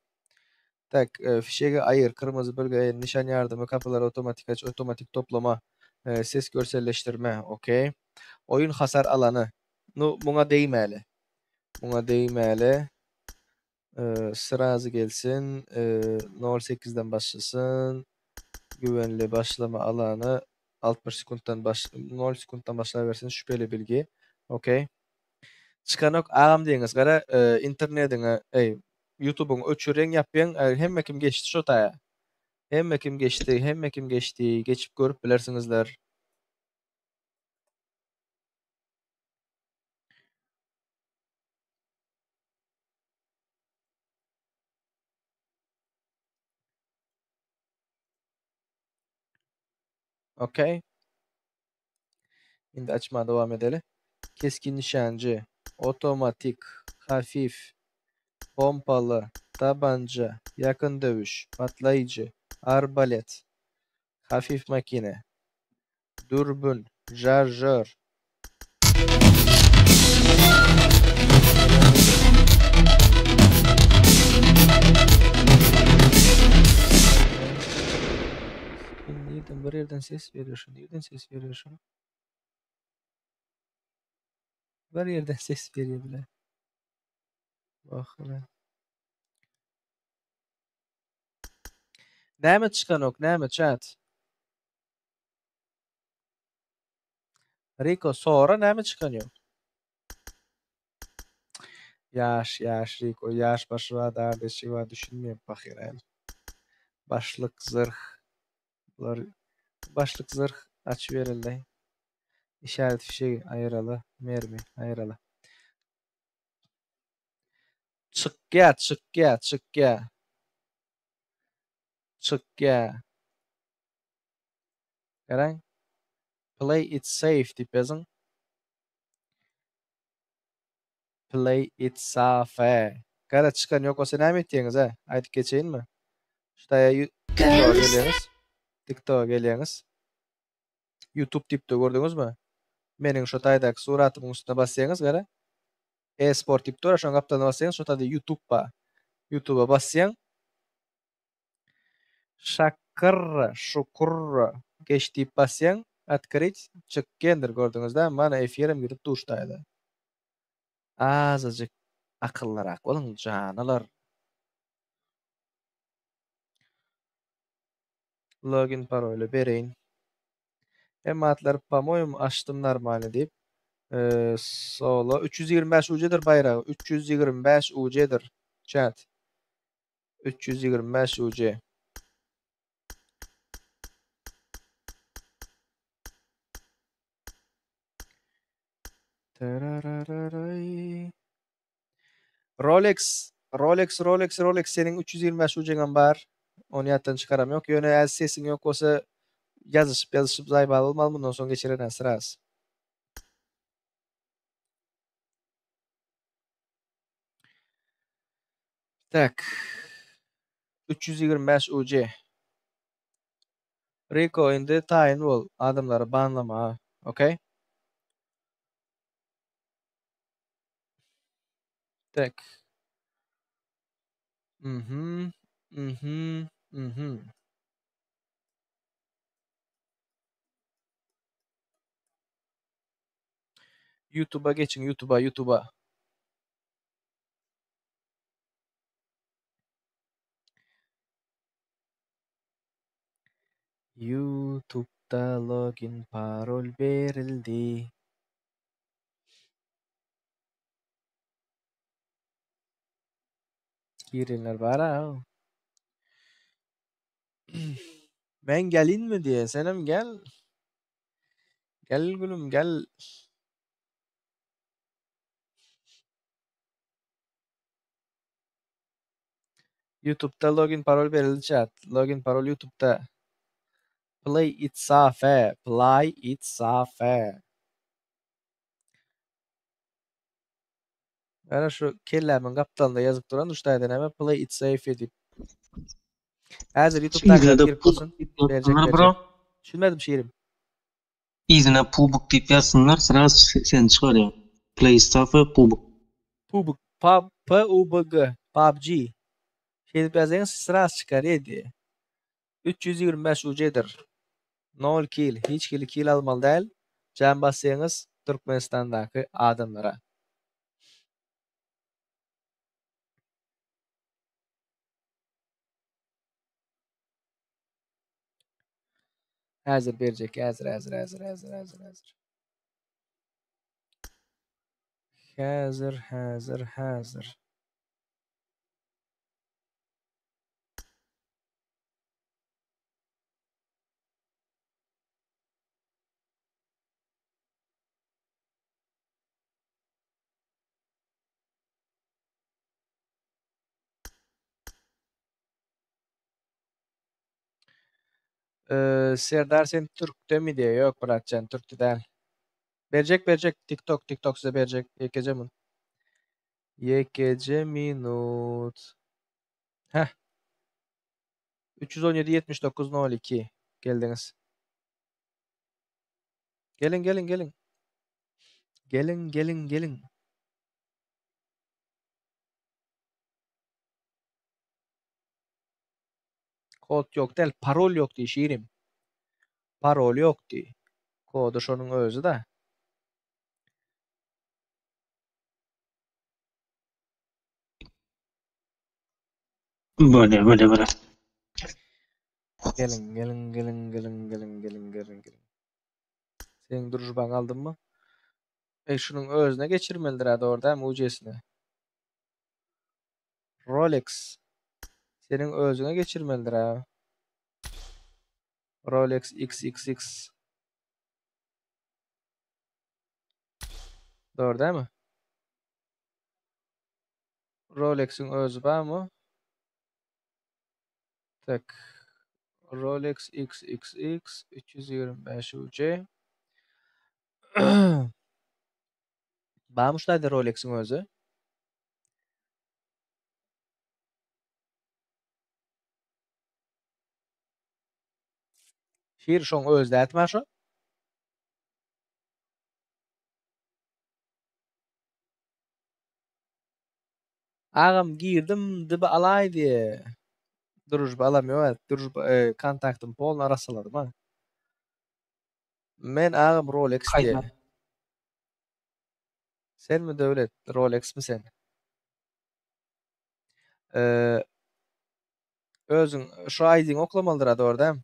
Tak, fişege ayır, kırmızı bölge ayır, nişan yardımı, kapılar otomatik aç, otomatik toplama, ses görselleştirme, okey. Oyun hasar alanı. Buna değmeli. Sırazı gelsin. 08'den başlasın. Güvenli başlama alanı 60 sekunddan 0 sekunddan başlayıversin. Şüpheli bilgi. Okey. Çıkanok ağam deyiňiz. Gara internetiňe, YouTube'uň öçüreň ýapýan, hemme kim geçti şo taýa. Hemme kim geçti. Geçip görüp bilersiňizler. Okey. Indi açmaya devam edeli. Keskin nişancı, otomatik, hafif, pompalı, tabanca, yakın dövüş, patlayıcı, arbalet, hafif makine, dürbün, şarjör. Nereden bir yerden ses veriyorsun? Bir yerden ses veriyor bile. Bak lan. Näme çıkanok, näme chat? Rico sonra näme çıkanıyor? Yaş Rico, yaş başıva dardeşiva düşünmeyip bakır el. Başlık zırh. Başlık zırh aç verildi. İşaret fişeği ayıralı. Mermi ayıralı. Çıkya. Garang. Play it safe dip yazın. Play it safe. Gara çıkan yok olsa ne ettiğiniz ha? Aytıp geçeyin mi? Şuraya TikTok'a geliyorsunuz. TikTok'a geliyorsunuz. YouTube tipte gördünüz mü? Mening şu taydaki suratımın üstüne bassanız gara. E-sport tipte var. Şoň gapdan bassanız şu taýda YouTube ba. YouTube'a bassaň. Şukur geç diýip bassaň, открыть çykgendir gördüňizde. Mana efirim gidip duşdaýdy. Azajyk akyllyrak bolun janalar. Login parolü bereýin. Emmatlar по-моему açdym normal diýip. Solo 325 UC'dir bayrağı. 325 UC'dir. Chat. 325 UC. Tarararay. Rolex senin 325 UC'ň bar. Onu ýatdan çıkaram yok. Ýöne äz sesiň yok bolsa yazışıp zaýbal bolmaly, bundan soň geçiren sıras. Tak. 325 UC. Rico indi taýin bol. Adamlary banlama. Okay? Tak. Mhm. Mhm. Mhm. YouTube'a geçin, YouTube'a. YouTube'da login parol berildi. Girenler bara. Ben gelin mi diye. Senem gel. Gel gülüm gel. YouTube'da login parol berildi chat. Login parol YouTube'da. Play it safe. Play it safe. Ana şu kellämin gapdanynda ýazyp duran uşdaýdan näme play it safe edip. Häzir YouTube'dan girip bolsun. Yazsınlar bro. Düşünmedim şiirim. İzine pubuk diýip yazsınlar, sıraz sen çıkar ya. Play stuff'ı pubuk. PUBG. PUBG. PUBG. Şeýdip ýazsaňyz sıras çıkar edi. 325 UC'dir. 0 kill. Hiç kill almaly däl. Jan bassaňyz Türkmenistandaky adamlara. Häzir berjek. Häzir. Häzir. Serdar sen Türk'te mi diye? Yok Muratcan Türk'te däl. Berjek. TikTok size berjek. YKC minut. Heh. 317 79 02. Geldiňiz. Gelin. Gelin. Kod yok däl, parol yok diýi şiirim. Parol yok diýi. Kodu şonuň özü da. Böyle. Gelin. Seň duruşbaň aldymmy? Şunuň özüne geçirmelidir hadi orada mujesini. Rolex. Senin özüne geçirmelidir ha. Rolex XXX. Doğru değil mi? Rolex'in özü var mı? Tak. Rolex XXX 325 UC. Bağmışlardı Rolex'in özü. Şir şoň özde etmä şo. Agam girdim dibi alay diye. Duruşba alamıyor. Duruşba kontaktım polna arasaladım ha. Men agam Rolex diye. Kayda. Sen mi devlet? Rolex mi sen? Özüň şu aýdyň oklamalydyr orda.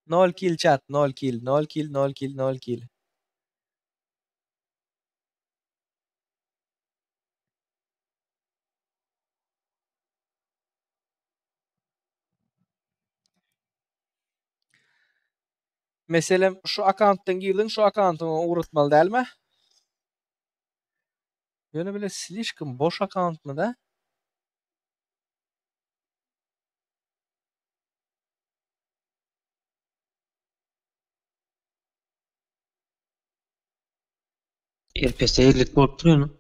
Nol kill chat, nol kill, nol kill, nol kill, nol kill. Meselem şu accountdan girdin, şu accountyňy ugrutmaly dälmi? Ýöne bile slishkim boş accountmy da. RPS'lik bolup durýar.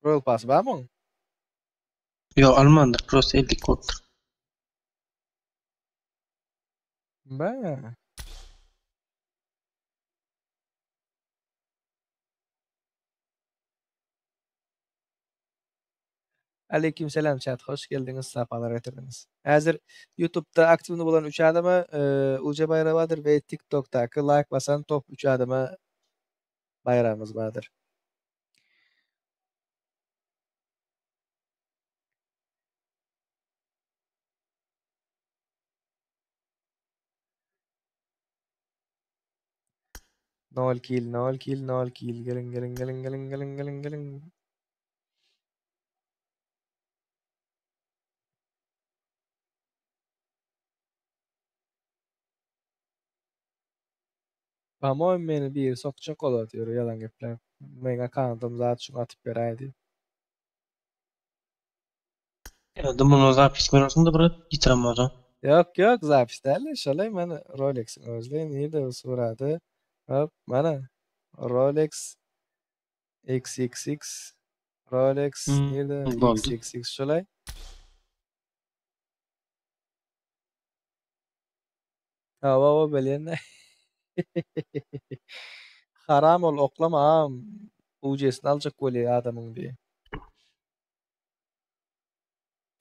Royal Pass barmy? Yo, almandyr, Pro 50 bolup dur. Ba. Aleyküm selam chat, hoş geldiniz, safalar getirdiniz. Hazır YouTube'da aktivni bolan 3 adama Uce bayramıdır ve TikTok'taki like basan top 3 adama bayramımız vardır. Nol kill, nol kill, nol kill. Gelin, gelin, gelin, gelin, gelin, gelin, gelin. Ama meni bir sokacak ola diyor yalan gepler. Men accountum zat şunu atıp beraydi. Ya da bunu zapis görürsün de bırak yitiremez. Yok yok zapis derler. Şalay mana Rolex'in özleyin. Neydi o suradı? Hop mana Rolex XXX Rolex nerede? oldu. XXX şalay. Hava belene. Haram ol oklama am. Ucesini alacak böyle adamın diye.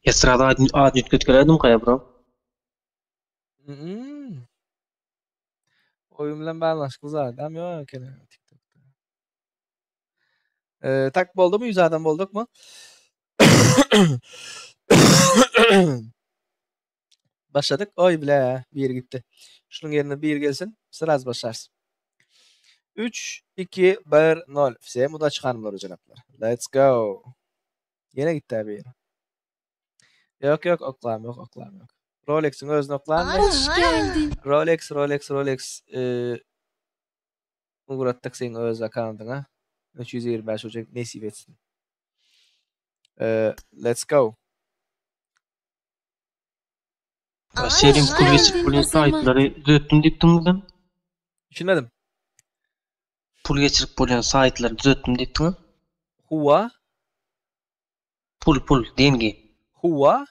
Ya sırada adil kötüledim kaya bro. Oyun bilen bağlanışık zaten yok yani TikTok'ta. Tak boldu mu? 100 adam bolduk mu? Başladık. Oy bile bir gitti. Şunun yerine bir gelsin. Sıraz başlarsın. 3, 2, 1, 0. Все, bu da çıkarımlar canaplar. Let's go. Yine gitti abi. Yok yok oklam yok oklam yok. Rolex'in özüne oklam yok. Hoş geldin. Rolex. Uğrattık senin öz akantına. 325 Ocak nasip etsin. Let's go. Serin pul geçirip pulun saytları düzelttim diptim buradan. Düşünmedim. Pul geçirip pulun saytları düzelttim diptim. Huwa. Pul dengi. Huwa.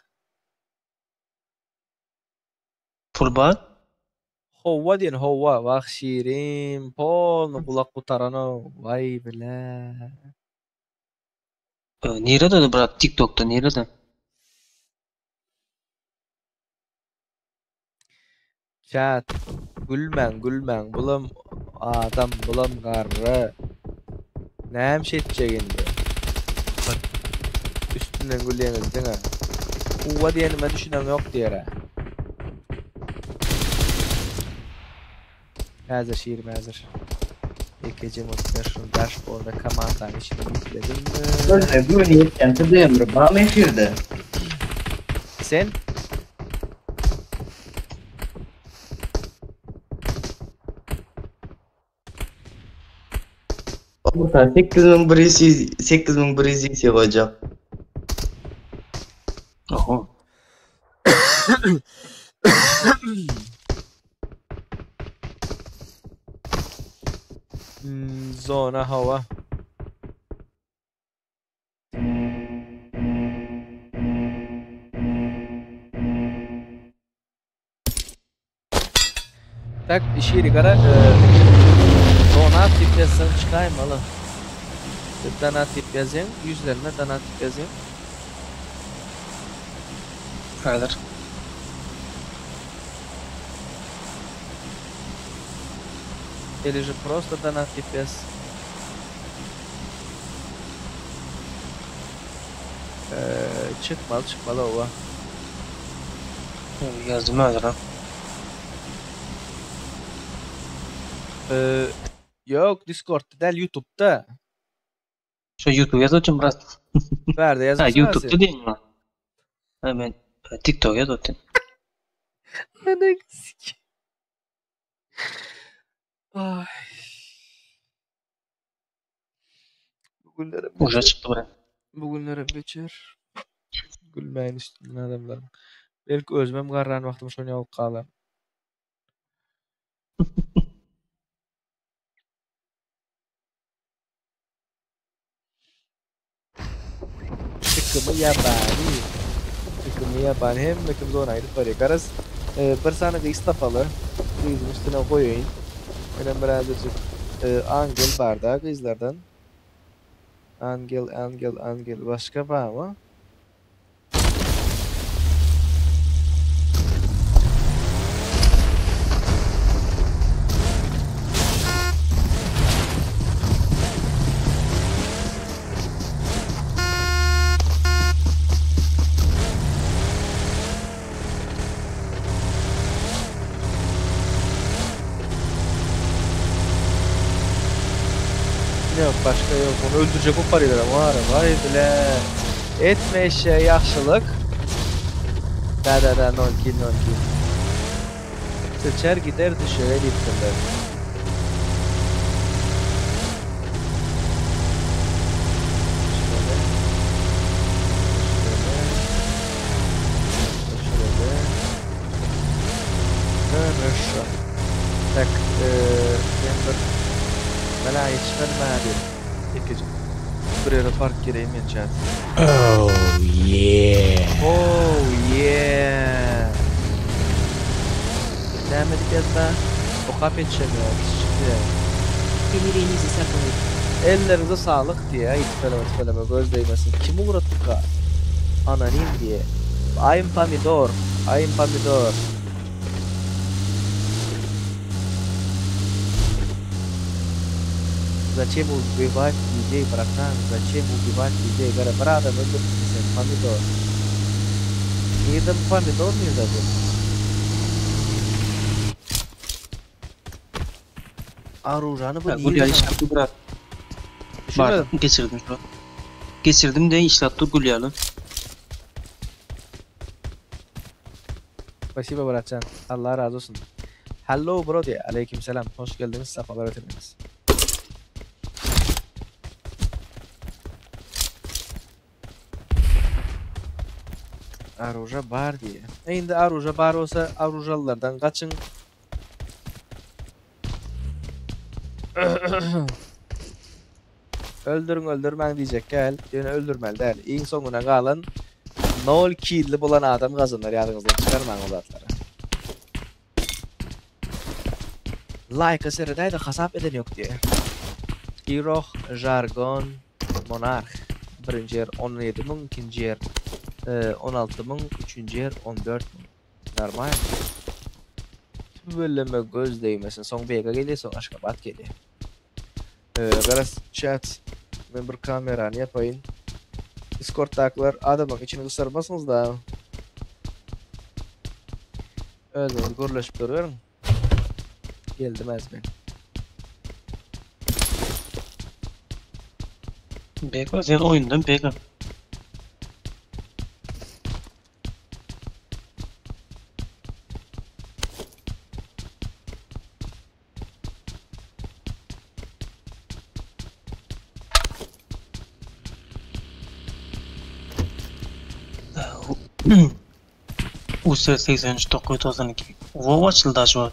Pul bar. Huwa diyen huwa. Vah şirin. Polnu kulak kutarana. Vay bile. Nerede de bırak TikTok'ta nerede? Chat. Gülmen. Bulam adam bulam garra. Näme şetjek endi. Üstünden gülýäňiz diňe. Huwa diýenime düşünem ýok diýer. Hazır şiirim hazır. Ekece motivasyon dashboard'a komandany içine yükledim. Böyle bu niyetten tadayım bro. Bana efirde. Sen? Burada 8100 olacak. Oho. Zona hava. Tak işiri gara donat yazsan çıkayım alın. Donat yazayım. Yüzlerine donat yazayım. Hayır. Или же просто донат без çıkmalı ova. Yazdım hazır ha. Yok Discord'da değil YouTube'da. Şu YouTube yazıyorum biraz. Nerede Ha yazmışsın? YouTube'da değil mi? Hemen TikTok yazıyorum. Ne sik. Ay. Bugünlerim Uca çıktı buraya. Bugünlerim geçer. Gülmeyin üstünden adamlarım. Belki özmem garran vaktim şonu yalıp kalam. Çıkımı yabani. Çıkımı yabani. Hem mekim zor ayrı var. Garaz bir sanıqı istafalı. Kızın üstüne koyayım. Benim birazcık Angel bardağı kızlardan. Angel. Başka var mı? Yok başka yok. Onu öldürecek o parayla var. Vay bile. Etme eşeğe yaxşılık. Da non kill. Seçer gider düşer elitsinler. Şöyle. Tak. Bana yetişmedi. İkinci. Buraya park gireyim yeneceğiz. Oh yeah. Demedik yazda. O kap yetişemiyor. Demirinizi saklayın. Ellerinize sağlık diye. İtfeleme göz değmesin. Kimi uğrattık ha? Anonim diye. I'm Pomidor. Зачем убивать людей, братан? Зачем убивать людей? Говорят, брата, мы тут помидор. И там помидор не забыл. Arujani bu Gülya işlattı bırak. Var, geçirdim şu an. Geçirdim de işlattı Gülyalı. Спасибо, братcan. Allah razı olsun. Hello brody. Aleykümselam. Hoş geldiniz. Sefalar getirdiniz. Aruja bar diye. Endi Aruja bar olsa Arujalılardan kaçın. Öldürmen diyecek gel. Yine öldürmeli değil. En sonuna kalan 0 kill'li bulan adam kazanır. Yadınızdan çıkarmayın o zatları. Like eserideydi hasap eden yok diye. Iroh, Jargon, Monarch. Birinci yer 17.000, ikinci yer 16.000, üçüncü yer 14.000. Normal. Bölünme göz değmesin. Son Vega geliyor, son Aşkabat geliyor. Biraz chat. Ben bir kameranı yapayım. Discord'dakiler adamın içini ısırmasınız da. Özünüz gürleşip duruyorum. Geldim az ben. Beka sen oyundan Beka. UC 83 992. WoW açıldı şu an.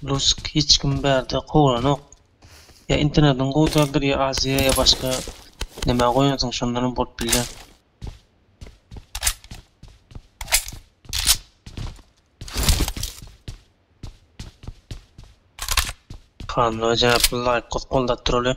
Lusk hiç kim berdi qowranok. Ya internetin gowtaldyr ya Aziya ya başka neme goýansyň şondan bolup bilýär. Kanlı cevaplı like kolda trolü.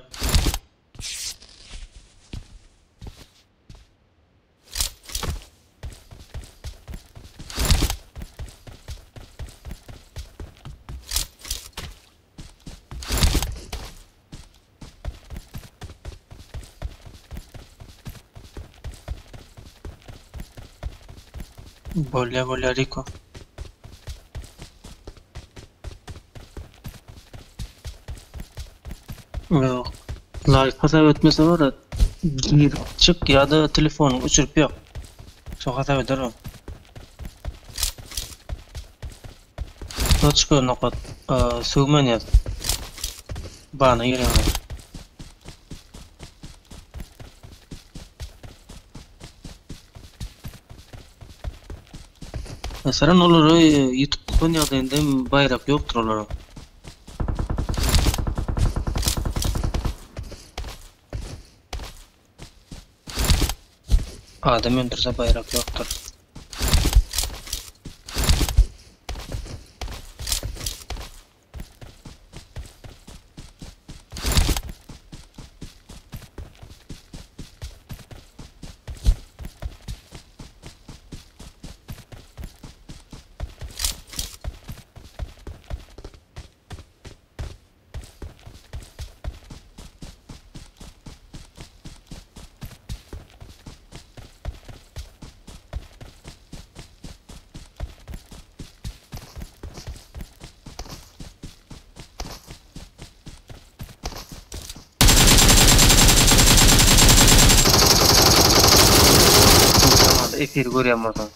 Bolya Rico. Yok. Like hata ötmese var ya, gir çık ya da telefonu uçurup yok. Çok hata öder o. Çıkıyor nokat. Sığmen yaz. Bana giremez. Mesela olur YouTube dünyada bayrak yoktur onların. Adam öldürse bayrak yoktur. Efir görýärmiň.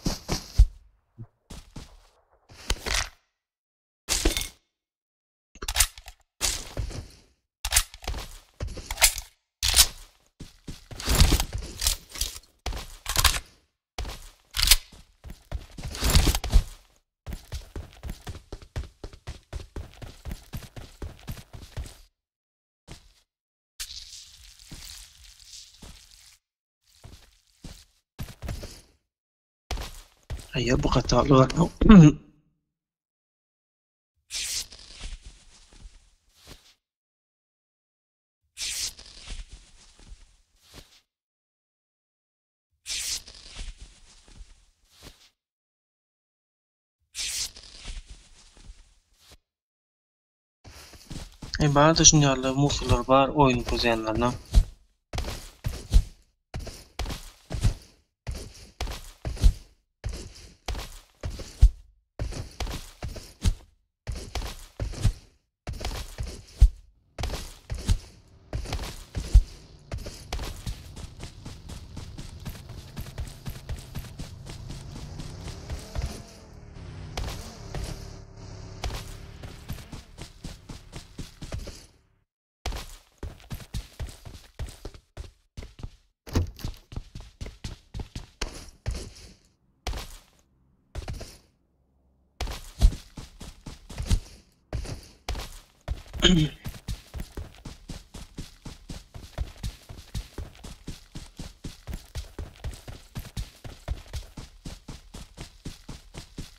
Hayır bu hatalı var. Bana da şunlarla musullar var oyun bozayanlarına.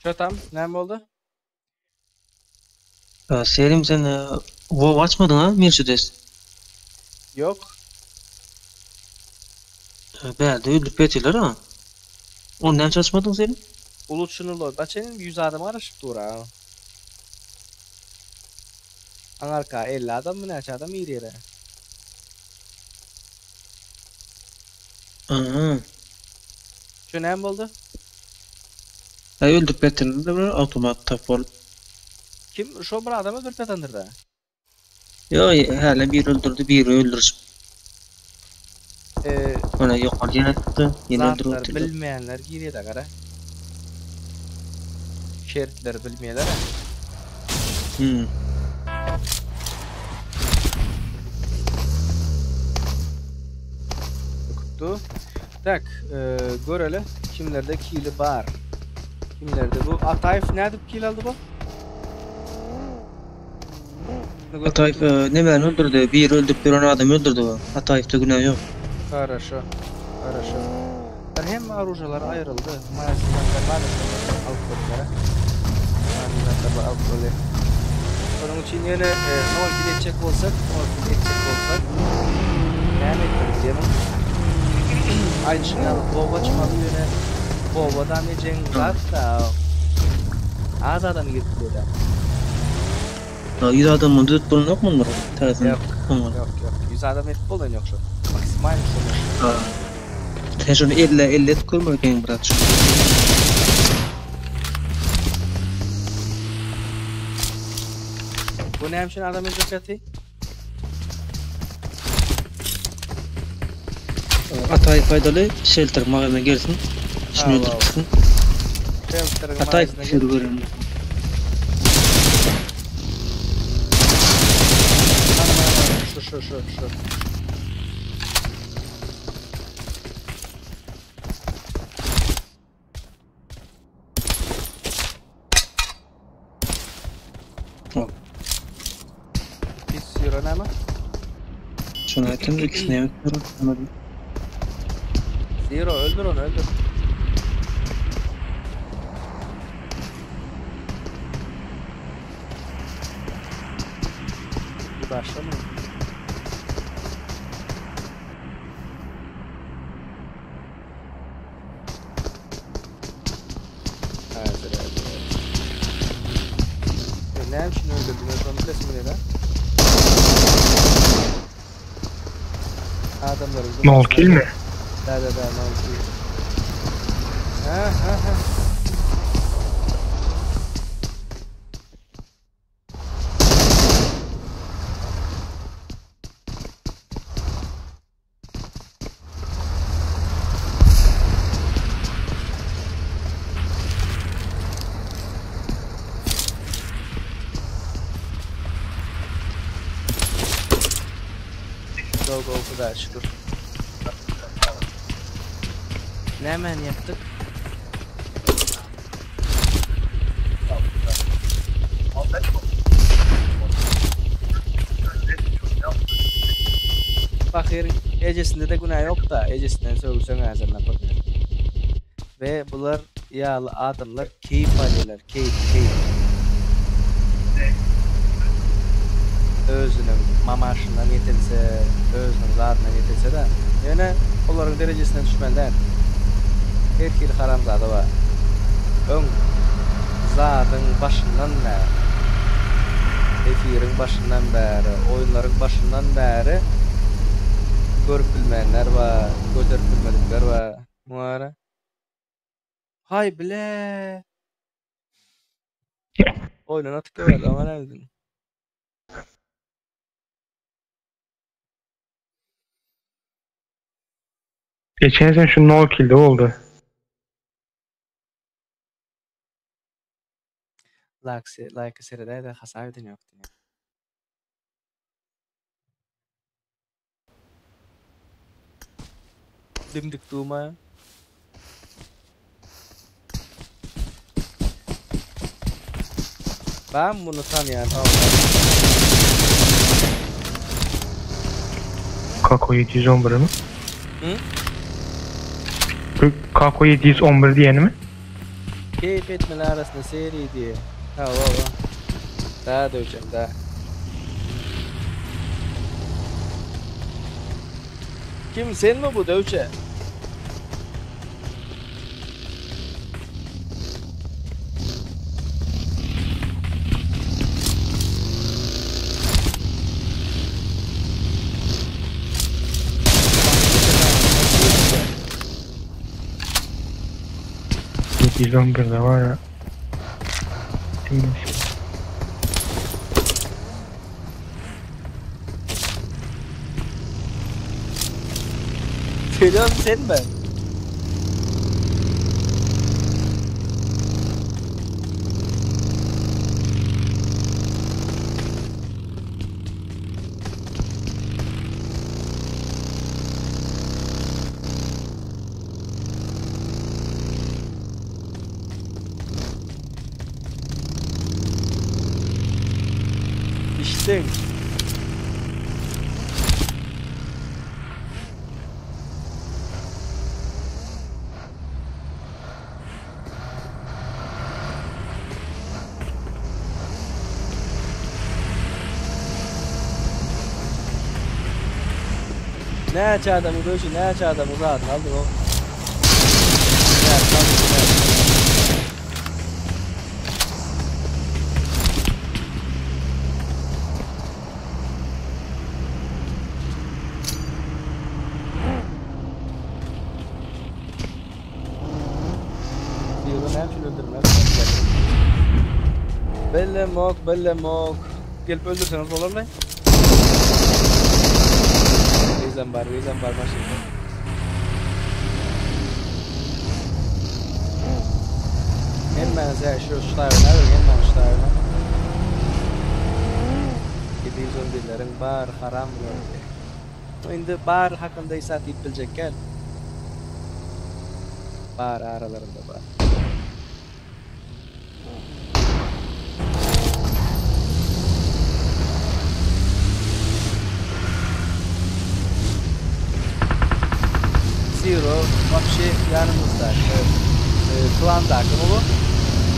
Şu tam ne oldu? Selim sen WoW açmadın ha Mercedes? Yok. Belde öldürüp etiler ha. Ondan çalışmadın Selim? Bulut şunurlu. Baçenin 100 adam araşıp dur ha. Anarka 50 adam mı ne aç adam iyi yere. Aha. Şu ne oldu? Öldürüp etiler de otomat tapol. Kim? Şu bir adamı bir petandırdı. Yo hala bir öldürdü bir öldürüş. Ona yok yine çıktı. Yine Zatlar öldürdü. bilmeyenler giriyor da kara. Şeritleri bilmeyenler ha. Kutu. Tak, görelim. Kimlerde kili var. Kimlerde bu? Atayf ne adıp kil aldı bu? Atayev nemeni öldürdü? Bir öldürüp bir adam öldürdü. Atayev'de günah yok. Хорошо. Хорошо. Hem orujalar ayrıldı. Magazinler maalesef alkolleri. Magazinler alkolü. Onun için yine ne gidecek olsak, yani diyemem. Aynı şey alıp baba çıkmadı yine. Babadan necen zaten az adam gitti. Yüz adamın düz bulun yok mu bunlar? Yok. 100 adam etip olan yok şu. Maksimal şu. Sen şunu 50 kurmayken bırak şu. Bu ne hemşin adam ezekati? Atayev faydalı shelter mağazına gelsin. Şunu öldürsün. Atayev şunu görün. Şu. Pis euro ne mi? Şunu aytın ikisini yemek veriyorum. Zero öldür onu öldür. Bir başlamayın. Ne için öldürdünüz onu bilesin lan? Adamları No kill mi? Da no kill. Ha. Go kadar şükür. Ne hemen yaptık? Bak yerin ecesinde de günah yok da ecesinden söylesen ağzına bakın. Ve bunlar yağlı adamlar keyif alıyorlar. Keyif. Özünün mamaşından yetilse, özünün zadından yetilse de yine onların derecesine düşmeliler. Her kili haramzada var. Ön zadın başından beri, efirin başından beri, oyunların başından beri görüp bilmeyenler var, götürüp bilmedikler var. Muara. Hay bile. Oyunun atık var ama ne bileyim. Geçen sene şu no kill'de oldu. Like seride de hasar edin yoktu. Dimdik durma. Ben bunu tanıyan Kako 711 mi? Hı? Kako 711 diyeni mi? Keyif etmeler arasında seri diye. Ha. Daha döveceğim daha. Kim sen mi bu dövçe? de var ya. Söylüyorum sen ben. İşte. Ne açadamı dövüşü, ne açadamı rahat aldı o. Ne açadamı. Bellemok. Gelip öldürseniz olur mu? Reason var maşallah. Hemen size şu şutlarına hemen şutlarına. Gidiyor zombilerin bar haram böyle. Şimdi bar hakkında ise tip bilecek gel. Bar aralarında bar. Zero, вообще yanımızda. Klan'da akım bu.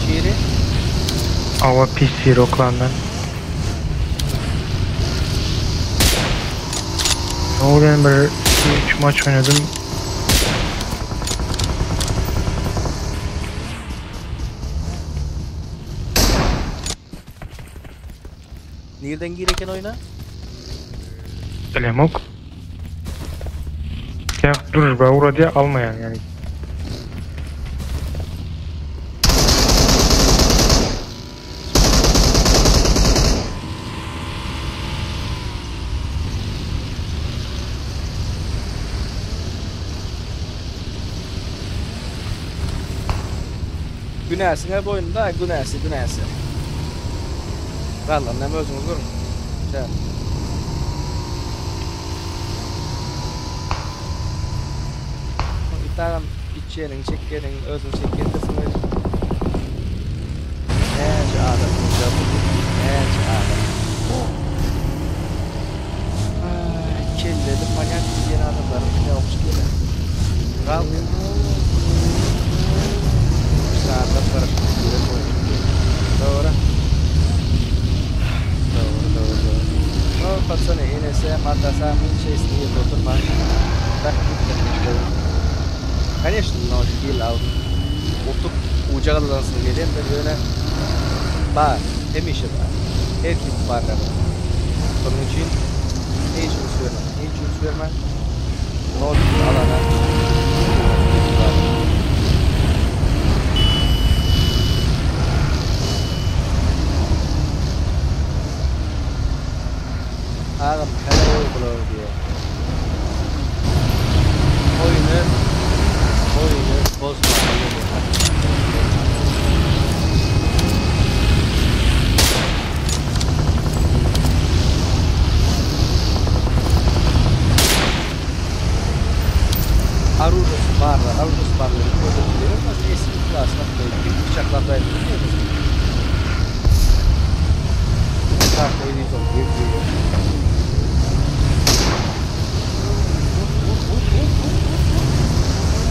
Şiiri. Ava pis Zero klandan. Oradan bir 3 maç oynadım. Nereden gireken oyna? Belemok. Ya durur be orada almayan yani. Günahsın hep oyunda günahsın. Vallahi ne özünüz görün. Şey. Tamam, içerin, çekerin, özün çekerdesin öyle. Nece adam hocam, nece adam. Kelledim, manyak yeni adamların ne olmuş gelen. Kal. Saatler karışmış gibi koymuş. Doğru. O patsana inese, matasa, şeysi diye oturma. Ben gittim. Конечно, но değil abi. Otup uca kadılansın geleyim de böyle bar, hem işi var. Herkes barlar. Onun için hiç üns vermem. Ne oldu alana? Ağam hele uygular diye. Oyunu bozma. Arudus barla koyduğum ama eski klasına koyduğum bıçaklarda yapıyoruz. Tahtayı diyeceğim,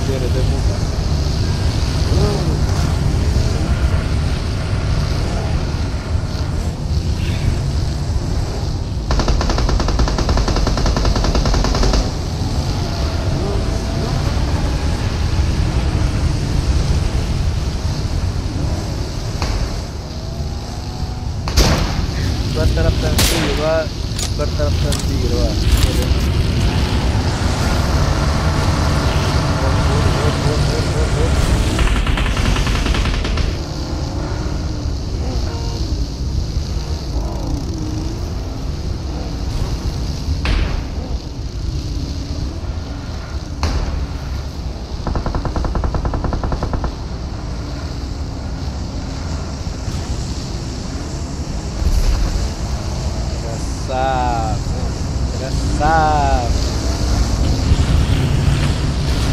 Nerede bu? Bir taraftan suyu var, bir taraftan bir var.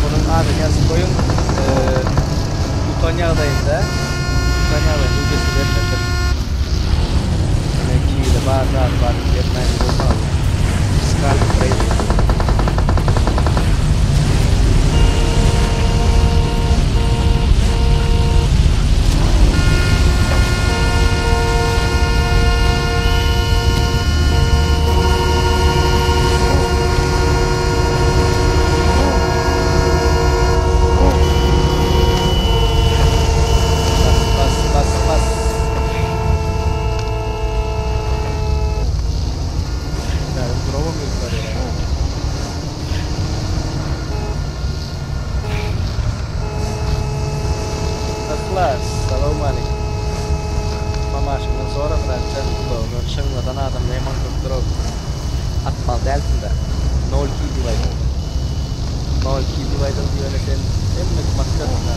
Bunun adını yazıp koyun. Assalamu alaikum. Mamaşımdan sonra bırakacağım bunu. Şınladan adam neyman tutturur. Atmal delsin de. 0-2 divider. 0-2 divider diyene sen emmek makkatına.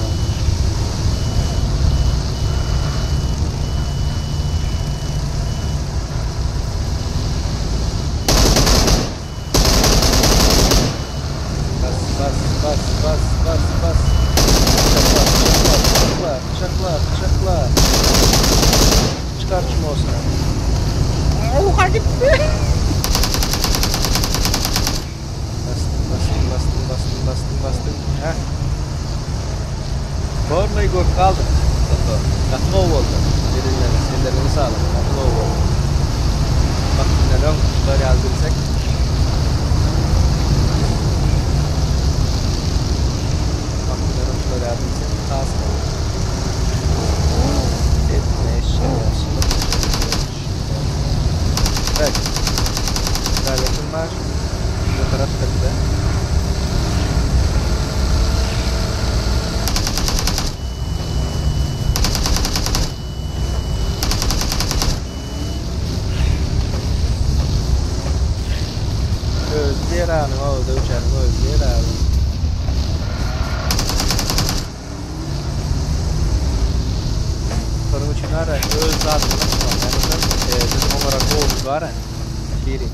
Bas. Çaklar. Çıkar kim olsun. Oha gitti. Bastım. Heh. Kornayı gol kaldı. Katlov oldu. Ellerini sağlam. Katlov oldu. Bak neden kuşlar yazdırsak. Evet. Galetim var. Bu taraf tepede. Özleyeranı oldu uçarım özleyeranı. Sorun için ara öz zatını tutmam. Yani bizim olarak doğru var. Şiiri.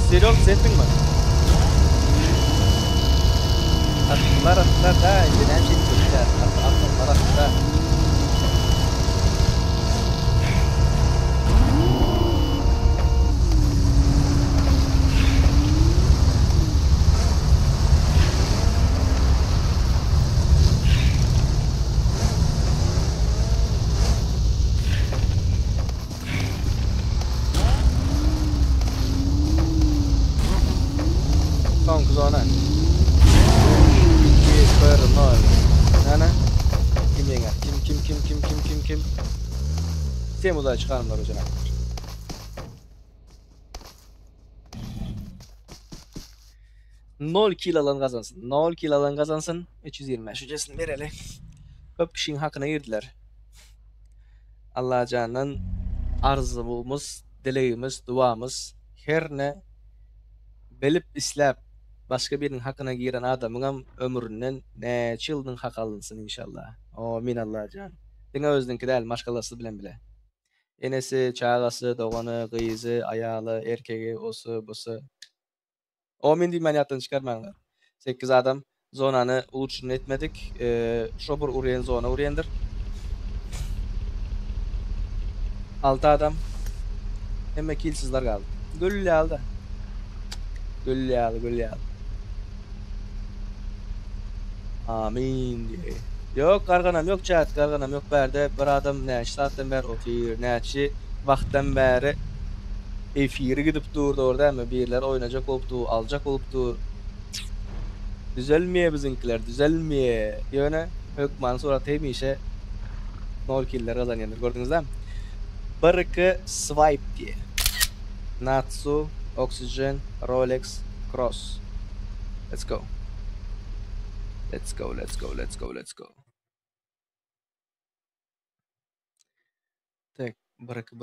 Serok setting mi? Atlar da yine şey çocuklar. Atlar. Zona. Nana. Kim yenger? Kim? Temuz'a çıkarımlar hocam. 0 kill alan kazansın. 0 kill alan kazansın. 320. Şucasını verelim. Köp kişinin hakkına girdiler. Allah canından arzumuz, dileğimiz, duamız her ne belip islap başka birinin hakkına giren adamın ömründen ne yılın hak alınsın inşallah. Amin Allah can. Dine özünki değil, başkalası bilen bile. Enesi, çağası, doğanı, kıyızı, ayalı, erkeği, osu, busu. Amin deyim ben yattan çıkarmayınlar. 8 adam zonanı uçun etmedik. Şobur uğrayan zona uğrayandır. 6 adam. Hem kilsizler kaldı. Güllü aldı. Güllü aldı. Amin diye. Yok qarğanam yok chat qarğanam yok berde bir adam näçe saatdan beri otyr näçe wagtdan beri efiri gidip durdu orada ama birler oynayacak olupdu alacak olupdu. Düzelmiyor bizimkiler düzelmiyor. Yöne hökman sonra temişe 0 killer kazanyanlar gördünüz mi? Barıkı swipe diye. Natsu, Oxygen, Rolex, Cross. Let's go. Let's go, let's go, let's go, let's go. Так, barıkı.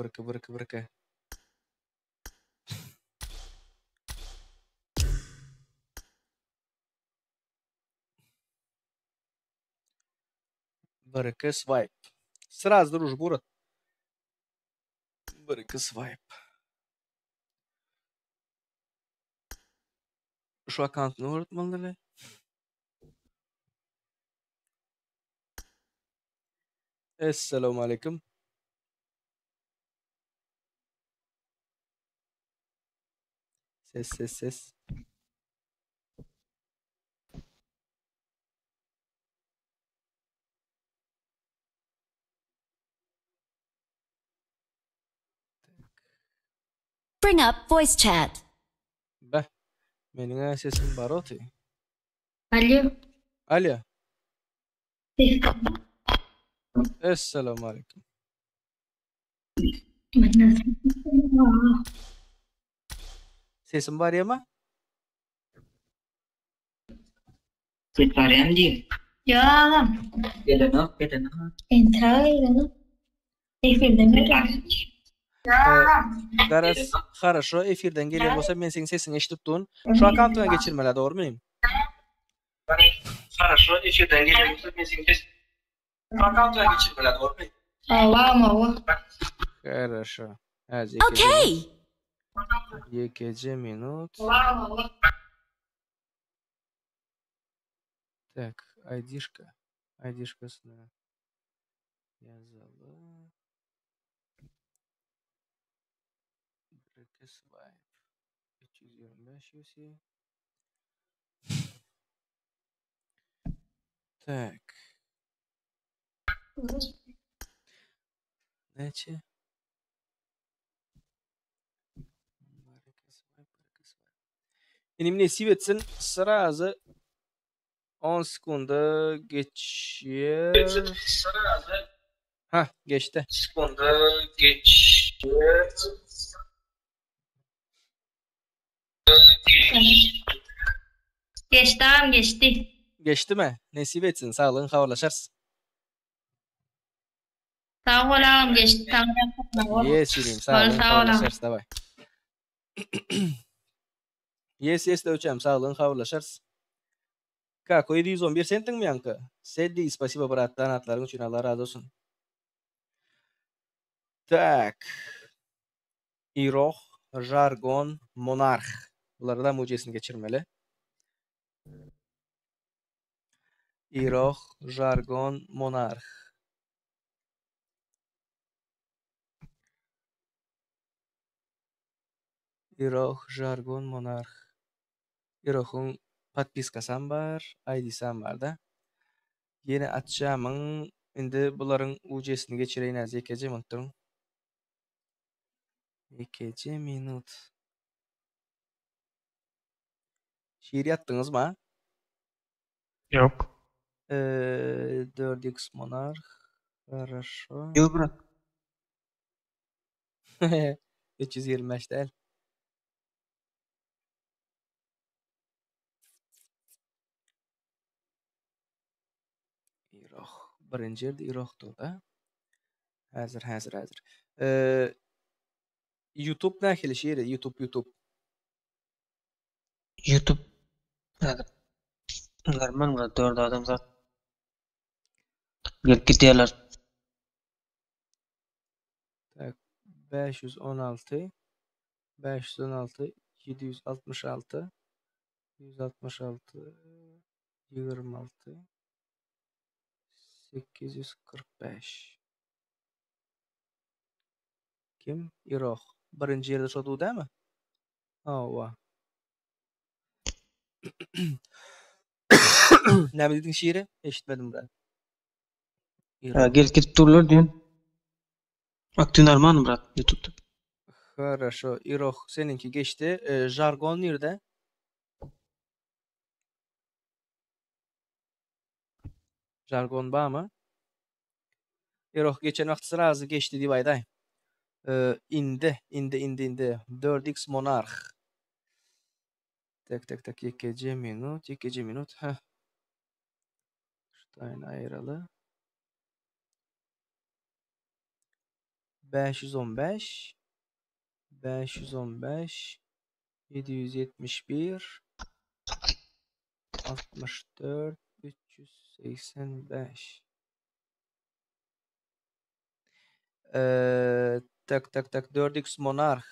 Barıkı swipe. Сразу друж бурат. Barıkı swipe. Şu account'unu unutmalılar. Esselamu aleyküm. Ses. Bring up voice chat. Beh. Menin sesim var oti. Alo. Alo. Esselamu aleyküm. Sesim var ya mı? Vegetarian ji Ya. Gelena Entra gelena. Efirden Garas, хорошо, efirden geliyor olsa men senin sesini eşitip durun. Şu account'una geçirmeler, doğru muyum? Хорошо, efirden geliyor olsa men senin sesini şu account'una geçirmeler, doğru muyum? Allah. Хорошо. Okay. Екеже минут. Так, айдишкасына yazalım. Swipe 325 UC. Так. Neçe? Benim nasip etsin sırası 10 sekunda geçiyor. Hah geçti. Geçti. Geçti mi? Nasip etsin sağlığın haberleşiriz. Sağ olam geçti. Tamam. Yesineyim sağlığın haberleşiriz davay. Yes de uçam sağlığın haberleşiriz. Kako 711 sentin mi yankı? Seddi spasiba brат donatların için Allah razı olsun. Так. İroh, Jargon, Monarh. Bunları da mucizesini geçirmeli. İroh, Jargon, Monarh. İroh, Jargon, Monarh. İroh'un подпискасam var, ID'sam var da. Yeni açacağımın indi bunların mucizesini geçireyim az ekece unuttum. 2 minut. Şiir yattınız mı? Yok. 4x Monarh. Хорошо. Yok bırak. 325 değil. İroh. Birinci yerde İroh'tur da. Hazır. YouTube ne akıllı şiiri? YouTube. YouTube. Hadi. Garman mı? 4 adam zaten. Gelip gidiyorlar. Tak. 516 766 166 26 845 Kim? İroh. Birinci yerde sotu değil mi? Ava. Näme dedin şiiri? Eşitmedim ben. Gelip durlar diyen. Aktün Arman bırak YouTube'da. Хорошо. İroh seninki geçti. Jargon nerede? Jargon var mı? İroh geçen vakt sırası geçti diye bayday. Indi. 4x Monarch. Tak. 2 minut. Heh. Stein ayralı. 515 771 64 385 tak 4x Monarch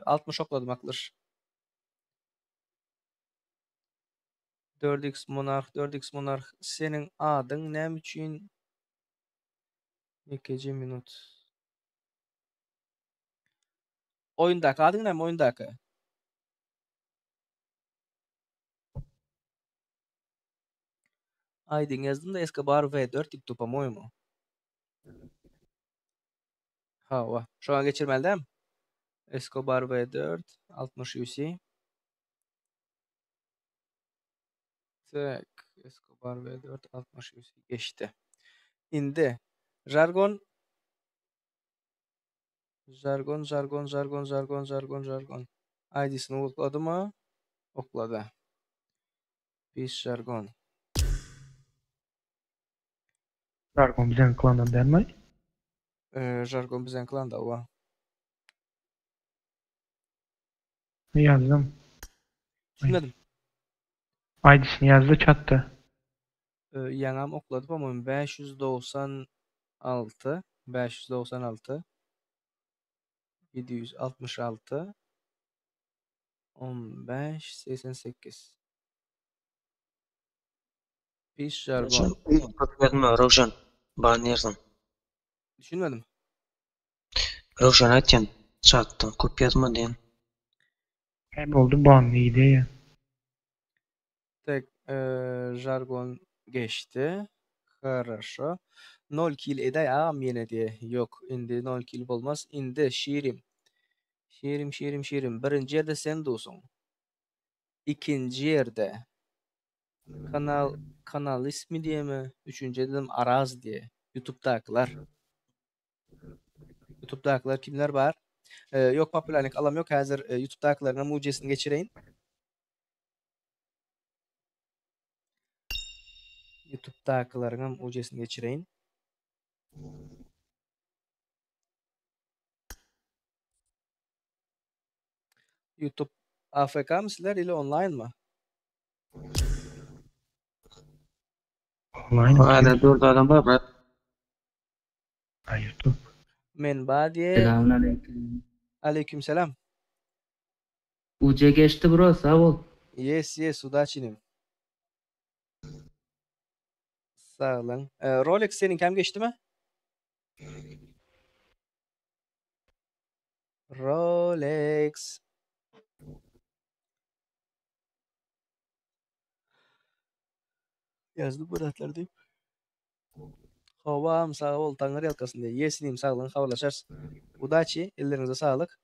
60 okladım aklar. 4x Monarch senin adın ne için 2 minut. Oyundaki adın ne oyundaki? Aydın yazdın da Escobar V4 TikTok по-моему. Ha, şu an geçirmeldem. Escobar V4 60 UC. Tak, Escobar V4 60 UC geçti. İndi. Jargon. ID'sini okladı mı? Okladı. Biz jargon. Jargon bizden klandan dermay. Jargon bizden klanda o. Yazdım. Bilmedim. ID'sini yazdı chatta. Yanam okladı ama 596 766 15 88 Biz jargon. Kopyatma Ravşan. Bana yazın. Düşünmedim. Ravşan aytyan. Çattım. Kopyatma diyen. Hem oldu ban iyiydi ya. Так, jargon geçti. Хорошо. 0 kill eday ağam yine diye. Yok, indi 0 kill olmaz. İndi şiirim. Şiirim. Birinci yerde sen dosun. İkinci yerde kanal ismi diye mi? Üçüncü dedim Araz diye. YouTube'dakiler kimler var? Yok popülerlik alam yok. Hazır YouTube'dakilerine mucizesini geçireyim. YouTube'dakilerine mucizesini geçireyim. YouTube AFK mısınlar ile online mı? Online. Hala 4 adam var bırak. YouTube. Men badiye. Selamünaleyküm. Aleykümselam. Uca geçti bro, sağ ol. Yes, udaçinim. Sağ olun. Rolex senin kam geçti mi? Rolex. Yazdım bu datlar deyip. Havam sağ ol. Tanrı yalkasın diye. Yesinim sağ olun. Havalaşarız. Udaçi. Ellerinize sağlık.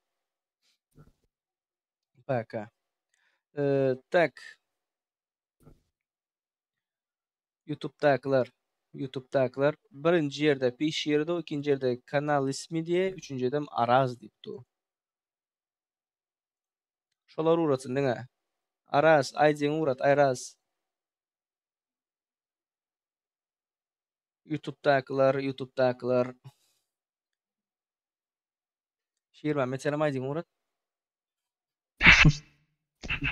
Пока. Так. YouTube'dakiler birinci yerde piş yerde, ikinci yerde kanal ismi diye, üçüncü yerde Araz deyipti o. Şolar uğratsın değil mi? Araz, Aydın uğrat, Araz. YouTube'dakiler. Şiir ben mesela Aydın uğrat.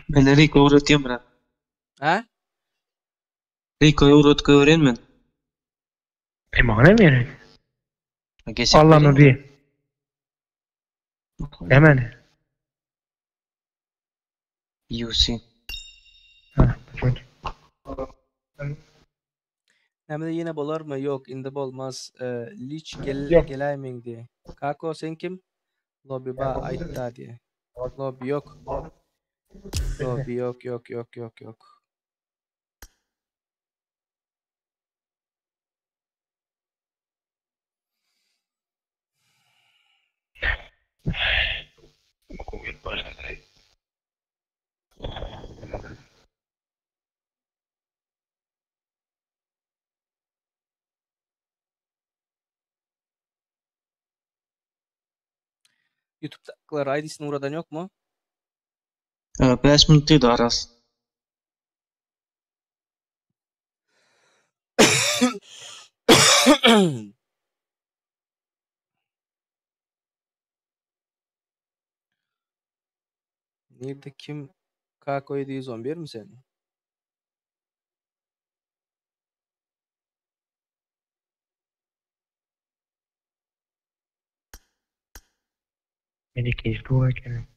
Ben Rico uğratıyorum bırak. Ha? Rico'yu uğratıp öğren ben. Emane mi yani? Geçip Allah'ın diye. Hemen. UC. Ha, çocuk. Hem de yine bolar mı? Yok, indi bolmaz. Liç Yok. gelaymen diye. Kako sen kim? Lobby ba aytta diye. Lobby yok. Lobby yok. YouTube'dakiler ID'sini buradan yok mu? 5 minut da Aras. Nerede kim? Kako 711 mi sen? Ben ikinci tuğra eken.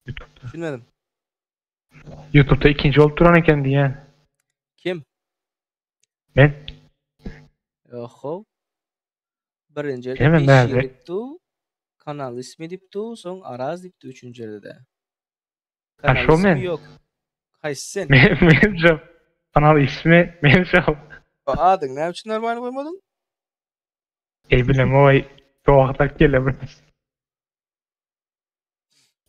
YouTube'da. Düşünmedim. YouTube'da ikinci olup duran eken diyen. Kim? Ben. Oho. Birinci yerde Hemen bir nerede? şey dipti. Kanal ismi dipti. Son Araz dipti. Üçüncü yerde de. Ha, Kanal şu ismi men. yok. Hayır sen. Benim cevap. Kanal ismi benim cevap. Adın ne için normal koymadın? Bilmem o doğaktak gelemez.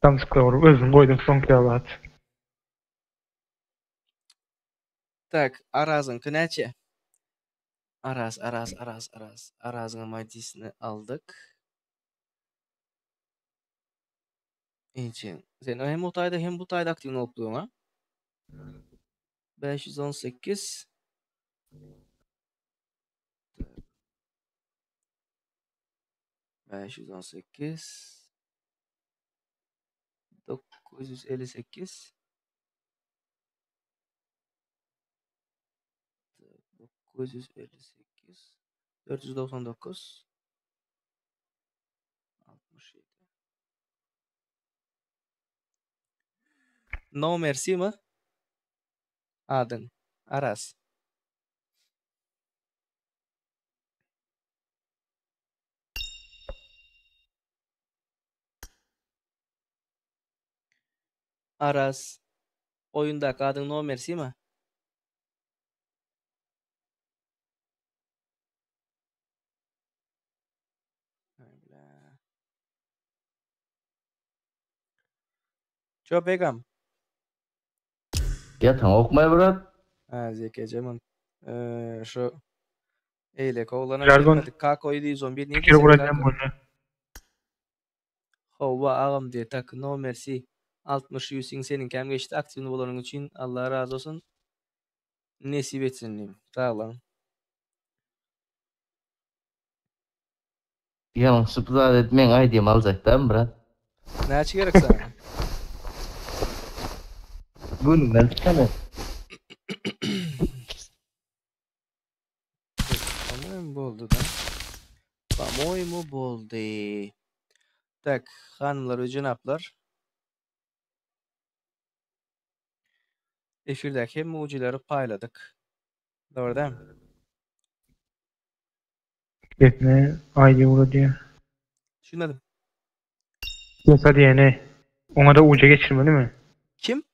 Tam sıkıyorum. Özüm koydum son kıyafet. Tak. Araz'ın kınaçı. Araz. Araz'ın maddesini aldık. İçin. Sen hem o tayda hem bu tayda aktif olup duruyorsun ha? 518 518 958 958 499 67 No Mercy mi? Adın. Aras. Aras. Oyundaki adın No Mercy mi? Çok begam. Ya tam okmay brat. Ha zekecemin. Şu eyle kovulana Jargon. vermedik. Kako 711 neydi Fikir sen kuracağım Kako? bunu. Hova ağam diye tak No Mercy. 60 yüzün senin kem geçti. Aktifini bulanın için Allah razı olsun. Nesip etsin diyeyim. Sağ olun. Ya sürpriz etmeyin ay diyeyim alacak değil mi brat? Ne açı gerek sana? Bunu ben sana. По-моему, болду, да? По-моему, boldu. Так, hanımlar ve cenaplar. Efirdeki mucizeleri payladık. Doğru değil mi? Yetme. ID vuru diye. Düşünmedim. Yesa diyene. Ona da uca geçirmeli mi? Kim?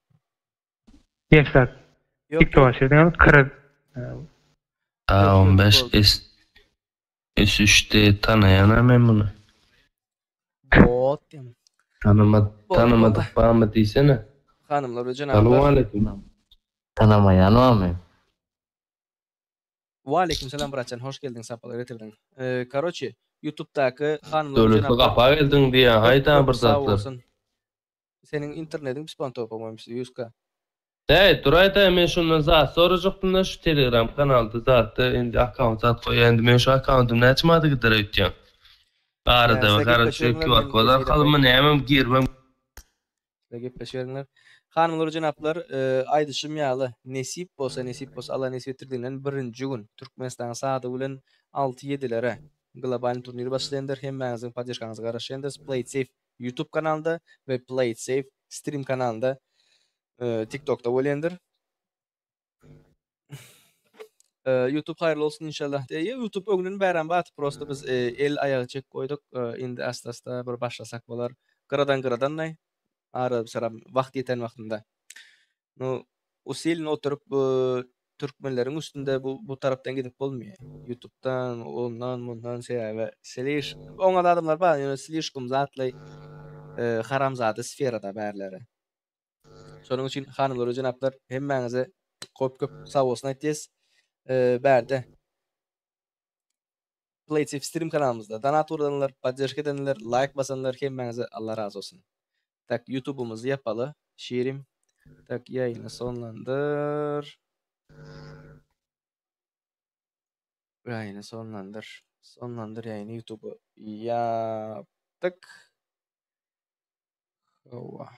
Yesa. Yok TikTok'a yok. şeyden kırık. A15 S3'te tanıyan ben bunu. Bot diyeyim. Tanımadık bana mı diysene? Hanımlar ve Selamun cenaplar. aleyküm. Tanımayan var mı? Ve aleyküm selam Bırakcan. Hoş geldin. Sapalar getirdin. Karoçi, YouTube'daki hanımlar ve Dövleti cenaplar. kafa geldin diye. Hayda bir Sağ zatlar. olsun. Senin internetin bir spontan yapamamıştı 100K. Hey, durayda men şundan zat soracakdım da şu Telegram kanalda zaten endi account zat koyan men şu accountumni açmadı gider ötken. Arada Ya, ve karşı sakit QR kodlar kaçırma, kalımı neyemem girmem. Gepleşeringler. Hanımlar cenaplar, aydışım yağlı. Nesip bolsa Allah nesip ettirdiğinden birinci gün Türkmenistan saati bilen 6-7'lere global turnir başlayandır. Hem mənizin podдержкаңызга garaşyandır. Play It Safe YouTube kanalında ve Play It Safe stream kanalında TikTok'ta bolyandır. YouTube hayırlı olsun inşallah diye. YouTube öňünden bären batyp prosta biz el ayagy çek koyduk. Indi asta-asta bir başlasak bolar. Gıradan näy? Ara saram wagt ýeten wagtynda. No, usilin oturup türkmenlerin üstünde bu tarapdan gidip bolmuyor. YouTube'dan, ondan, bundan sebäbi siliş. Oňa da adamlar bar, ýöne siliş kumzatlay haramzady sferada bärleri. Şonuň üçin hanymlar, jenaplar, hemmäňize köp sag bolsun aýtdyz. Bärde PlaySafe stream kanalımızda donat uranlar, podдержка edenler, like basanlar hemmäňize Allah razı olsun. Tak YouTube'umuzu yapalı. Şiirim. Tak yayını sonlandır. Yayını sonlandır. Sonlandır yayını YouTube'u yaptık. Ova.